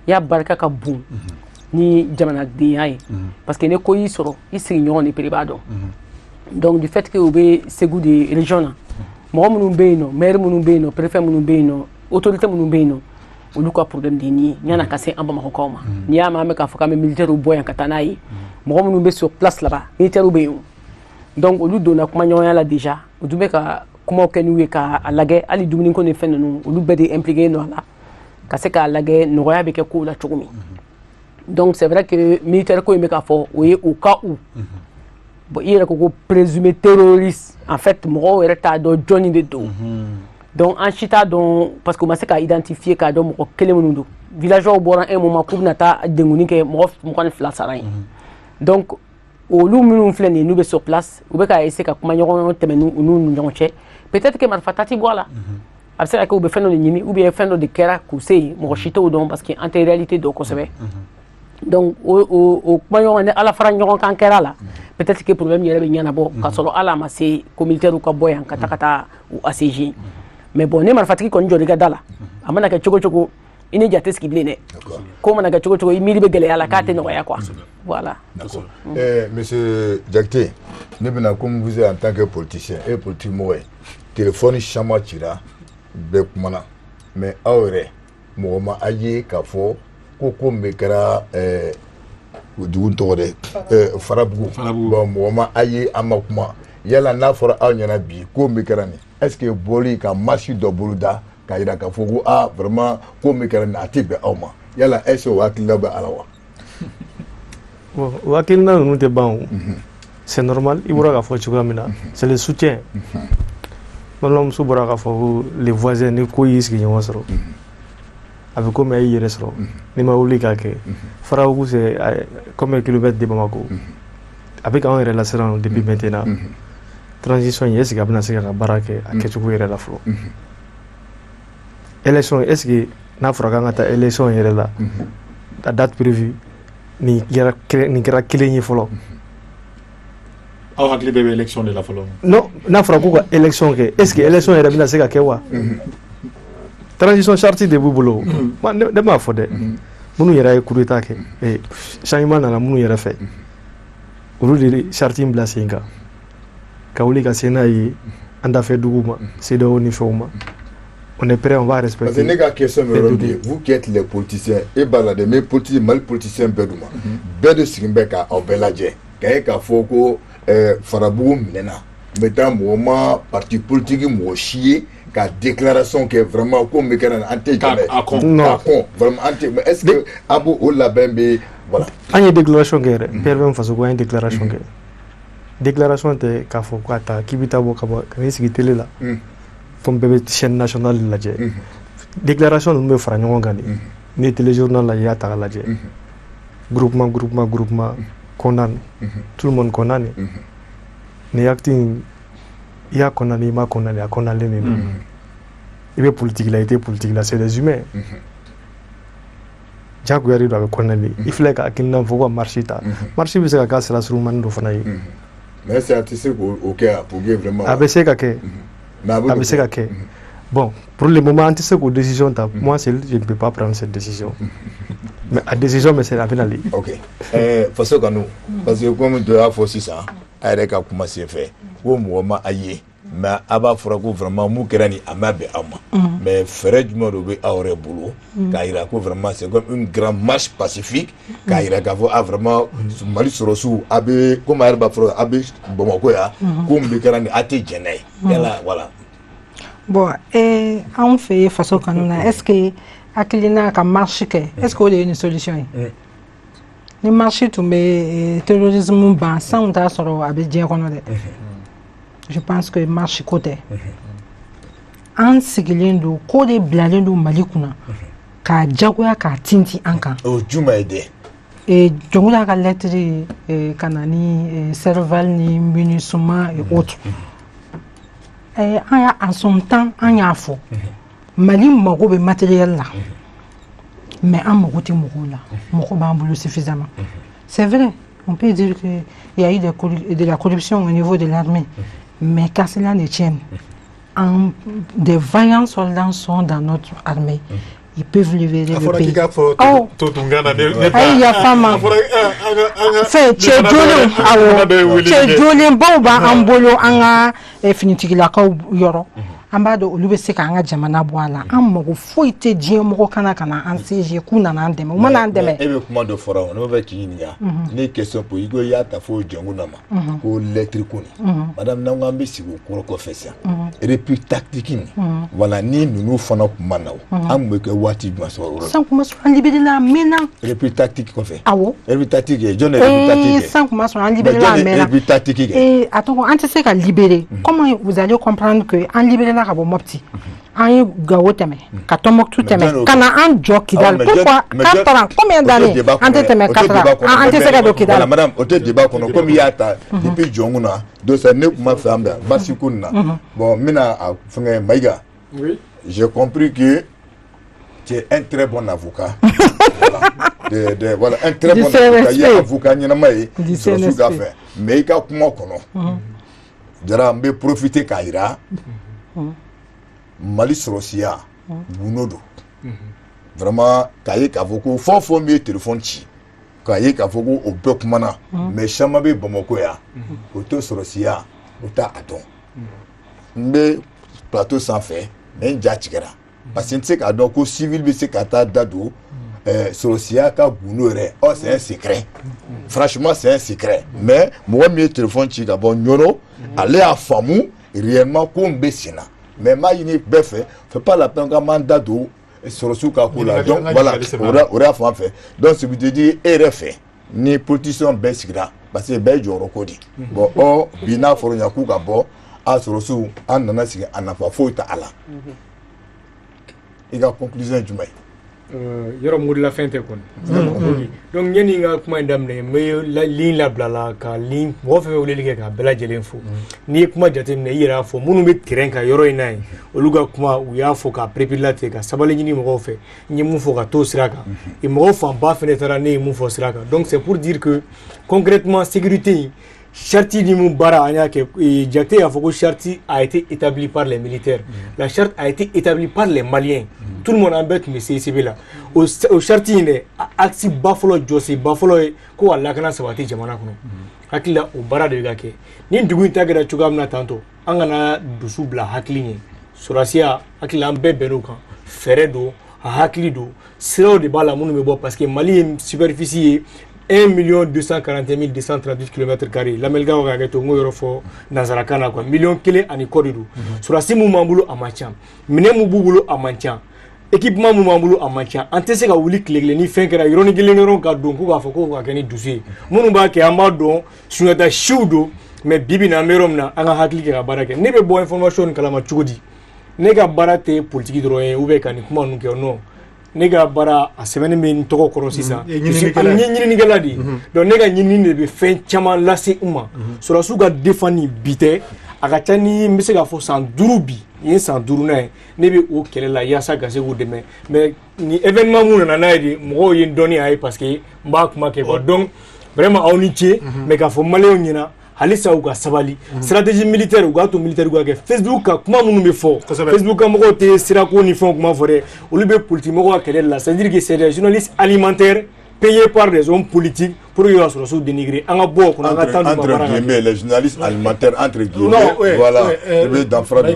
ya barika ka bon ni jamanadenya ye parce que ne ko y'i sɔrɔ i sigiɲɔgɔn de pere b'a dɔn donc du fait que u bɛ Segu de région na mɔgɔ minnu bɛ yen nɔ maire minnu bɛ yen nɔ préfet minnu bɛ yen nɔ autorité minnu bɛ yen nɔ olu ka problème de ye nin ye yan'a ka se an Bamakɔkaw ma n'i y'a mɛn an bɛ k'a fɔ k'an bɛ militaires bɔ yan ka taa n'a ye mɔgɔ minnu bɛ sur place là-bas militaires bɛ yen donc olu donna kuma ɲɔgɔnya la déjà u dun bɛ ka kumaw kɛ n'u ye k'a lajɛ hali dumuniko ni fɛn ninnu olu bɛɛ de impliqué nɔ a la ka se k'a lajɛ nɔgɔya bɛ kɛ kow la cogo min donc c'est vrai que militaire ko in bɛ k'a fɔ o ye au cas où bon i yɛrɛ ko ko présumé terroriste en fait mɔgɔw yɛrɛ t'a dɔn jɔnni de don donc an si t'a dɔn parce que u ma se k'a identifier k'a dɔn mɔgɔ kelen minnu don villageois bɔra un moment k'u bɛna taa denguni kɛ mɔgɔ 22 sara yen donc olu minnu filɛ nin ye n'u bɛ sur place u bɛ k'a essayer ka kuma ɲɔgɔn tɛmɛ n'u ni ɲɔgɔn cɛ peut-être que marifata tɛ bɔ a la a bɛ se ka kɛ u bɛ fɛn dɔ de ɲini ou bien fɛn dɔ de kɛra k'u se yen mɔgɔ si t'o dɔn parce que an tɛ réalité dɔn kosɛbɛ donc o kuma ɲɔgɔn ni ala fara ɲɔgɔn kan kɛra la peut-être que problème yɛrɛ bɛ ɲɛnabɔ ka sɔrɔ ala ma se ko militaire ka bɔ yan ka taa u assiéger mais bon ne marifatigi kɔni jɔr'i ka da la a mana kɛ cogo cogo i ni ja tɛ sigi bilen dɛ ko mana kɛ cogo cogo i miiri bɛ gɛlɛya la k'a tɛ nɔgɔya quoi voilà. Monsieur Diakité ne bɛna comme vous êtes en tant que politicien et politique mɔgɔ ye téléphone caman cira bɛɛ kumana mais aw yɛrɛ mɔgɔ ma a ye k'a fɔ ko min kɛra dugu tɔgɔ de Farabugu bon mɔgɔ ma a ye an ma kuma yala n'a fɔra aw ɲɛna bi ko min kɛra nin est-ce que bɔli ka marche dɔ boloda k'a jira k'a fɔ ko vraiment ko min kɛra nin a tɛ bɛn aw ma yala est-ce que o hakilina bɛ a la wa. Bon o hakilina ninnu tɛ ban o c'est normal i bɔra k'a fɔ cogoya min na c'est le soutien balimamuso bɔra k'a fɔ ko les voisins ni ko y'i sigi ɲɔgɔn sɔrɔ a bɛ komi a y'i yɛrɛ sɔrɔ n'i ma wuli k'a kɛ Farabugu c'est combien de kilomètres de Bamako a bɛ k'anw yɛrɛ lasiran depuis maintenant transition est-ce que a bɛna se ka baara kɛ a kɛcogo yɛrɛ la fɔlɔ élection est-ce que n'a fɔra k'an ka taa élection yɛrɛ la la date prévue nin kɛra kelen ye fɔlɔ aw hakili bɛ élection de la fɔlɔ non n'a fɔra ko ka élection kɛ est-ce que élection yɛrɛ bɛna se ka kɛ wa transition charte de b'u bolo ne m'a fɔ dɛ minnu yɛrɛ ye coup d'état kɛ changement nana minnu yɛrɛ fɛ olu de charte in bila sen kan ka wuli ka se n'a ye an dafɛ dugu ma CEDEAO ni fɛnw ma on est prêt on va respecter. Parce que ne ka question bɛ vous qui êtes les politiciens et bala de mes politiciens Mali politiciens bɛɛ d'u ma bɛɛ de sigin bɛ ka aw bɛɛ lajɛ k'a ye k'a fɔ ko Farabugu minɛna n bɛ taa mɔgɔ ma parti politique mɔgɔ si ye ka déclaration qui est vraiment comme anté vraiment anté mais est-ce que abo o labembe voilà anye déclaration guerre pervem faso ko une déclaration guerre déclaration te ka fo ko ata kibita bo ka ni sigi télé la fom bebe chaîne nationale la je déclaration no me fara ñongo gandi ni téléjournal la ya ta la je groupement condamné tout le monde condamné ni acting ya condamné ma condamné a condamné ni il est politique il a été politique là c'est des humains jago yari do condamné il fallait ka kinna foko marché ta marché bi se ka sera sur man do fana yi mais c'est artiste OK pour vraiment ABC ka ke ABC ka ke bon pour le moment anti ko décision ta moi je ne peux pas prendre cette décision mais la décision mais c'est la finale. OK façon que nous parce que comme de la force ça avec a commencé faire au moment aïe mais aba fora ko vraiment mu kerani amabe ama mais frère du monde be awre boulot kaira ko vraiment c'est comme une grande marche pacifique kaira gavo a vraiment mali sorosu abe comme arba fora abe bomako ya ko mbe kerani ate jenay voilà bon on fait façon que nous est-ce que akilina ka marche que est-ce qu'il y a une solution ni marché tout mais terrorisme ban sans ta soro abe dien kono de je pense que marché côté an sigilen do ko de blalen do malikuna ka jagoya ka tinti anka o juma ede jongula ka lettre kanani serval ni munissement et autres en son temps en yafo mali mago be matériel là mais en mago ti mago là mago ba mbulu suffisamment c'est vrai on peut dire que il y a eu de la corruption au niveau de l'armée mais quand cela ne tient des vaillants soldats sont dans notre armée ils peuvent libérer le pays. Oh, il y a femme. Fait, tu es joli, boba, ambolo, anga, finiti la kau yoro. Ambado ulubese ka anga jamana bwala. Amogo foite die mogo kana anseje kuna na ndeme. Umana andeme. Ebe kuma do fora on va kinya. Ne question pour igo ya ta fo jongu nama. Ko électrique ni. Madame nangambi si ko ko fessa. Et puis tactique ni. Voilà ni nous fana kuma nawo. Amwe wati masoro sans kuma so libérer la mena et puis tactique qu'on fait awo et puis tactique John et puis tactique sans kuma so libérer la mena et puis tactique et attends anti c'est qu'à libérer comment vous allez comprendre que en libérer la rabo mopti en gawoteme katomok tout teme kana en jokidal pourquoi 4 ans combien d'années anti teme 4 ans anti c'est que kidal madame au débat qu'on comme il y a depuis jonguna do ça ne kuma famba basikuna bon mina fanga maiga oui j'ai compris que tu es un très bon avocat. Voilà, un très bon avocat. Il y a un avocat qui a fait. Mais il y a un kono. Jara mbe profiter kaira. Mali Sorosia, Bunodo. Vraiment, kaye kavoko, faut mieux téléphone chi. Kaye kavoko au Bekmana. Mais chamabe bomoko ya. Auto Sorosia, auta aton. Mbe plateau sans fait, mais jachigara. Parce que c'est donc au civil bi c'est kata dado Sorosia ka bunore oh c'est un secret franchement c'est un secret mais moi mieux téléphone chi ga bon nyono aller à famou réellement comme besina mais ma yini befe fait pas la peine ka mandado Sorosu ka kula donc voilà ora fa fait donc ce que tu dis RF ni politicien besikra parce que be joro kodi bon oh bina foro nyaku ka bo a Sorosu an nana sigi anafa foita ala il y a conclusion du mai yoro mudi la fin te kon donc ñeni nga kuma ndamne mais la ligne la blala ka ligne wo fe wole ligue ka bela jelen fo ni kuma jatem ne yira fo munu be terrain ka yoro inay oluga kuma u ya fo ka prépilate ka sabale ñini mo fe ñi mu fo ka to siraka e mo fo ba fenêtre ne mu fo siraka donc c'est pour dire que concrètement sécurité charte du Moubara Diakité a fait charte a été établie par les militaires. La charte a été établie par les Maliens. Tout le monde embête mais c'est là. Au charte il est axi Buffalo José Buffalo ko Allah kana sabati jamana kono. Hakila o bara de gake. Ni dugu tagira chugamna tanto. Angana dusu bla hakli Sorosia hakila ambe beruka. Feredo hakli do. Sero de bala munu mebo parce que Mali superficie 1 241 238 km². L'amelga on a gagné au Yorofo Nazarakana quoi. Million kele ani koridu. Sur la simu mambulo amachan. Mine mububulo amachan. Équipement mambulo amachan. Antese ka wuli klegle ni fenkera ironi geleneron ka donku ka foko ka keni dusi. Munu ba ke amba don sunata shudo mais bibi na merom na anga hakli ke ka barake. Ne be bo information kala ma chugodi. Ne ka barate politique droit ou be kan kuma nu ke no. Nega bara a semaine min toko koro sisan ñini gala di donc nega ñini ne be fen chama lase uma sura suga defani bité aka tani mbese ga fo 100 bi yin 100 na ne be o kele la yasa gase go deme mais ni événement mun na na di mo yin doni ay parce que mba kuma ke ko donc vraiment awnitié mais ga fo maléo ñina halisa uga sabali stratégie militaire uga to militaire uga ke Facebook ka kuma munu be fo Facebook ka moko te sirako ni fon kuma fore ulube politique moko kele la c'est à dire que c'est des journalistes alimentaires payés par des hommes politiques pour y avoir sous dénigrer en bo ko nga tandu entre guillemets les journalistes alimentaires entre guillemets voilà le dans fra de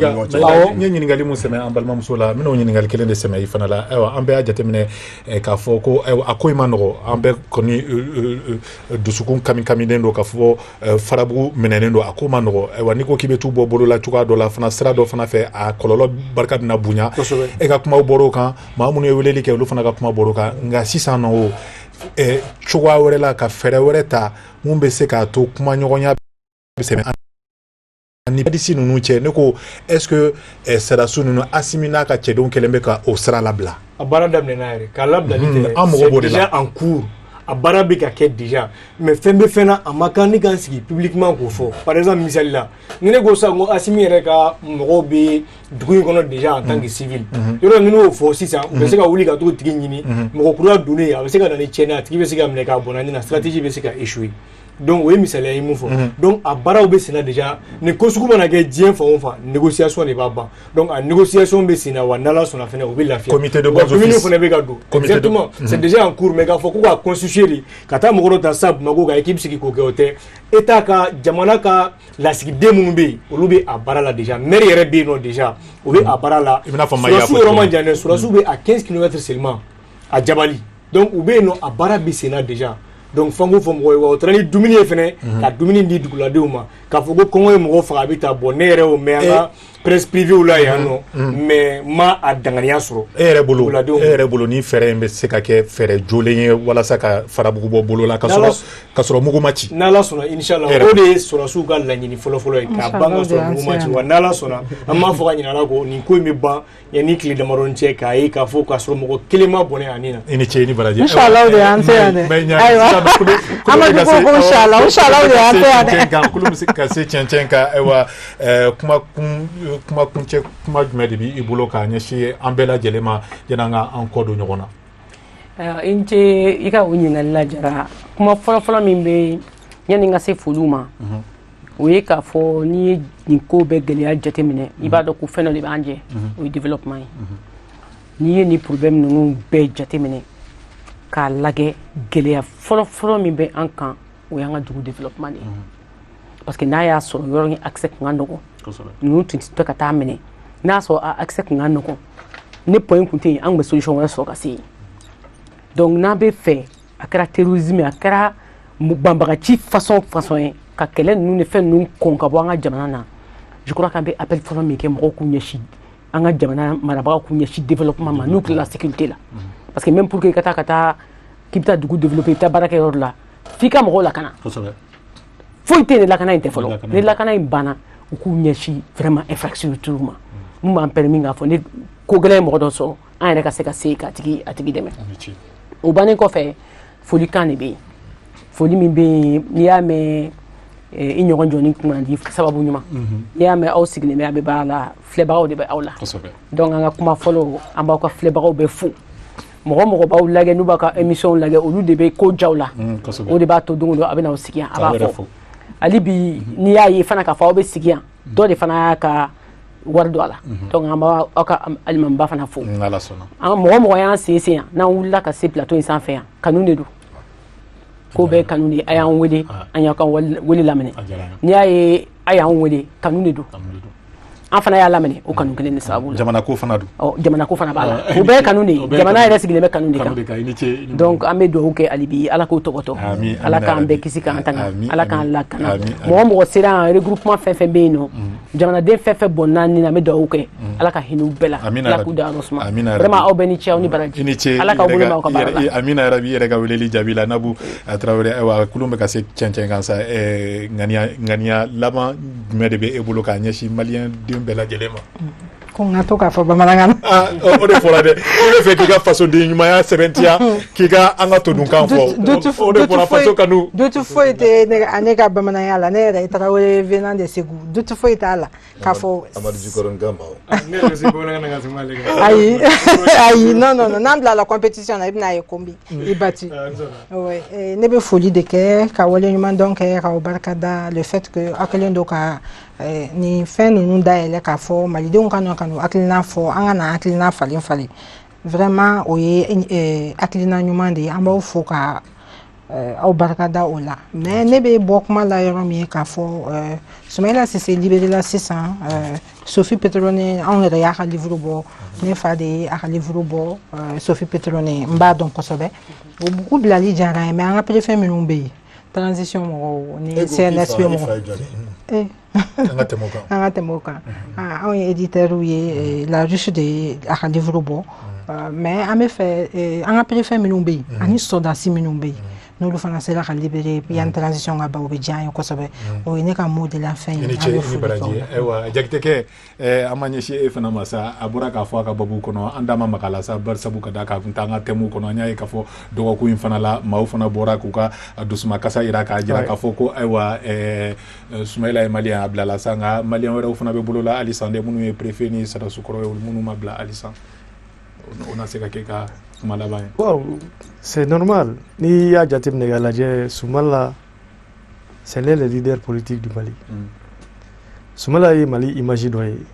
ñi ngali mu sema ambalma musula mino ñi ngali kelen de sema ifana la ewa ambe a jatemine ka fo ko ewa akoy manoro ambe koni dusukun kamindendo ka fo farabu menenendo akoma manoro ewa niko kibetu bobolo la tuka do la fana sra do fana fe a kololo barkat na bunya e ka kuma boro kan maamunu yeweleli ke lu fana ka kuma boro kan nga 600 no chowa wore la ka fere wore ta mun be se ka to kuma nyogonya be se ani disi nunu che ne ko est-ce que sera sunu asimina ka che donc kelembe ka o sera labla abara damne na ka labla c'est déjà en cours abara be ka ke déjà mais fembe fena amakani kan sigi publiquement ko fo par exemple misali la ngene go sa ngo asimi re ka mo be dugu kono déjà en tant que civil yoro ngino fo sisa be se ka wuli ka to tigi nyini mo ko kura donner a be se ka na ni chena tigi be se ka mne ka bonani na stratégie be se ka échouer donc oui misali ay mu fo donc abara be sina déjà ne ko suku bana ke dien fo on fa négociation ne va pas donc en négociation be sina wa nala sona fene o be la fier comité de bons office exactement c'est déjà en cours mais ka fo ko ka constituer kata mo ta sab mago ka équipe siki ko ke hotel état ka jamana ka la siki demunu be olubi abara la déjà maire yere be no déjà o be abara la sur roman jane sur be à 15 km seulement à Djabali donc o be no abara be sina déjà donc fango fo mo wa trani dumini fene ka dumini ndi dugula de uma ka fo ko kongo mo fa abita bonere o menga presse privée ou là no mais ma adangania soro ere bolo ni fere mbe se ka ke fere jolenye wala saka farabugo bo bolo la ka soro mugo machi nala sona inshallah o de soro su ga la nyini folo ka banga soro mugo machi wa nala sona amma fo ga nyina la ko ni ko mi ba ya ni kli de maron che ka yi ka fo ka soro mugo kelema bone anina ini che ni baraje inshallah de ante ade aywa inshallah de ante ade ga kulum se ka se chenchenka ewa kuma kunche kuma jumedi bi ibulo ka nyeshi ambela jelema jenanga ankodo nyogona inche ika unyinga la jara kuma fola mimbe yani nga se fuluma we ka fo ni ko be gele jatemine ibado ku feno le banje we development ni problème nunu be jatemine ka lage gele fola mimbe ankan we nga du development parce que na ya so yoro accès ngandoko nous tu ka ta mene na so accès ngandoko ne point kunti an be solution wala so ka si donc na be fait akara terrorisme akara bambagati façon ka kelen nous ne fait nous konka bo nga jamana na je crois qu'un appel folo mi ke mo ko nyeshi anga jamana maraba ko nyeshi développement ma nous la sécurité là parce que même pour que kata kipta du coup développer ta baraka yor là fika mo la kana faut être la kana inte folo ne la kana bana ko nyeshi vraiment infrastructure ma mu ma permis nga fo ne ko gele mo do so an reka se ka se ka atigi deme o bane ko fe foli kan be foli mi be ni ya me inyogon joni kuma di sababu nyuma ya me au signe me be bala fleba o de be awla donc nga kuma folo amba ko fleba o be fu mo ba lage nu baka émission lage o lu de be ko jawla o de ba to dungo abena o sikia aba fo ali bi ni ya yi fana ka fa o be sikia do de fana ka wardo ala donc amba aka alimam ba fana fo ngala sona mo ya sese na wula ka se plateau sans faire kanune du ko be kanuni ayan wele anya kan wele lamene ni ay ayan wele kanuni du an fana y'a lamɛn o kanu kelen ni sababu jamana ko fana don jamana ko fana b'a la o bɛɛ kanu de jamana yɛrɛ sigilen bɛ kanu de kan donc an bɛ dugawu kɛ hali bi ala k'o tɔgɔtɔ ala k'an bɛɛ kisi k'an tanga ala k'an lakana mɔgɔ mɔgɔ sera an regroupement fɛn fɛn bɛ yen nɔ jamanaden fɛn fɛn bɔn naani na an bɛ dugawu kɛ ala ka hinɛ u bɛɛ la ala k'u da yɔrɔ suma vraiment aw bɛɛ ni ce aw ni baraji ala k'aw bolo mɛn aw ka baara la amina yɛrɛ b'i yɛrɛ ka weleli jaabi la Nabou Traoré ayiwa kulun bɛ ka se cɛncɛn kan sa ŋaniya laban jumɛn de bɛ e bolo k'a ɲɛsin maliyɛn den bɛɛ lajɛlen ma ko n ka to k'a fɔ bamanankan na o de fɔra dɛ i bɛ fɛ k'i ka fasoden ɲumanya sɛbɛntiya k'i ka an ka todunkan fɔ o de fɔra faso kanu dutu foyi tɛ ne ka bamananya la ne yɛrɛ Traoré venant de Ségou dutu foyi t'a la k'a fɔ Amadou Djikoro Ngama ayi non n'an bila la compétition na i bɛna ye kombi i bati ne bɛ foli de kɛ ka waleɲuman dɔn kɛ k'aw barika da le fait que aw kɛlen don ka ni fɛn ninnu dayɛlɛ k'a fɔ malidenw ka nɔ ka n'u hakilina fɔ an ka na hakilina falen vraiment o ye hakilina ɲuman de ye an b'aw fo ka aw barika da o la mais ne bɛ bɔ kuma la yɔrɔ min ye k'a fɔ Soumaïla Cissé libéré la sisan Sophie Petroné anw yɛrɛ y'a ka livre bɔ ne fa de ye a ka livre bɔ Sophie Petroné n b'a dɔn kosɛbɛ o buku bilali diyara n ye mais an ka préfet minnu bɛ yen transition mɔgɔw ni CNSP mɔgɔw an ka tɛmɛ o kan anw ye éditeur ye la ruche de ye a ka livre bɔ mais an bɛ fɛ an ka préfet minnu bɛ yen ani sɔrdasi minnu bɛ yen n'olu fana sera ka libérer yan transition ka ban o bɛ diya an ye kosɛbɛ o ye ne ka mot de la fin ye. I ni ce i ni baraji ayiwa Jakitekɛ an ma ɲɛsin e fana ma sa a bɔra k'a fɔ a ka babu kɔnɔ an da ma maga la sa bari sabu ka da k'a kun t'an ka thème kɔnɔ an y'a ye k'a fɔ dɔgɔkun in fana la maaw fana bɔra k'u ka dusumakasa yira k'a jira k'a fɔ ko ayiwa Soumaïla ye maliyɛn a bila la sa nka maliyɛn wɛrɛw fana bɛ bolo la halisa de minnu ye préfet ni sarasukɔrɔ ye minnu ma bila halisa o na se ka kɛ ka kuma laban ye. Wow, c'est normal. Ni y'a jateminɛ k'a lajɛ Soumaïla c'est l'un des leaders politiques du Mali. Soumaïla ye Mali image dɔ ye.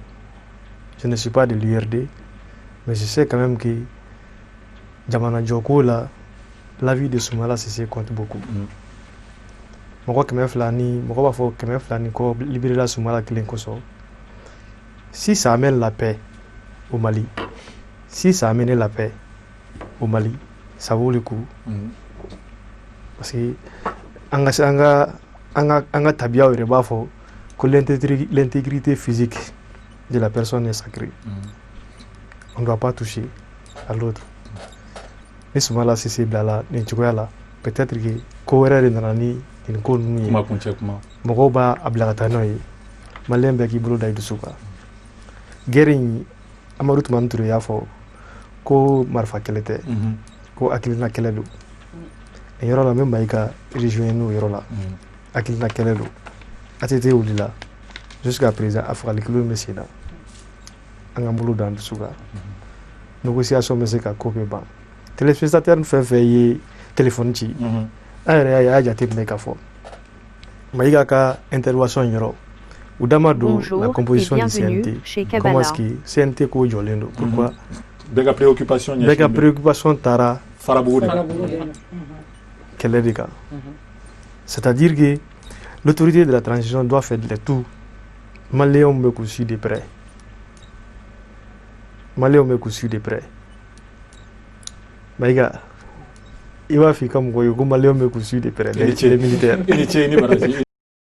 Je ne suis pas de l'URD, mais je sais quand même que jamana jɔko la la vie de Soumaïla Cissé compte beaucoup. Mɔgɔ 200 ni mɔgɔ b'a fɔ 200 ni kɔ libérer la Soumaïla kelen kosɔn. Si ça amène la paix au Mali, si ça amène la paix au Mali, ça vaut le coup. Parce que anga tabiya yɛrɛ b'a fɔ que l'intégrité physique de la personne est sacrée. On ne doit pas toucher à l'autre. Ni Soumaïla Cissé bila la nin cogoya la peut-être que ko wɛrɛ de nana ni nin ko ninnu ye mɔgɔw b'a bila ka taa n'o ye maliyɛn bɛɛ k'i bolo da i dusu kan. Guerre in Amadou Toumani Touré y'a fɔ ko marifa kɛlɛ tɛ ko hakilina kɛlɛ don nin yɔrɔ la n bɛ Mayi ka rejoindre n'o yɔrɔ la hakilina kɛlɛ don ATT wulila jusqu'à présent a fagali kelen bɛ sen na an k'an bolo da an dusu kan négociation bɛ se ka ko bɛɛ ban téléspectateur fɛn fɛn ye téléphone ci an yɛrɛ y'a jateminɛ k'a fɔ Mayiga ka intervention yɔrɔ u da ma don la composition du CNT comment est-ce que CNT ko jɔlen don pourquoi bɛɛ ka préoccupation taara farabugu de kɛlɛ de kan c'est-à-dire que l'autorité de la transition doit faire le tout maliyɛnw bɛ k'u suivre de près Mayiga i b'a fɔ i ka mɔgɔw ye ko maliyɛnw bɛ k'u suivre de près les militaires